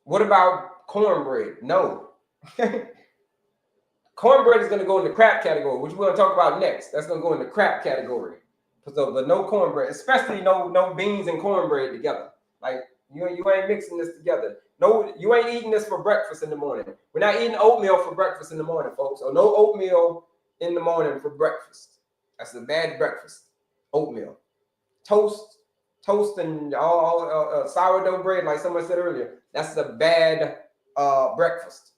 What about cornbread? No. Cornbread is going to go in the crap category, which we're going to talk about next. That's going to go in the crap category. So, but no cornbread, especially no beans and cornbread together. Like you ain't mixing this together. No, you ain't eating this for breakfast in the morning. We're not eating oatmeal for breakfast in the morning, folks. So no oatmeal in the morning for breakfast. That's a bad breakfast. Oatmeal, toast, and all sourdough bread, like someone said earlier. That's a bad breakfast.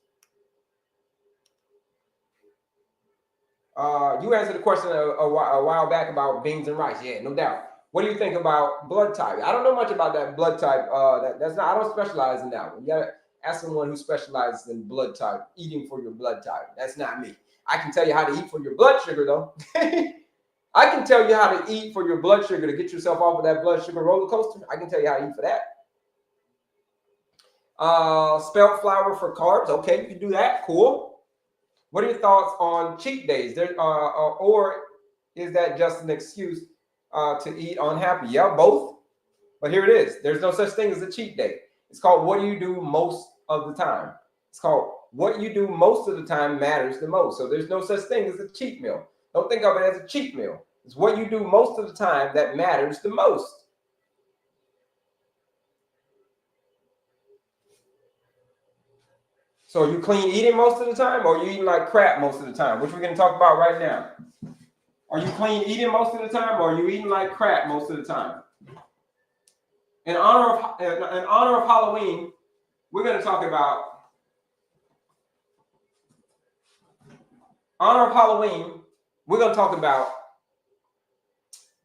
You answered the question a while back about beans and rice. Yeah, no doubt. What do you think about blood type? I don't know much about that blood type. That's not. I don't specialize in that one. You gotta ask someone who specializes in blood type, eating for your blood type. That's not me. I can tell you how to eat for your blood sugar, though. I can tell you how to eat for your blood sugar to get yourself off of that blood sugar roller coaster. I can tell you how to eat for that. Spelt flour for carbs. Okay, you can do that. Cool. What are your thoughts on cheat days? Or is that just an excuse to eat unhappy? Yeah, both. But here it is. There's no such thing as a cheat day. It's called what do you do most of the time. It's called what you do most of the time matters the most. So there's no such thing as a cheat meal. Don't think of it as a cheat meal. It's what you do most of the time that matters the most. So are you clean eating most of the time, or are you eating like crap most of the time? Which we're going to talk about right now. Are you clean eating most of the time, or are you eating like crap most of the time? In honor of Halloween, we're going to talk about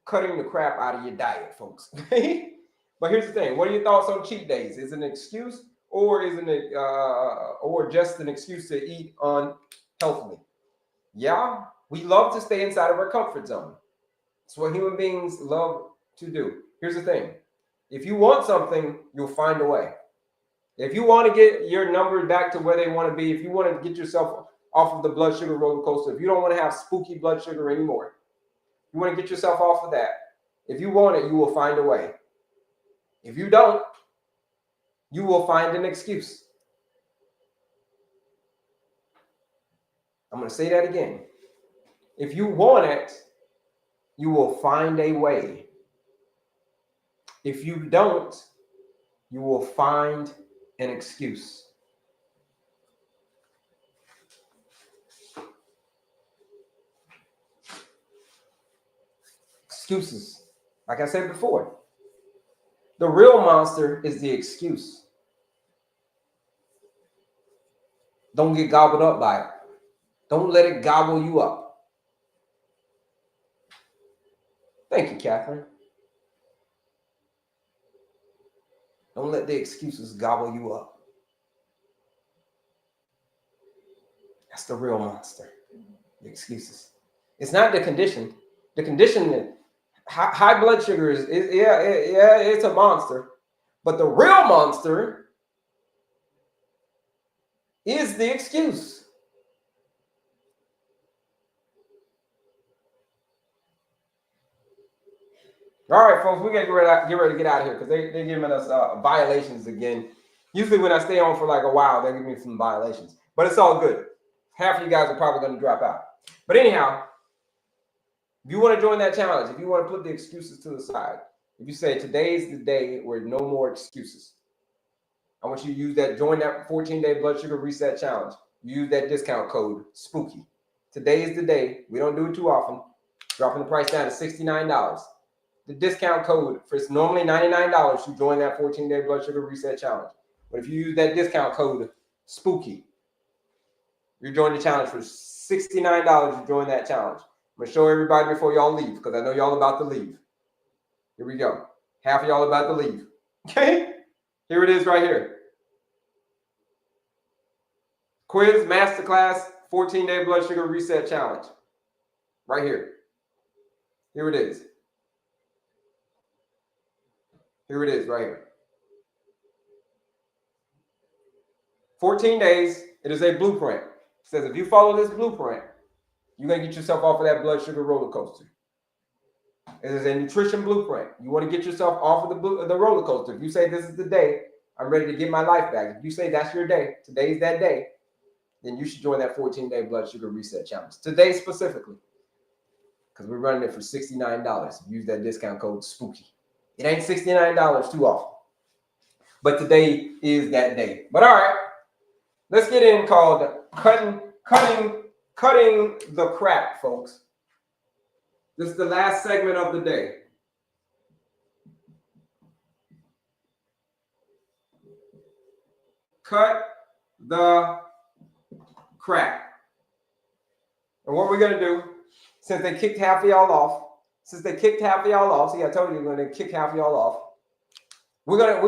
cutting the crap out of your diet, folks. But here's the thing: what are your thoughts on cheat days? Is it an excuse, or isn't it, or just an excuse to eat unhealthily? Yeah, we love to stay inside of our comfort zone. It's what human beings love to do. Here's the thing: if you want something, you'll find a way. If you want to get your numbers back to where they want to be, if you want to get yourself off of the blood sugar roller coaster, if you don't want to have spooky blood sugar anymore, you want to get yourself off of that. If you want it, you will find a way. If you don't, you will find an excuse. I'm going to say that again. If you want it, you will find a way. If you don't, you will find an excuse. Excuses. Like I said before, the real monster is the excuse. Don't get gobbled up by it. Don't let it gobble you up. Thank you, Catherine. Don't let the excuses gobble you up. That's the real monster, the excuses. It's not the condition. The condition, high blood sugar it's a monster. But the real monster is the excuse. All right, folks, we gotta get ready to get out of here because they're giving us violations again. Usually when I stay on for like a while, they give me some violations. But it's all good. Half of you guys are probably going to drop out. But anyhow, if you want to join that challenge, if you want to put the excuses to the side, if you say today's the day where no more excuses, I want you to use that, join that 14-day blood sugar reset challenge. Use that discount code, SPOOKY. Today is the day. We don't do it too often. Dropping the price down to $69. The discount code for it's normally $99 to join that 14-day blood sugar reset challenge. But if you use that discount code, SPOOKY, you're joining the challenge for $69. You join that challenge. I'm gonna show everybody before y'all leave because I know y'all about to leave. Here we go. Half of y'all about to leave. Okay? Here it is right here. Quiz Masterclass 14-day blood sugar reset challenge. Right here. Here it is. Here it is right here. 14 days. It is a blueprint. It says if you follow this blueprint, you're going to get yourself off of that blood sugar roller coaster. It is a nutrition blueprint. You want to get yourself off of the roller coaster. If you say this is the day, I'm ready to get my life back. If you say that's your day, today's that day, then you should join that 14-day blood sugar reset challenge. Today specifically, because we're running it for $69. Use that discount code SPOOKY. It ain't $69 too often. But today is that day. But all right, let's get in called cutting the crap, folks. This is the last segment of the day. Cut the crap. And what we're going to do, since they kicked half of y'all off, see, I told you we're going to kick half of y'all off. We're gonna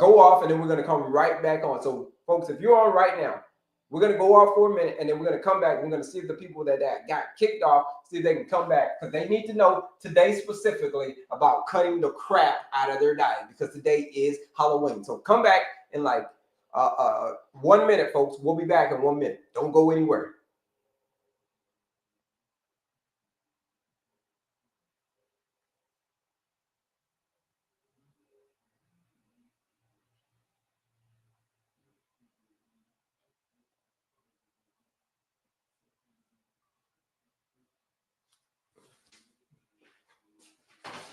go off and then we're going to come right back on. So, folks, if you're on right now, we're going to go off for a minute and then we're going to come back. We're going to see if the people that got kicked off, see if they can come back. Because they need to know today specifically about cutting the crap out of their diet because today is Halloween. So come back in like 1 minute, folks. We'll be back in 1 minute. Don't go anywhere.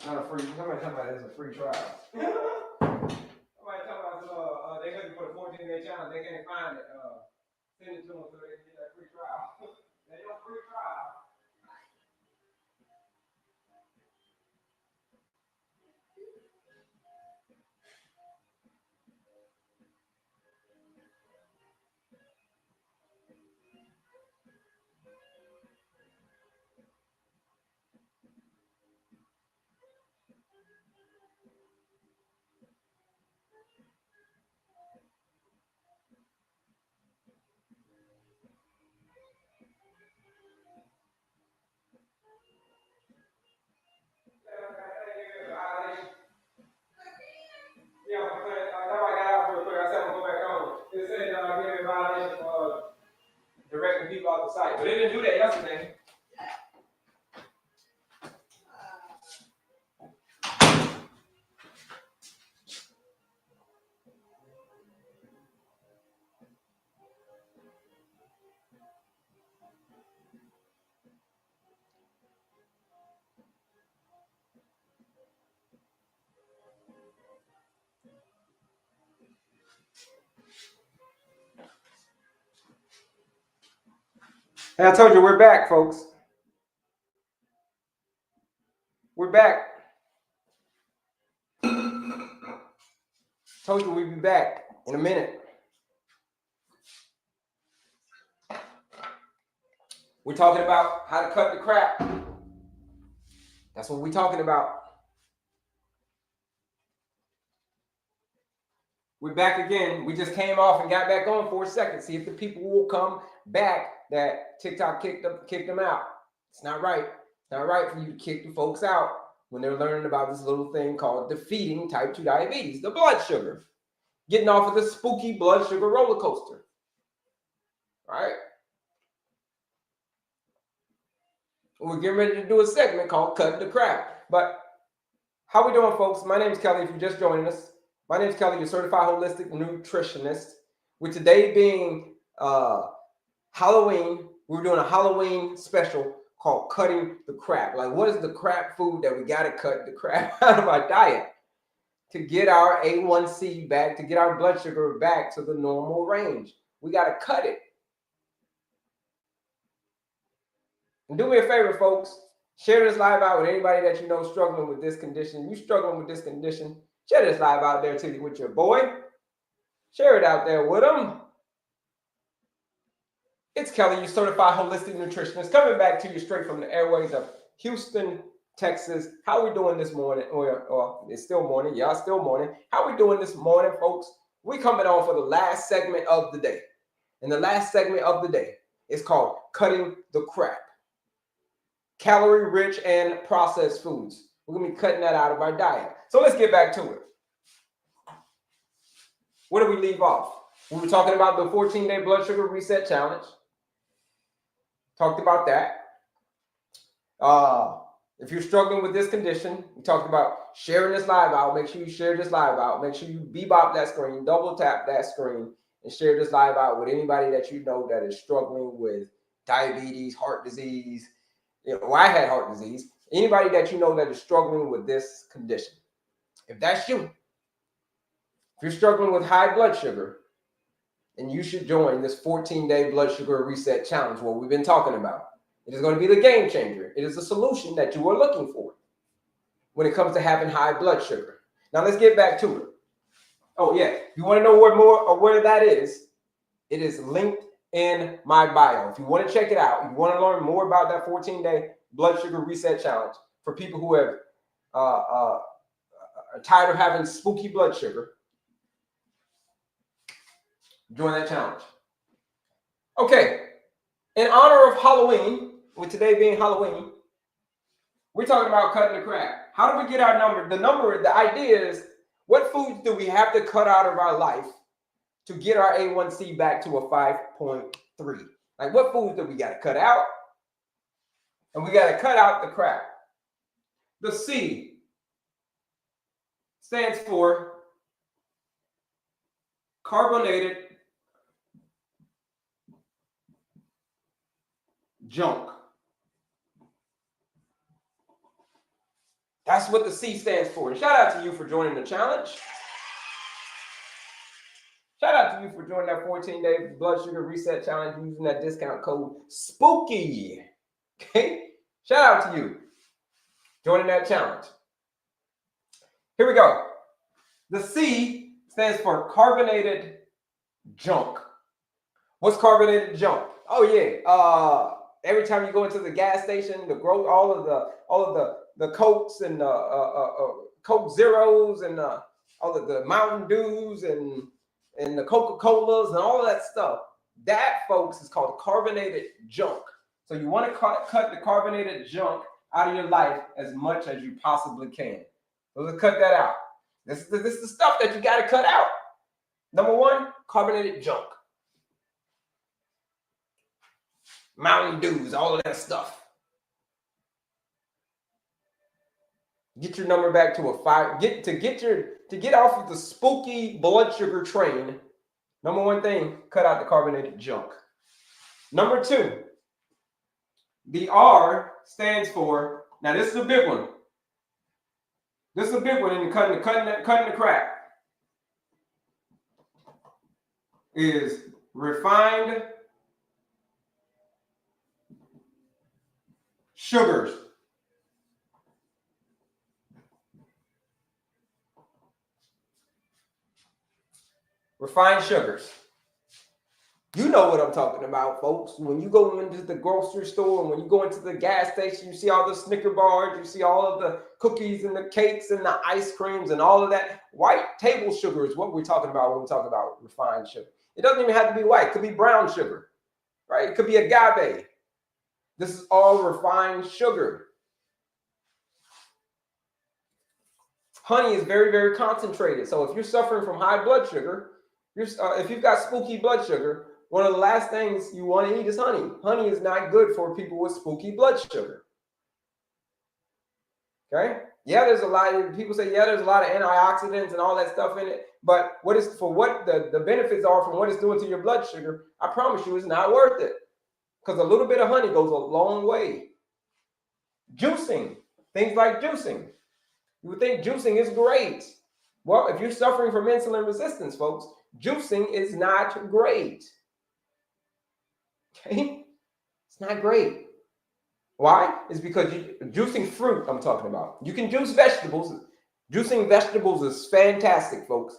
Not a free. Somebody talking about it's a free trial. Somebody talking about they looking for the 14-day challenge. They can't find it. Send it to them so they can get that free trial. They don't free trial. Yeah, that's why I got out real quick. I said I'm gonna go back on. It said gave me a violation for directing people off the site, but they didn't do that yesterday. And I told you we're back, folks. We're back. Told you we'd be back in a minute. We're talking about how to cut the crap. That's what we're talking about. We're back again. We just came off and got back on for a second. See if the people will come back that TikTok kicked them out. It's not right. Not right for you to kick the folks out when they're learning about this little thing called defeating type 2 diabetes, the blood sugar. Getting off of the spooky blood sugar roller coaster. Right? We're getting ready to do a segment called Cutting the Crap. But how we doing, folks? My name is Kelley. If you're just joining us, my name is Kelley, your Certified Holistic Nutritionist. With today being Halloween, we're doing a Halloween special called Cutting the Crap. Like, what is the crap food that we got to cut the crap out of our diet to get our A1C back, to get our blood sugar back to the normal range? We got to cut it. And do me a favor, folks. Share this live out with anybody that you know struggling with this condition. You struggling with this condition, share this live out there with your boy. Share it out there with them. It's Kelley, your Certified Holistic Nutritionist, coming back to you straight from the airways of Houston, Texas. How we doing this morning? Or it's still morning. Y'all still morning. How we doing this morning, folks? We coming on for the last segment of the day. And the last segment of the day is called Cutting the Crap. Calorie rich and processed foods. We're going to be cutting that out of our diet. So let's get back to it. Where do we leave off? We were talking about the 14-day blood sugar reset challenge. Talked about that. If you're struggling with this condition, we talked about sharing this live out. Make sure you share this live out. Make sure you bebop that screen, double tap that screen, and share this live out with anybody that you know that is struggling with diabetes, heart disease. I had heart disease. Anybody that you know that is struggling with this condition. If that's you, if you're struggling with high blood sugar, then you should join this 14-day blood sugar reset challenge, what we've been talking about. It is going to be the game changer. It is the solution that you are looking for when it comes to having high blood sugar. Now let's get back to it. Oh yeah, you want to know where that is? It is linked in my bio. If you want to check it out, you want to learn more about that 14-day blood sugar reset challenge for people who have are tired of having spooky blood sugar, join that challenge. Okay, in honor of Halloween, with today being Halloween, we're talking about cutting the crap. How do we get our number? The idea is, what foods do we have to cut out of our life to get our A1C back to a 5.3? Like, what foods do we got to cut out? And we got to cut out the crap. The C stands for carbonated junk. That's what the C stands for. And shout out to you for joining the challenge. Shout out to you for joining that 14-day blood sugar reset challenge using that discount code SPOOKY. Okay? Shout out to you joining that challenge. Here we go. The C stands for carbonated junk. What's carbonated junk? Oh yeah. Every time you go into the gas station, all of the Cokes and Coke Zeros and all of the Mountain Dews and the Coca-Colas and all of that stuff. That, folks, is called carbonated junk. So you want to cut the carbonated junk out of your life as much as you possibly can. So let's cut that out. This is the stuff that you got to cut out. Number one, carbonated junk. Mountain Dews, all of that stuff. Get your number back to a 5. Get off of the spooky blood sugar train. Number one thing, cut out the carbonated junk. Number two, the R stands for, now this is a big one. This is a big one in cutting the crap. Is refined sugars. Refined sugars. You know what I'm talking about, folks. When you go into the grocery store and when you go into the gas station, you see all the Snicker bars, you see all of the cookies and the cakes and the ice creams and all of that. White table sugar is what we're talking about when we talk about refined sugar. It doesn't even have to be white. It could be brown sugar, right? It could be agave. This is all refined sugar. Honey is very, very concentrated. So if you're suffering from high blood sugar, if you've got spooky blood sugar, one of the last things you want to eat is honey. Honey is not good for people with spooky blood sugar. Okay? Yeah, there's a lot of people say, yeah, there's a lot of antioxidants and all that stuff in it. But what the benefits are from what it's doing to your blood sugar, I promise you it's not worth it. Because a little bit of honey goes a long way. Juicing, things like juicing. You would think juicing is great. Well, if you're suffering from insulin resistance, folks, juicing is not great. Okay? It's not great. Why? It's because juicing fruit, I'm talking about. You can juice vegetables. Juicing vegetables is fantastic, folks.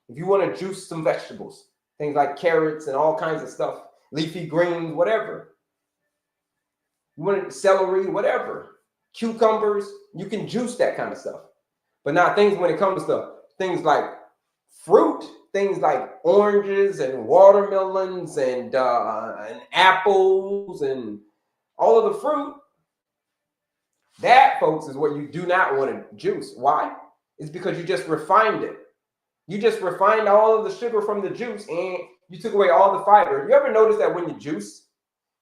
If you want to juice some vegetables, things like carrots and all kinds of stuff, leafy greens, whatever. You want celery, whatever. Cucumbers, you can juice that kind of stuff. But now things when it comes to things like fruit, things like oranges and watermelons and apples and all of the fruit, that, folks, is what you do not want to juice. Why? It's because you just refined it. You just refined all of the sugar from the juice and you took away all the fiber. You ever notice that when you juice,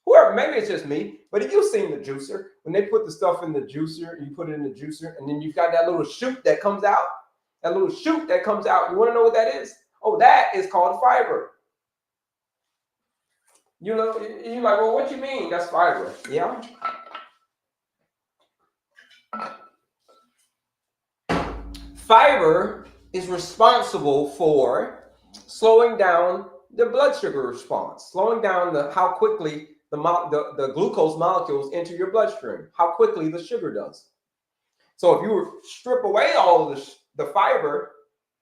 whoever, maybe it's just me, but if you've seen the juicer, when they put the stuff in the juicer, you put it in the juicer, and then you've got that little shoot that comes out. That little shoot that comes out. You want to know what that is? Oh, that is called fiber. You know, you're like, well, what you mean? That's fiber. Yeah. Fiber is responsible for slowing down the blood sugar response, slowing down how quickly the glucose molecules enter your bloodstream, how quickly the sugar does. So if you strip away all of the fiber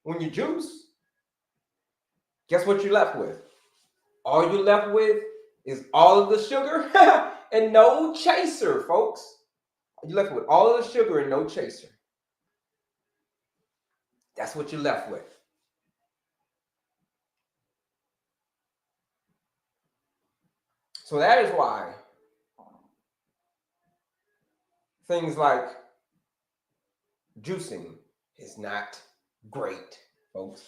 when you juice, guess what you're left with? All you're left with is all of the sugar and no chaser, folks. You're left with all of the sugar and no chaser. That's what you're left with. So that is why things like juicing is not great, folks.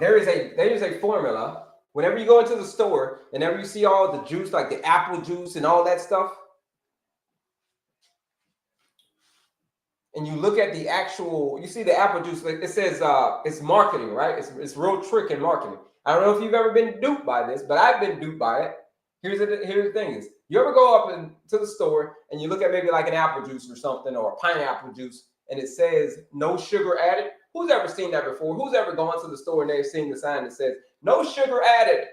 There is a formula. Whenever you go into the store, whenever you see all the juice, like the apple juice and all that stuff, and you look at the actual, you see the apple juice, it says it's marketing, right? It's real trick in marketing. I don't know if you've ever been duped by this, but I've been duped by it. Here's the thing is, you ever go up to the store and you look at maybe like an apple juice or something, or a pineapple juice, and it says no sugar added? Who's ever seen that before? Who's ever gone to the store and they've seen the sign that says no sugar added?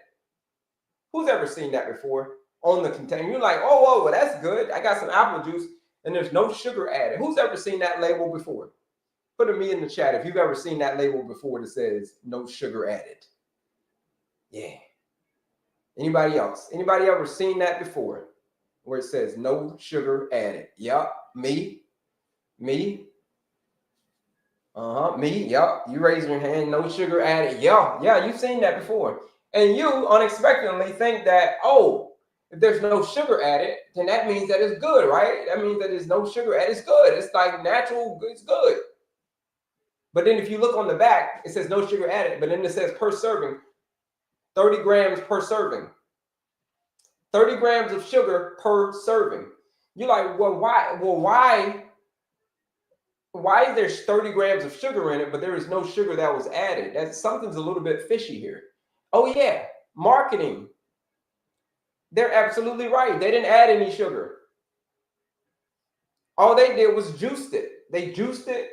Who's ever seen that before on the container? You're like, oh, whoa, well, that's good. I got some apple juice and there's no sugar added. Who's ever seen that label before? Put a me in the chat if you've ever seen that label before that says no sugar added. Yeah. Anybody else? Anybody ever seen that before where it says no sugar added? Yep. Me. Me. Me. Yep. You raise your hand. No sugar added. Yeah. You've seen that before. And you unexpectedly think that, oh, if there's no sugar added, then that means that it's good, right? That means that there's no sugar added. It's good. It's like natural. It's good. But then if you look on the back, it says no sugar added, but then it says per serving, 30 grams per serving. 30 grams of sugar per serving. You're like, well, why? Well, why is there 30 grams of sugar in it, but there is no sugar that was added? Something's a little bit fishy here. Oh, yeah. Marketing. They're absolutely right. They didn't add any sugar. All they did was juiced it. They juiced it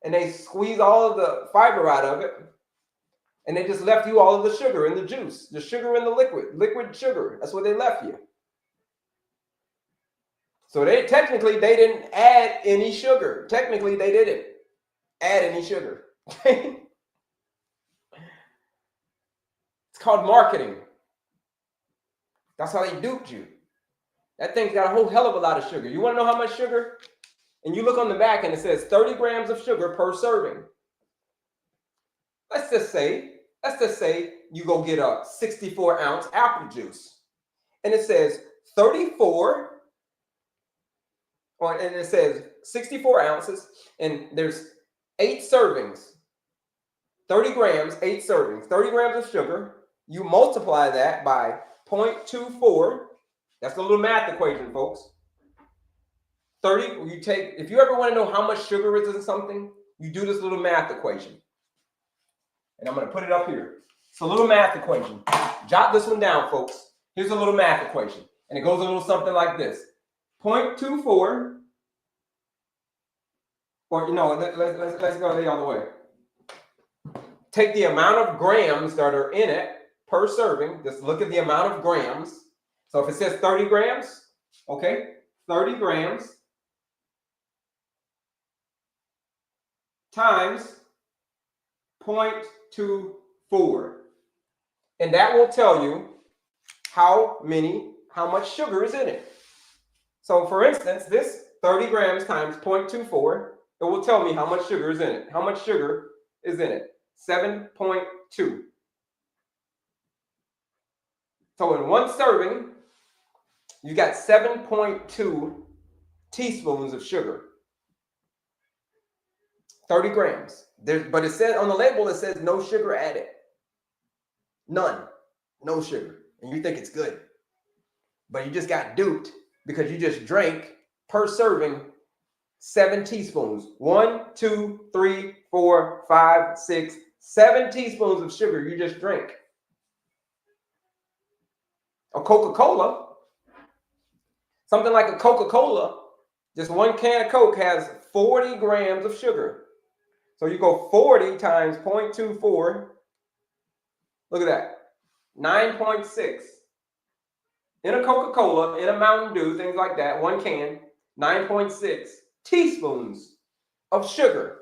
and they squeezed all of the fiber out of it. And they just left you all of the sugar in the juice, the sugar in the liquid sugar. That's what they left you. So they didn't add any sugar. Technically, they didn't add any sugar. It's called marketing. That's how they duped you. That thing's got a whole hell of a lot of sugar. You want to know how much sugar? And you look on the back and it says 30 grams of sugar per serving. Let's just say you go get a 64-ounce apple juice. And it says 64 ounces, and there's 8 servings, 30 grams, 8 servings, 30 grams of sugar. You multiply that by 0.24. That's a little math equation, folks. 30, you take, if you ever want to know how much sugar is in something, you do this little math equation. And I'm going to put it up here. It's a little math equation. Jot this one down, folks. Here's a little math equation. And it goes a little something like this. 0.24, or, you know, let's go the other way. Take the amount of grams that are in it per serving. Just look at the amount of grams. So if it says 30 grams, okay, 30 grams times 0.24. And that will tell you how much sugar is in it. So for instance, this 30 grams times 0.24, it will tell me how much sugar is in it. How much sugar is in it? 7.2. So in one serving, you got 7.2 teaspoons of sugar. 30 grams. But it said on the label, it says no sugar added. None. No sugar. And you think it's good. But you just got duped because you just drank per serving 7 teaspoons. 1, 2, 3, 4, 5, 6, 7 teaspoons of sugar you just drank. A Coca-Cola, something like a Coca-Cola, just one can of Coke has 40 grams of sugar. So you go 40 times 0.24. Look at that. 9.6. In a Coca-Cola, in a Mountain Dew, things like that, one can, 9.6 teaspoons of sugar.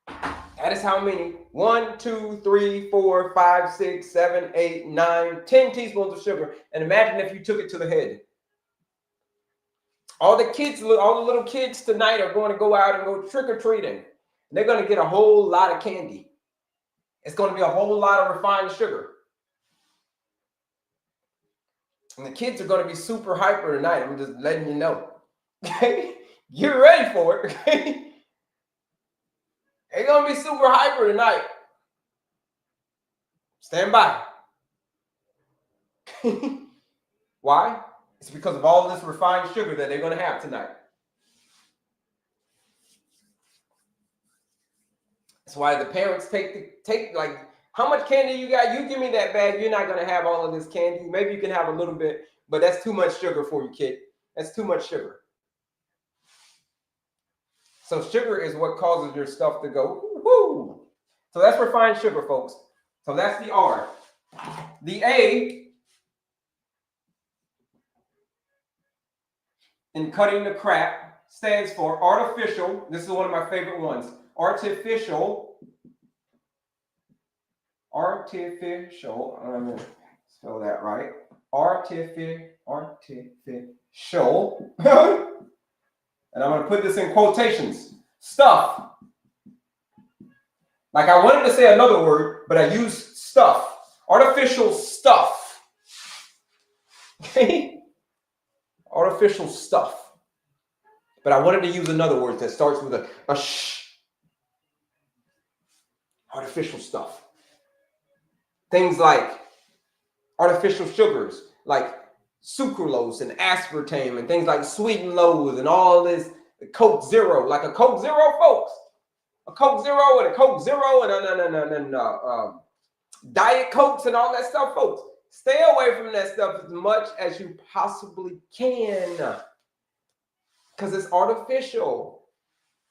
That is how many? 1, 2, 3, 4, 5, 6, 7, 8, 9, 10 teaspoons of sugar. And imagine if you took it to the head. All the little kids tonight are going to go out and go trick-or-treating. They're going to get a whole lot of candy. It's going to be a whole lot of refined sugar. And the kids are going to be super hyper tonight. I'm just letting you know. Okay? Get ready for it. Okay? They're going to be super hyper tonight. Stand by. Why? It's because of all this refined sugar that they're going to have tonight. That's why the parents take like, how much candy you got? You give me that bag. You're not going to have all of this candy. Maybe you can have a little bit, but that's too much sugar for you, kid. That's too much sugar. So sugar is what causes your stuff to go, woo. So that's refined sugar, folks. So that's the R. The A in cutting the crap stands for artificial. This is one of my favorite ones. Artificial. I'm going to spell that right. Artificial. And I'm going to put this in quotations. Stuff. Like I wanted to say another word, but I used stuff. Artificial stuff. Okay? Artificial stuff. But I wanted to use another word that starts with a sh. Artificial stuff. Things like artificial sugars, like sucralose and aspartame and things like sweet and lows and all this Coke Zero, like a Coke Zero, folks. A Coke Zero and a Coke Zero and Diet Cokes and all that stuff, folks. Stay away from that stuff as much as you possibly can because it's artificial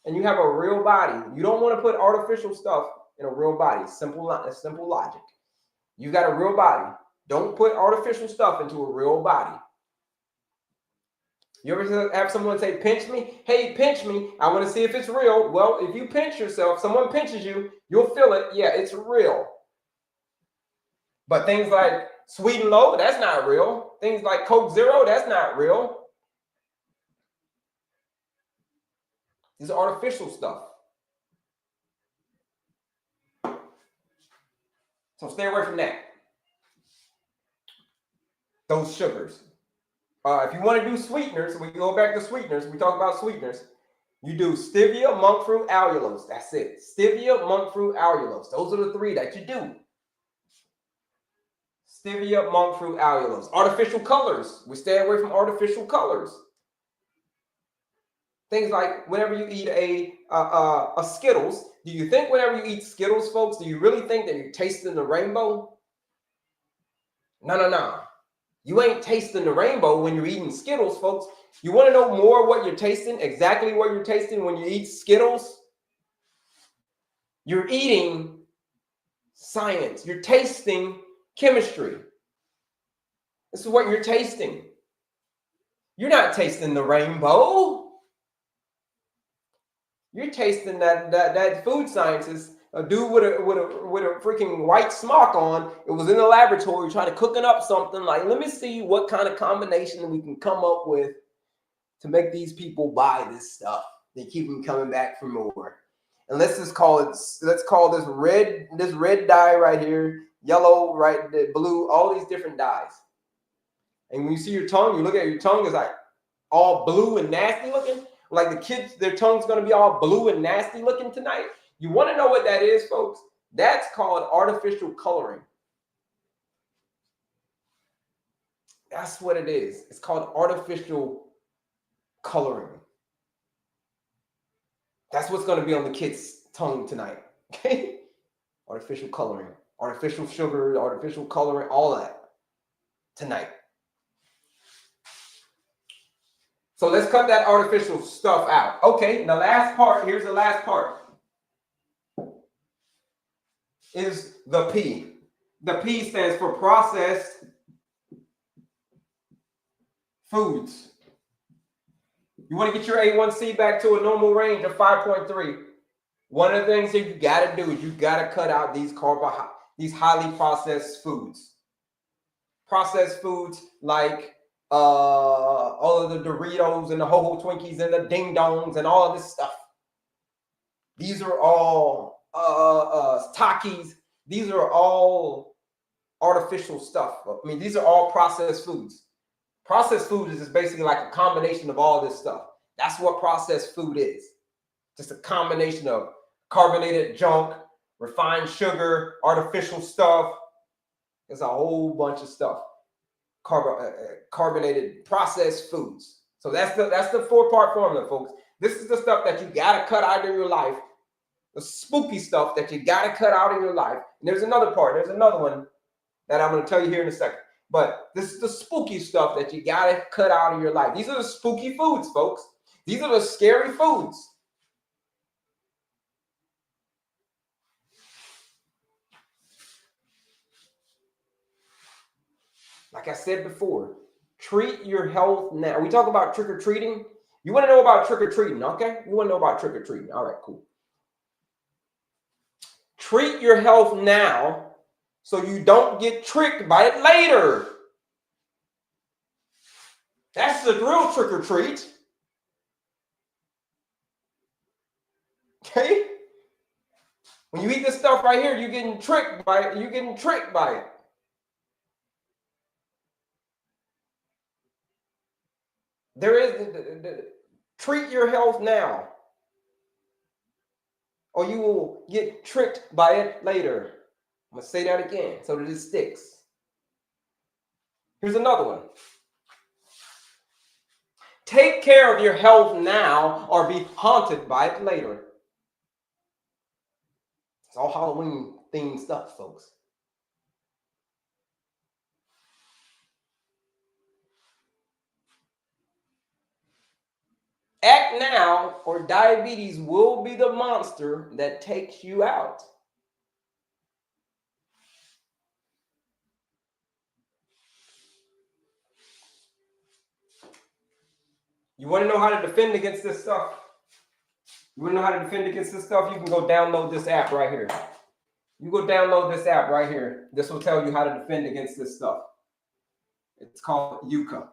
and you have a real body. You don't want to put artificial stuff in a real body. Simple logic. You got a real body. Don't put artificial stuff into a real body. You ever have someone say, pinch me? Hey, pinch me. I want to see if it's real. Well, if you pinch yourself, someone pinches you, you'll feel it. Yeah, it's real. But things like Sweet and Low, that's not real. Things like Coke Zero, that's not real. These are artificial stuff. So stay away from that. Those sugars. If you want to do sweeteners, we go back to sweeteners. We talk about sweeteners. You do stevia, monk fruit, allulose. That's it. Stevia, monk fruit, allulose. Those are the three that you do. Stevia, monk fruit, allulose. Artificial colors. We stay away from artificial colors. Things like whenever you eat a Skittles, do you think whenever you eat Skittles, folks, do you really think that you're tasting the rainbow? No. You ain't tasting the rainbow when you're eating Skittles, folks. You want to know more what you're tasting, exactly what you're tasting when you eat Skittles? You're eating science. You're tasting chemistry. This is what you're tasting. You're not tasting the rainbow. You're tasting that food scientist, a dude with a freaking white smock on. It was in the laboratory trying to cooking up something like, let me see what kind of combination we can come up with to make these people buy this stuff. They keep them coming back for more. And let's call this red dye right here, yellow, right, blue, all these different dyes. And when you see your tongue, you look at your tongue, it's like all blue and nasty looking. Like the kids, their tongue's going to be all blue and nasty looking tonight. You want to know what that is, folks? That's called artificial coloring. That's what it is. It's called artificial coloring. That's what's going to be on the kid's tongue tonight. Okay? Artificial coloring, artificial sugar, artificial coloring, all that tonight. So let's cut that artificial stuff out. Okay, the last part, here's the last part, is the P. The P stands for processed foods. You want to get your A1C back to a normal range of 5.3. One of the things that you got to do is you got to cut out these highly processed foods. Processed foods like all of the Doritos and the Ho-Ho Twinkies and the Ding Dongs and all of this stuff. These are all Takis. These are all artificial stuff. I mean, these are all processed foods. Processed food is just basically like a combination of all this stuff. That's what processed food is. Just a combination of carbonated junk, refined sugar, artificial stuff. There's a whole bunch of stuff. Carbonated processed foods. So that's the 4-part formula, folks. This is the stuff that you gotta cut out of your life. The spooky stuff that you gotta cut out of your life. And there's another part. There's another one that I'm gonna tell you here in a second. But this is the spooky stuff that you gotta cut out of your life. These are the spooky foods, folks. These are the scary foods. Like I said before, treat your health now. We talk about trick-or-treating. You want to know about trick-or-treating, okay? You want to know about trick-or-treating. All right, cool. Treat your health now so you don't get tricked by it later. That's the real trick-or-treat. Okay? When you eat this stuff right here, you're getting tricked by it. You're getting tricked by it. There is treat your health now, or you will get tricked by it later. I'm gonna say that again so that it sticks. Here's another one. Take care of your health now, or be haunted by it later. It's all Halloween themed stuff, folks. Act now, or diabetes will be the monster that takes you out. You want to know how to defend against this stuff? You want to know how to defend against this stuff? You can go download this app right here. You go download this app right here. This will tell you how to defend against this stuff. It's called Yuka.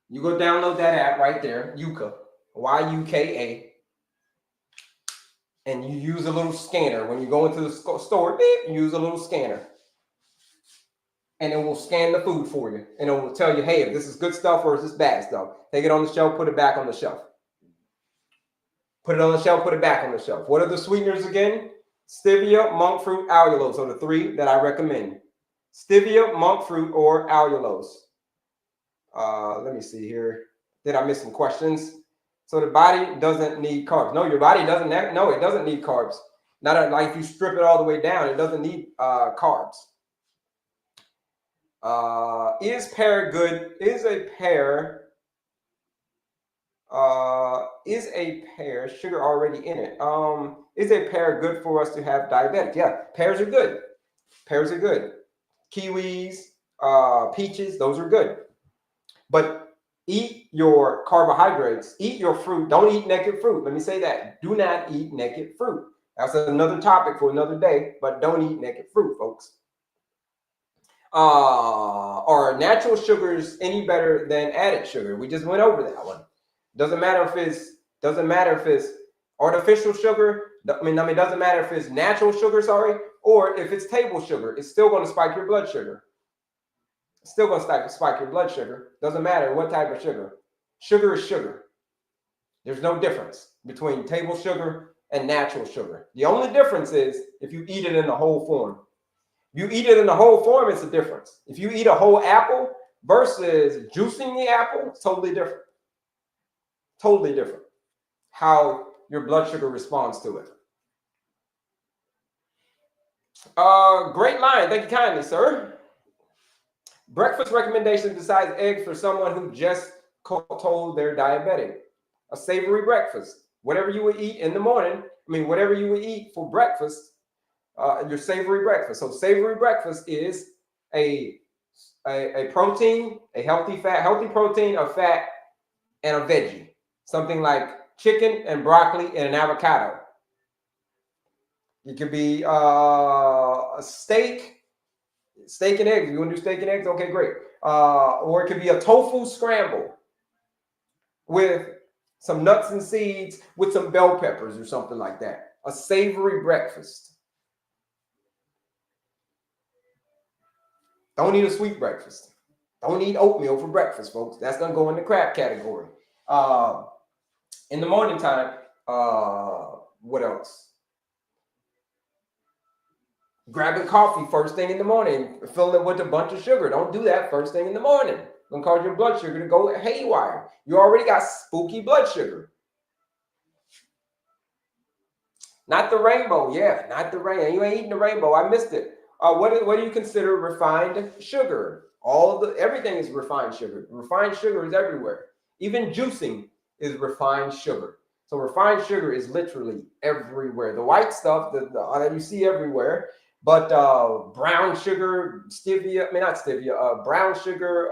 You go download that app right there, Yuka, Y-U-K-A, and you use a little scanner. When you go into the store, beep, you use a little scanner. and it will scan the food for you, and it will tell you, hey, if this is good stuff or is this bad stuff. Take it on the shelf, put it back on the shelf. Put it on the shelf, put it back on the shelf. What are the sweeteners again? Stevia, monk fruit, allulose are the three that I recommend. Stevia, monk fruit, or allulose. Let me see here. Did I miss some questions? So the body doesn't need carbs. No, your body doesn't. No, it doesn't need carbs. Not like if you strip it all the way down, it doesn't need carbs. Is pear good? Is a pear sugar already in it? Is a pear good for us to have diabetic? Yeah, pears are good. Pears are good. Kiwis, peaches, those are good. But eat your carbohydrates, eat your fruit. Don't eat naked fruit. Let me say that. Do not eat naked fruit. That's another topic for another day, but don't eat naked fruit, folks. Are natural sugars any better than added sugar? We just went over that one. Doesn't matter if it's artificial sugar. I mean, doesn't matter if it's natural sugar, or if it's table sugar. It's still going to spike your blood sugar. It's still going to spike your blood sugar. Doesn't matter what type of sugar. Sugar is sugar. There's no difference between table sugar and natural sugar. The only difference is if you eat it in the whole form. If you eat it in the whole form, it's a difference. If you eat a whole apple versus juicing the apple, it's totally different. Totally different how your blood sugar responds to it. Great line. Thank you kindly, sir. Breakfast recommendation besides eggs for someone who just told they're diabetic. A savory breakfast. Whatever you would eat in the morning, whatever you would eat for breakfast, your savory breakfast. So savory breakfast is a protein, a healthy protein, a fat, and a veggie. Something like chicken and broccoli and an avocado. It could be a steak and eggs. You want to do steak and eggs? Okay, great. Or it could be a tofu scramble with some nuts and seeds with some bell peppers or something like that. A savory breakfast. Don't eat a sweet breakfast. Don't eat oatmeal for breakfast, folks. That's going to go in the crap category. In the morning time, what else? Grabbing coffee first thing in the morning, filling it with a bunch of sugar. Don't do that first thing in the morning. It's going to cause your blood sugar to go haywire. You already got spooky blood sugar. Not the rainbow. Yeah, not the rainbow. You ain't eating the rainbow. I missed it. What do you consider refined sugar? Everything is refined sugar. Refined sugar is everywhere. Even juicing is refined sugar. So refined sugar is literally everywhere. The white stuff that you see everywhere, but brown sugar, stevia. Not stevia. Brown sugar.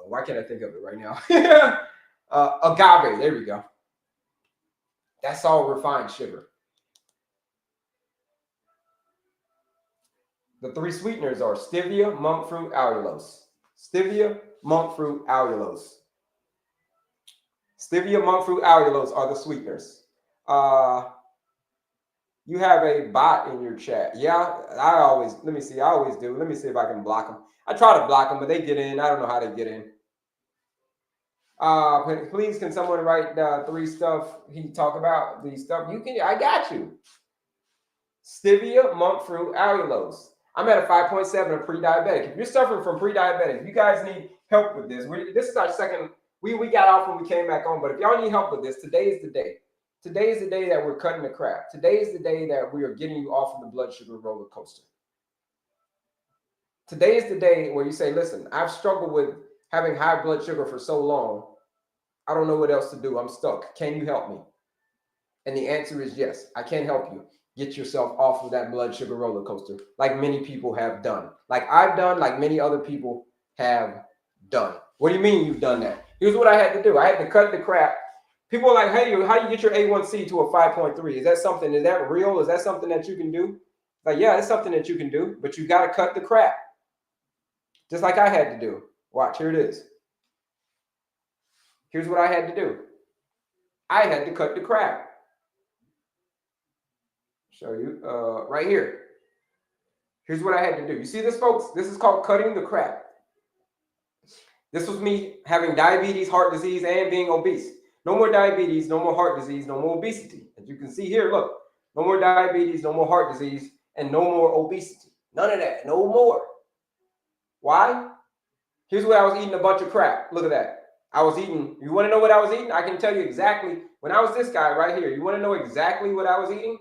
Why can't I think of it right now? Agave. There we go. That's all refined sugar. The three sweeteners are stevia, monk fruit, allulose. Stevia, monk fruit, allulose. Stevia, monk fruit, allulose are the sweeteners. You have a bot in your chat. Yeah, I always do. Let me see if I can block them. I try to block them, but they get in. I don't know how they get in. Please, can someone write three stuff he talk about? These stuff you can. I got you. Stevia, monk fruit, allulose. I'm at a 5.7 of pre-diabetic. If you're suffering from pre-diabetic, you guys need help with this. This is our second. We got off when we came back on, but if y'all need help with this, today is the day. Today is the day that we're cutting the crap. Today is the day that we are getting you off of the blood sugar roller coaster. Today is the day where you say, listen, I've struggled with having high blood sugar for so long. I don't know what else to do. I'm stuck. Can you help me? And the answer is yes, I can help you get yourself off of that blood sugar roller coaster, like many people have done. Like I've done, like many other people have done. What do you mean you've done that? Here's what I had to do. I had to cut the crap. People are like, hey, how do you get your A1C to a 5.3? Is that real? Is that something that you can do? Like, yeah, it's something that you can do, but you got to cut the crap. Just like I had to do. Watch, here it is. Here's what I had to do. I had to cut the crap. Show you right here. Here's what I had to do. You see this, folks? This is called cutting the crap. This was me having diabetes, heart disease, and being obese. No more diabetes, no more heart disease, no more obesity. As you can see here, look, no more diabetes, no more heart disease, and no more obesity. None of that, no more. Why? Here's what I was eating: a bunch of crap. Look at that. I was eating, you want to know what I was eating? I can tell you exactly. When I was this guy right here, you want to know exactly what I was eating?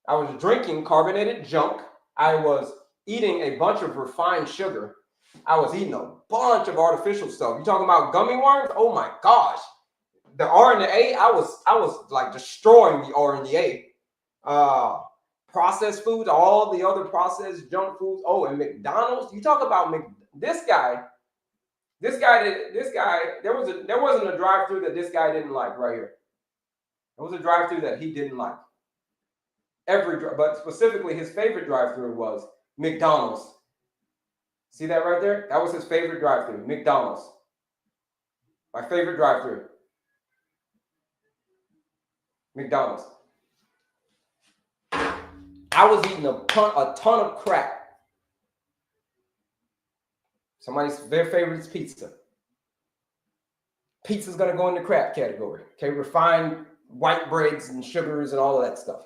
I was drinking carbonated junk. I was eating a bunch of refined sugar. I was eating a bunch of artificial stuff. You talking about gummy worms? Oh my gosh. The R and the A, I was like destroying the R and the A. Processed foods, all the other processed junk foods. Oh, and McDonald's. You talk about this guy, there wasn't a drive-through that this guy didn't like right here. There was a drive-through that he didn't like. But specifically his favorite drive-through was McDonald's. See that right there? That was his favorite drive-through, McDonald's. My favorite drive-through, McDonald's. I was eating a ton of crap. Their favorite is pizza. Pizza's gonna go in the crap category. Okay, refined white breads and sugars and all of that stuff.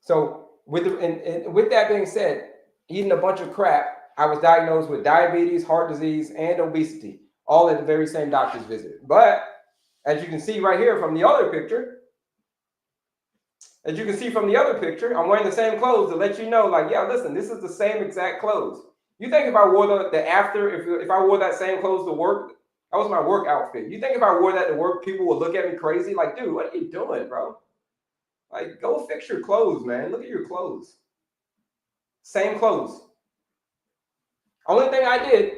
So with that being said, eating a bunch of crap, I was diagnosed with diabetes, heart disease, and obesity, all at the very same doctor's visit. But as you can see right here from the other picture, I'm wearing the same clothes to let you know, like, yeah, listen, this is the same exact clothes. You think if I wore if I wore that same clothes to work, that was my work outfit. You think if I wore that to work, people would look at me crazy? Like, dude, what are you doing, bro? Like, go fix your clothes, man. Look at your clothes. Same clothes. Only thing I did,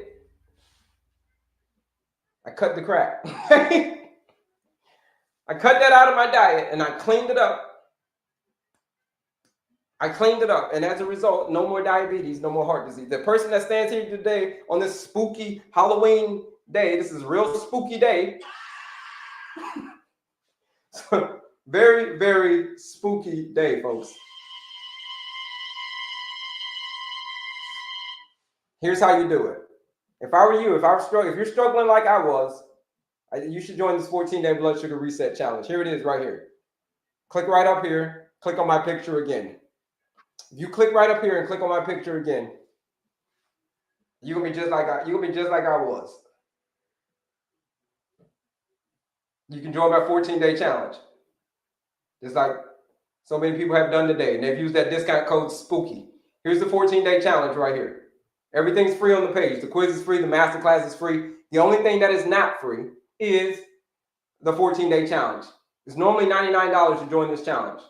I cut the crap. I cut that out of my diet and I cleaned it up. And as a result, no more diabetes, no more heart disease. The person that stands here today on this spooky Halloween day, this is a real spooky day. So, very, very spooky day, folks. Here's how you do it. If I were you, if you're struggling like I was, you should join this 14-day blood sugar reset challenge. Here it is right here. Click right up here. Click on my picture again. If you click right up here and click on my picture again, you're gonna be just like I was. You can join my 14-day challenge. Just like so many people have done today, and they've used that discount code SPOOKY. Here's the 14-day challenge right here. Everything's free on the page. The quiz is free. The masterclass is free. The only thing that is not free is the 14-day challenge. It's normally $99 to join this challenge.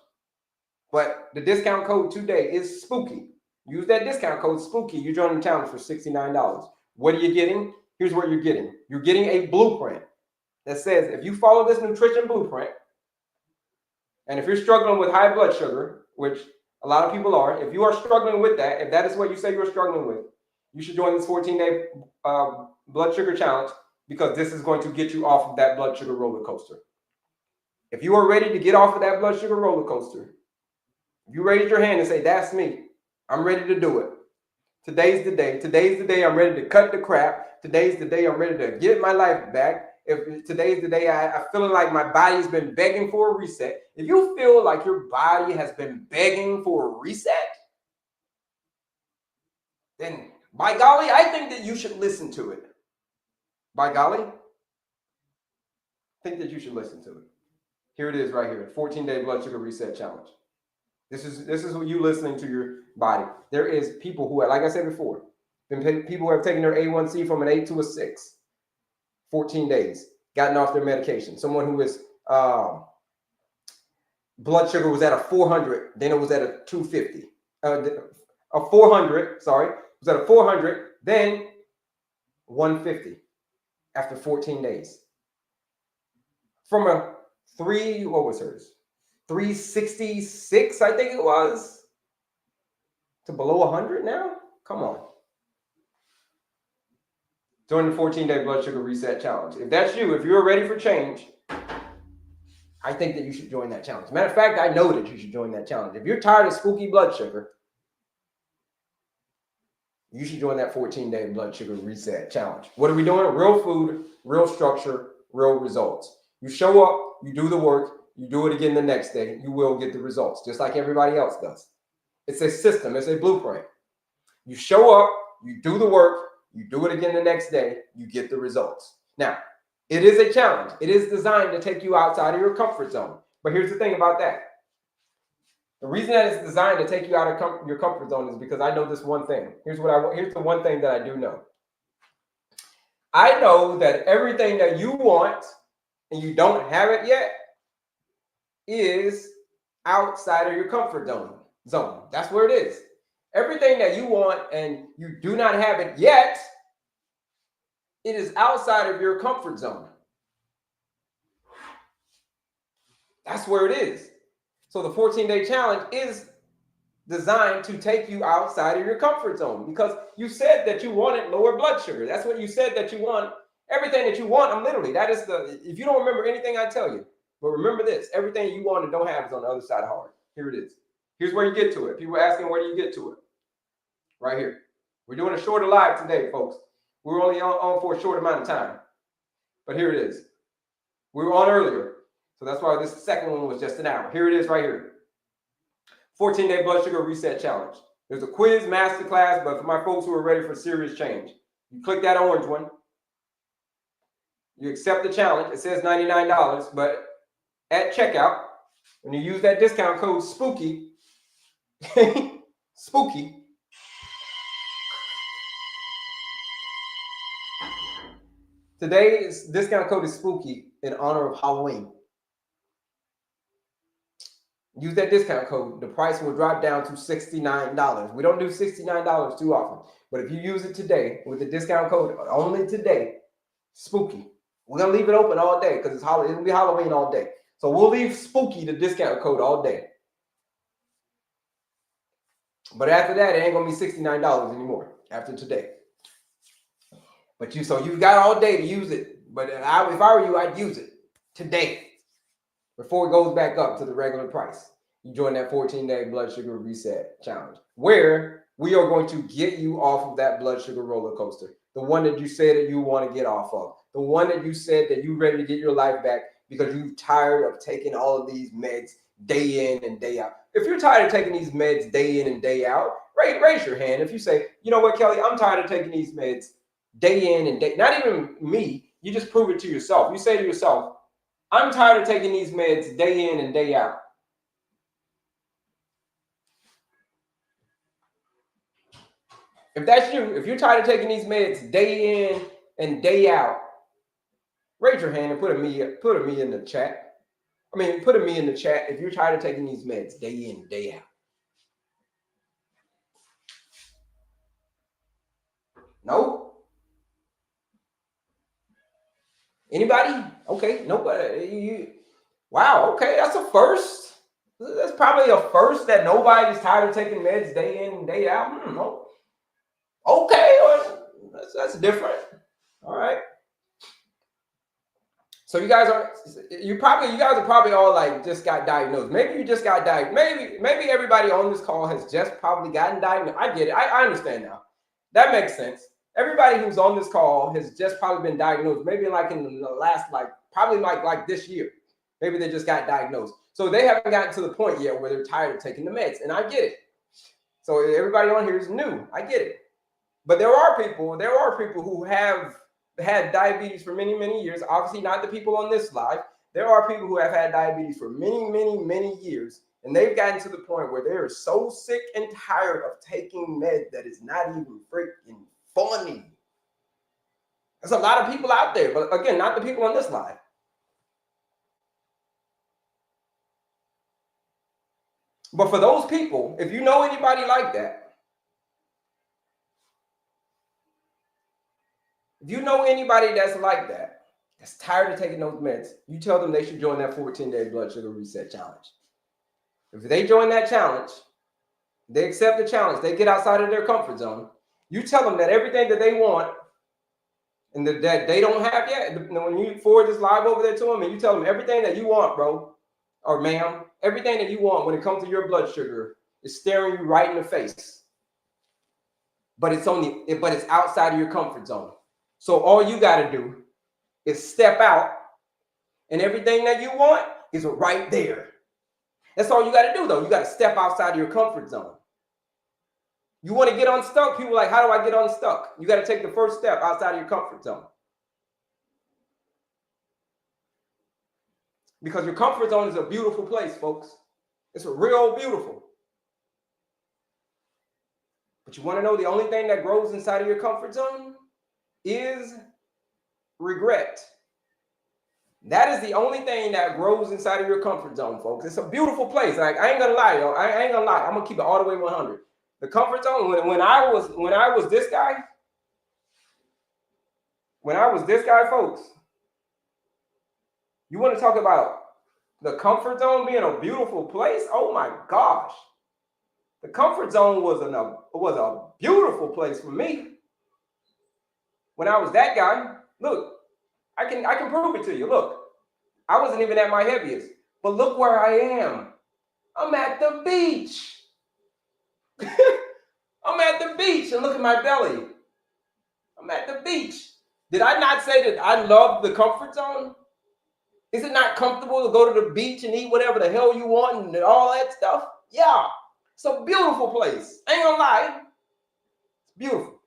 But the discount code today is SPOOKY. Use that discount code SPOOKY. You join the challenge for $69. What are you getting? Here's what you're getting. You're getting a blueprint that says if you follow this nutrition blueprint, and if you're struggling with high blood sugar, which a lot of people are, if you are struggling with that, if that is what you say you're struggling with, you should join this 14-day blood sugar challenge, because this is going to get you off of that blood sugar roller coaster. If you are ready to get off of that blood sugar roller coaster, if you raise your hand and say, that's me, I'm ready to do it. Today's the day. Today's the day I'm ready to cut the crap. Today's the day I'm ready to get my life back. If today's the day I feeling like my body's been begging for a reset. If you feel like your body has been begging for a reset, then by golly, I think that you should listen to it. By golly, I think that you should listen to it. Here it is right here, 14-day blood sugar reset challenge. This is what you listening to your body. There is people who, like I said before, people who have taken their A1C from an 8 to a 6, 14 days, gotten off their medication. Someone who is blood sugar was at a 400, then it was at a 250. A 400, sorry, it was at a 400, then 150 after 14 days. From a 366, I think it was, to below 100 now? Come on. Join the 14-day blood sugar reset challenge. If that's you, if you're ready for change, I think that you should join that challenge. Matter of fact, I know that you should join that challenge. If you're tired of spooky blood sugar, you should join that 14-day blood sugar reset challenge. What are we doing? Real food, real structure, real results. You show up, you do the work, you do it again the next day, you will get the results, just like everybody else does. It's a system, it's a blueprint. You show up, you do the work, you do it again the next day, you get the results. Now, it is a challenge. It is designed to take you outside of your comfort zone. But here's the thing about that. The reason that it's designed to take you out of your comfort zone is because I know this one thing. Here's the one thing that I do know. I know that everything that you want and you don't have it yet is outside of your comfort zone. That's where it is. Everything that you want and you do not have it yet, it is outside of your comfort zone. That's where it is. So the 14-day challenge is designed to take you outside of your comfort zone because you said that you wanted lower blood sugar. That's what you said that you want. Everything that you want, if you don't remember anything I tell you, but remember this, everything you want and don't have is on the other side of hard. Here it is. Here's where you get to it. People are asking, where do you get to it? Right here. We're doing a shorter live today, folks. We're only on for a short amount of time. But here it is. We were on earlier. So that's why this second one was just an hour. Here it is right here. 14-day blood sugar reset challenge. There's a quiz masterclass, but for my folks who are ready for serious change, you click that orange one. You accept the challenge. It says $99, but at checkout, when you use that discount code SPOOKY, SPOOKY, today's discount code is SPOOKY in honor of Halloween. Use that discount code. The price will drop down to $69. We don't do $69 too often. But if you use it today with the discount code, only today, SPOOKY. We're going to leave it open all day because it'll be Halloween all day. So we'll leave SPOOKY, the discount code, all day. But after that, it ain't going to be $69 anymore after today. But you've got all day to use it. But if I were you, I'd use it today before it goes back up to the regular price. You join that 14-day blood sugar reset challenge, where we are going to get you off of that blood sugar roller coaster. The one that you said that you want to get off of. The one that you said that you're ready to get your life back because you're tired of taking all of these meds day in and day out. If you're tired of taking these meds day in and day out, raise your hand. If you say, you know what, Kelley, I'm tired of taking these meds day in and day, not even me, you just prove it to yourself. You say to yourself, I'm tired of taking these meds day in and day out. If that's you, if you're tired of taking these meds day in and day out, raise your hand and put a me in the chat. Put a me in the chat if you're tired of taking these meds day in and day out. No? Anybody? Okay, nobody. Wow, okay, that's a first. That's probably a first that nobody's tired of taking meds day in and day out. No. Okay, that's different. All right. So you guys are probably all like just got diagnosed. Maybe you just got diagnosed. Maybe everybody on this call has just probably gotten diagnosed. I get it. I understand now. That makes sense. Everybody who's on this call has just probably been diagnosed. Maybe like in the last probably like this year. Maybe they just got diagnosed. So they haven't gotten to the point yet where they're tired of taking the meds, and I get it. So everybody on here is new. I get it. But there are people who have had diabetes for many, many years. Obviously, not the people on this live. There are people who have had diabetes for many, many, many years, and they've gotten to the point where they're so sick and tired of taking meds that it's not even freaking funny. There's a lot of people out there, but again, not the people on this live. But for those people, if you know anybody like that, if you know anybody that's like that, that's tired of taking those meds, you tell them they should join that 14-day blood sugar reset challenge. If they join that challenge, they accept the challenge, they get outside of their comfort zone, you tell them that everything that they want and that they don't have yet, when you forward this live over there to them and you tell them everything that you want, bro, or ma'am, everything that you want when it comes to your blood sugar is staring you right in the face. But it's outside of your comfort zone. So all you got to do is step out, and everything that you want is right there. That's all you got to do, though. You got to step outside of your comfort zone. You want to get unstuck? People are like, how do I get unstuck? You got to take the first step outside of your comfort zone. Because your comfort zone is a beautiful place, folks. It's a real beautiful. But you want to know the only thing that grows inside of your comfort zone is regret. That is the only thing that grows inside of your comfort zone, folks. It's a beautiful place. Like, I ain't gonna lie, yo. I ain't gonna lie. I'm gonna keep it all the way 100. The comfort zone. When I was this guy, folks. You want to talk about the comfort zone being a beautiful place? Oh my gosh. The comfort zone was a beautiful place for me. When I was that guy, look, I can prove it to you. Look, I wasn't even at my heaviest, but look where I am. I'm at the beach. I'm at the beach, and look at my belly. I'm at the beach. Did I not say that I love the comfort zone? Is it not comfortable to go to the beach and eat whatever the hell you want and all that stuff? Yeah. It's a beautiful place. I ain't gonna lie. It's beautiful.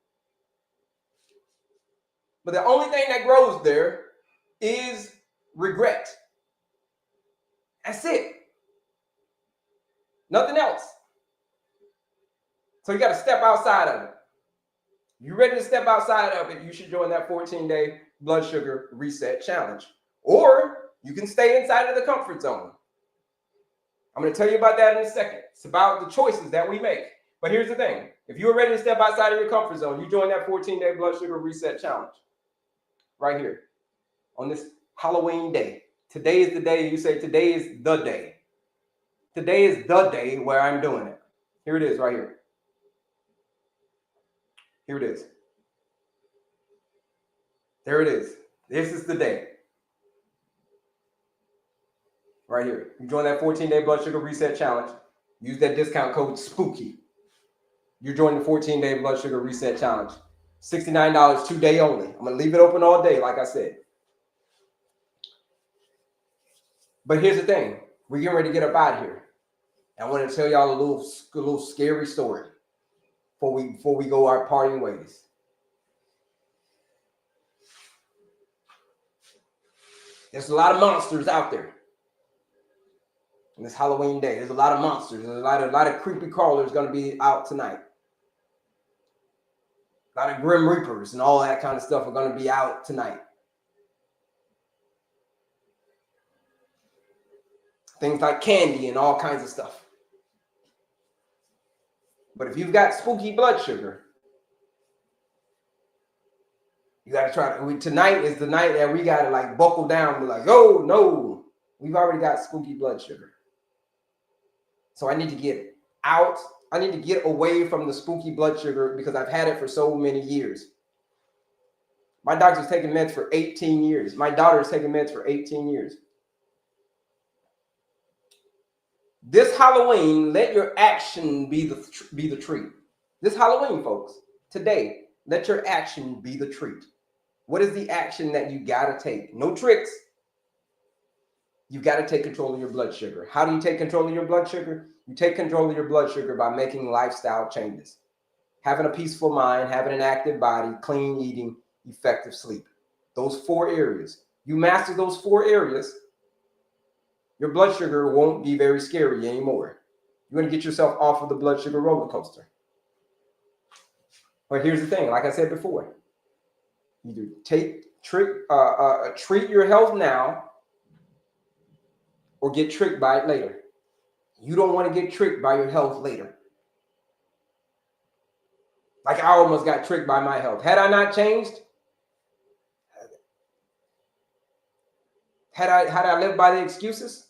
But the only thing that grows there is regret. That's it. Nothing else. So you got to step outside of it. You ready to step outside of it, you should join that 14-day blood sugar reset challenge. Or you can stay inside of the comfort zone. I'm going to tell you about that in a second. It's about the choices that we make. But here's the thing. If you're ready to step outside of your comfort zone, you join that 14-day blood sugar reset challenge. Right here. On this Halloween day. Today is the day. You say today is the day. Today is the day where I'm doing it. Here it is right here. Here it is. There it is. This is the day. Right here. You join that 14-day blood sugar reset challenge. Use that discount code SPOOKY. You're joining the 14-day blood sugar reset challenge. $69 2-day only. I'm going to leave it open all day, like I said. But here's the thing. We're getting ready to get up out of here. I want to tell y'all a little scary story before we go our parting ways. There's a lot of monsters out there. On this Halloween day, there's a lot of monsters. There's a lot of creepy crawlers going to be out tonight. A lot of grim reapers and all that kind of stuff are going to be out tonight. Things like candy and all kinds of stuff. But if you've got spooky blood sugar, you got to try to. Tonight is the night that we got to like buckle down. We're like, oh no, we've already got spooky blood sugar. So I need to get out. I need to get away from the spooky blood sugar because I've had it for so many years. My doctor's taking meds for 18 years. My daughter's taking meds for 18 years. This Halloween, let your action be the treat. This Halloween, folks, today, let your action be the treat. What is the action that you got to take? No tricks. You got to take control of your blood sugar. How do you take control of your blood sugar? You take control of your blood sugar by making lifestyle changes. Having a peaceful mind, having an active body, clean eating, effective sleep. Those 4 areas. You master those 4 areas, your blood sugar won't be very scary anymore. You're going to get yourself off of the blood sugar roller coaster. But here's the thing, like I said before, either treat your health now or get tricked by it later. You don't want to get tricked by your health later. Like I almost got tricked by my health. Had I not changed, had I lived by the excuses,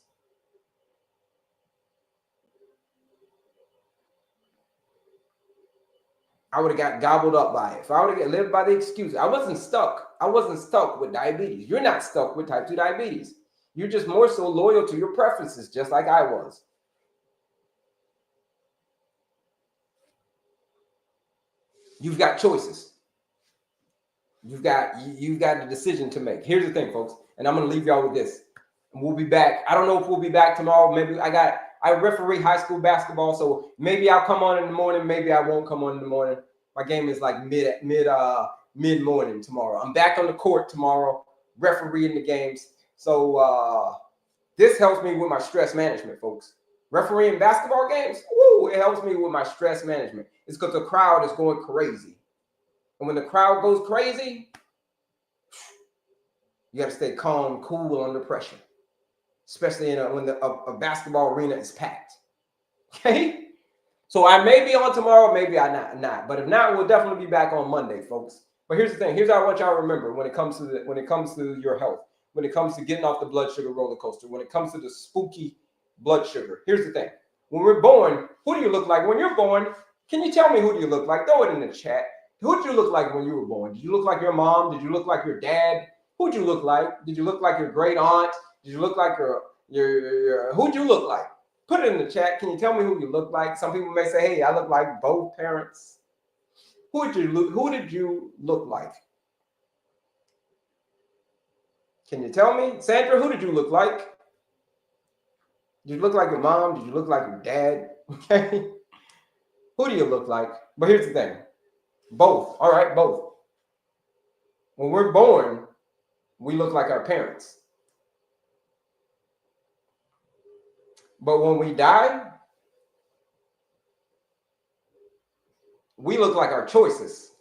I would have got gobbled up by it. If I would have lived by the excuse, I wasn't stuck. I wasn't stuck with diabetes. You're not stuck with type 2 diabetes. You're just more so loyal to your preferences, just like I was. You've got choices. You've got a decision to make. Here's the thing, folks, and I'm going to leave y'all with this. And we'll be back. I don't know if we'll be back tomorrow. Maybe I referee high school basketball, so maybe I'll come on in the morning. Maybe I won't come on in the morning. My game is like mid morning tomorrow. I'm back on the court tomorrow, refereeing the games. So this helps me with my stress management, folks. Refereeing basketball games, woo, it helps me with my stress management. It's because the crowd is going crazy. And when the crowd goes crazy, you got to stay calm, cool under pressure, especially when a basketball arena is packed. Okay? So I may be on tomorrow, maybe I not. But if not, we'll definitely be back on Monday, folks. But here's the thing. Here's what I want y'all to remember when it comes to your health, when it comes to getting off the blood sugar roller coaster, when it comes to the spooky blood sugar. Here's the thing. When we're born, who do you look like when you're born? Can you tell me who do you look like? Throw it in the chat. Who did you look like when you were born? Did you look like your mom? Did you look like your dad? Who'd you look like? Did you look like your great aunt? Did you look like your who'd you look like? Put it in the chat. Can you tell me who you look like? Some people may say, hey, I look like both parents. Who did you look like? Can you tell me? Sandra, who did you look like? Did you look like your mom? Did you look like your dad? Okay. Who do you look like? But here's the thing. Both. All right, both. When we're born, we look like our parents. But when we die, we look like our choices.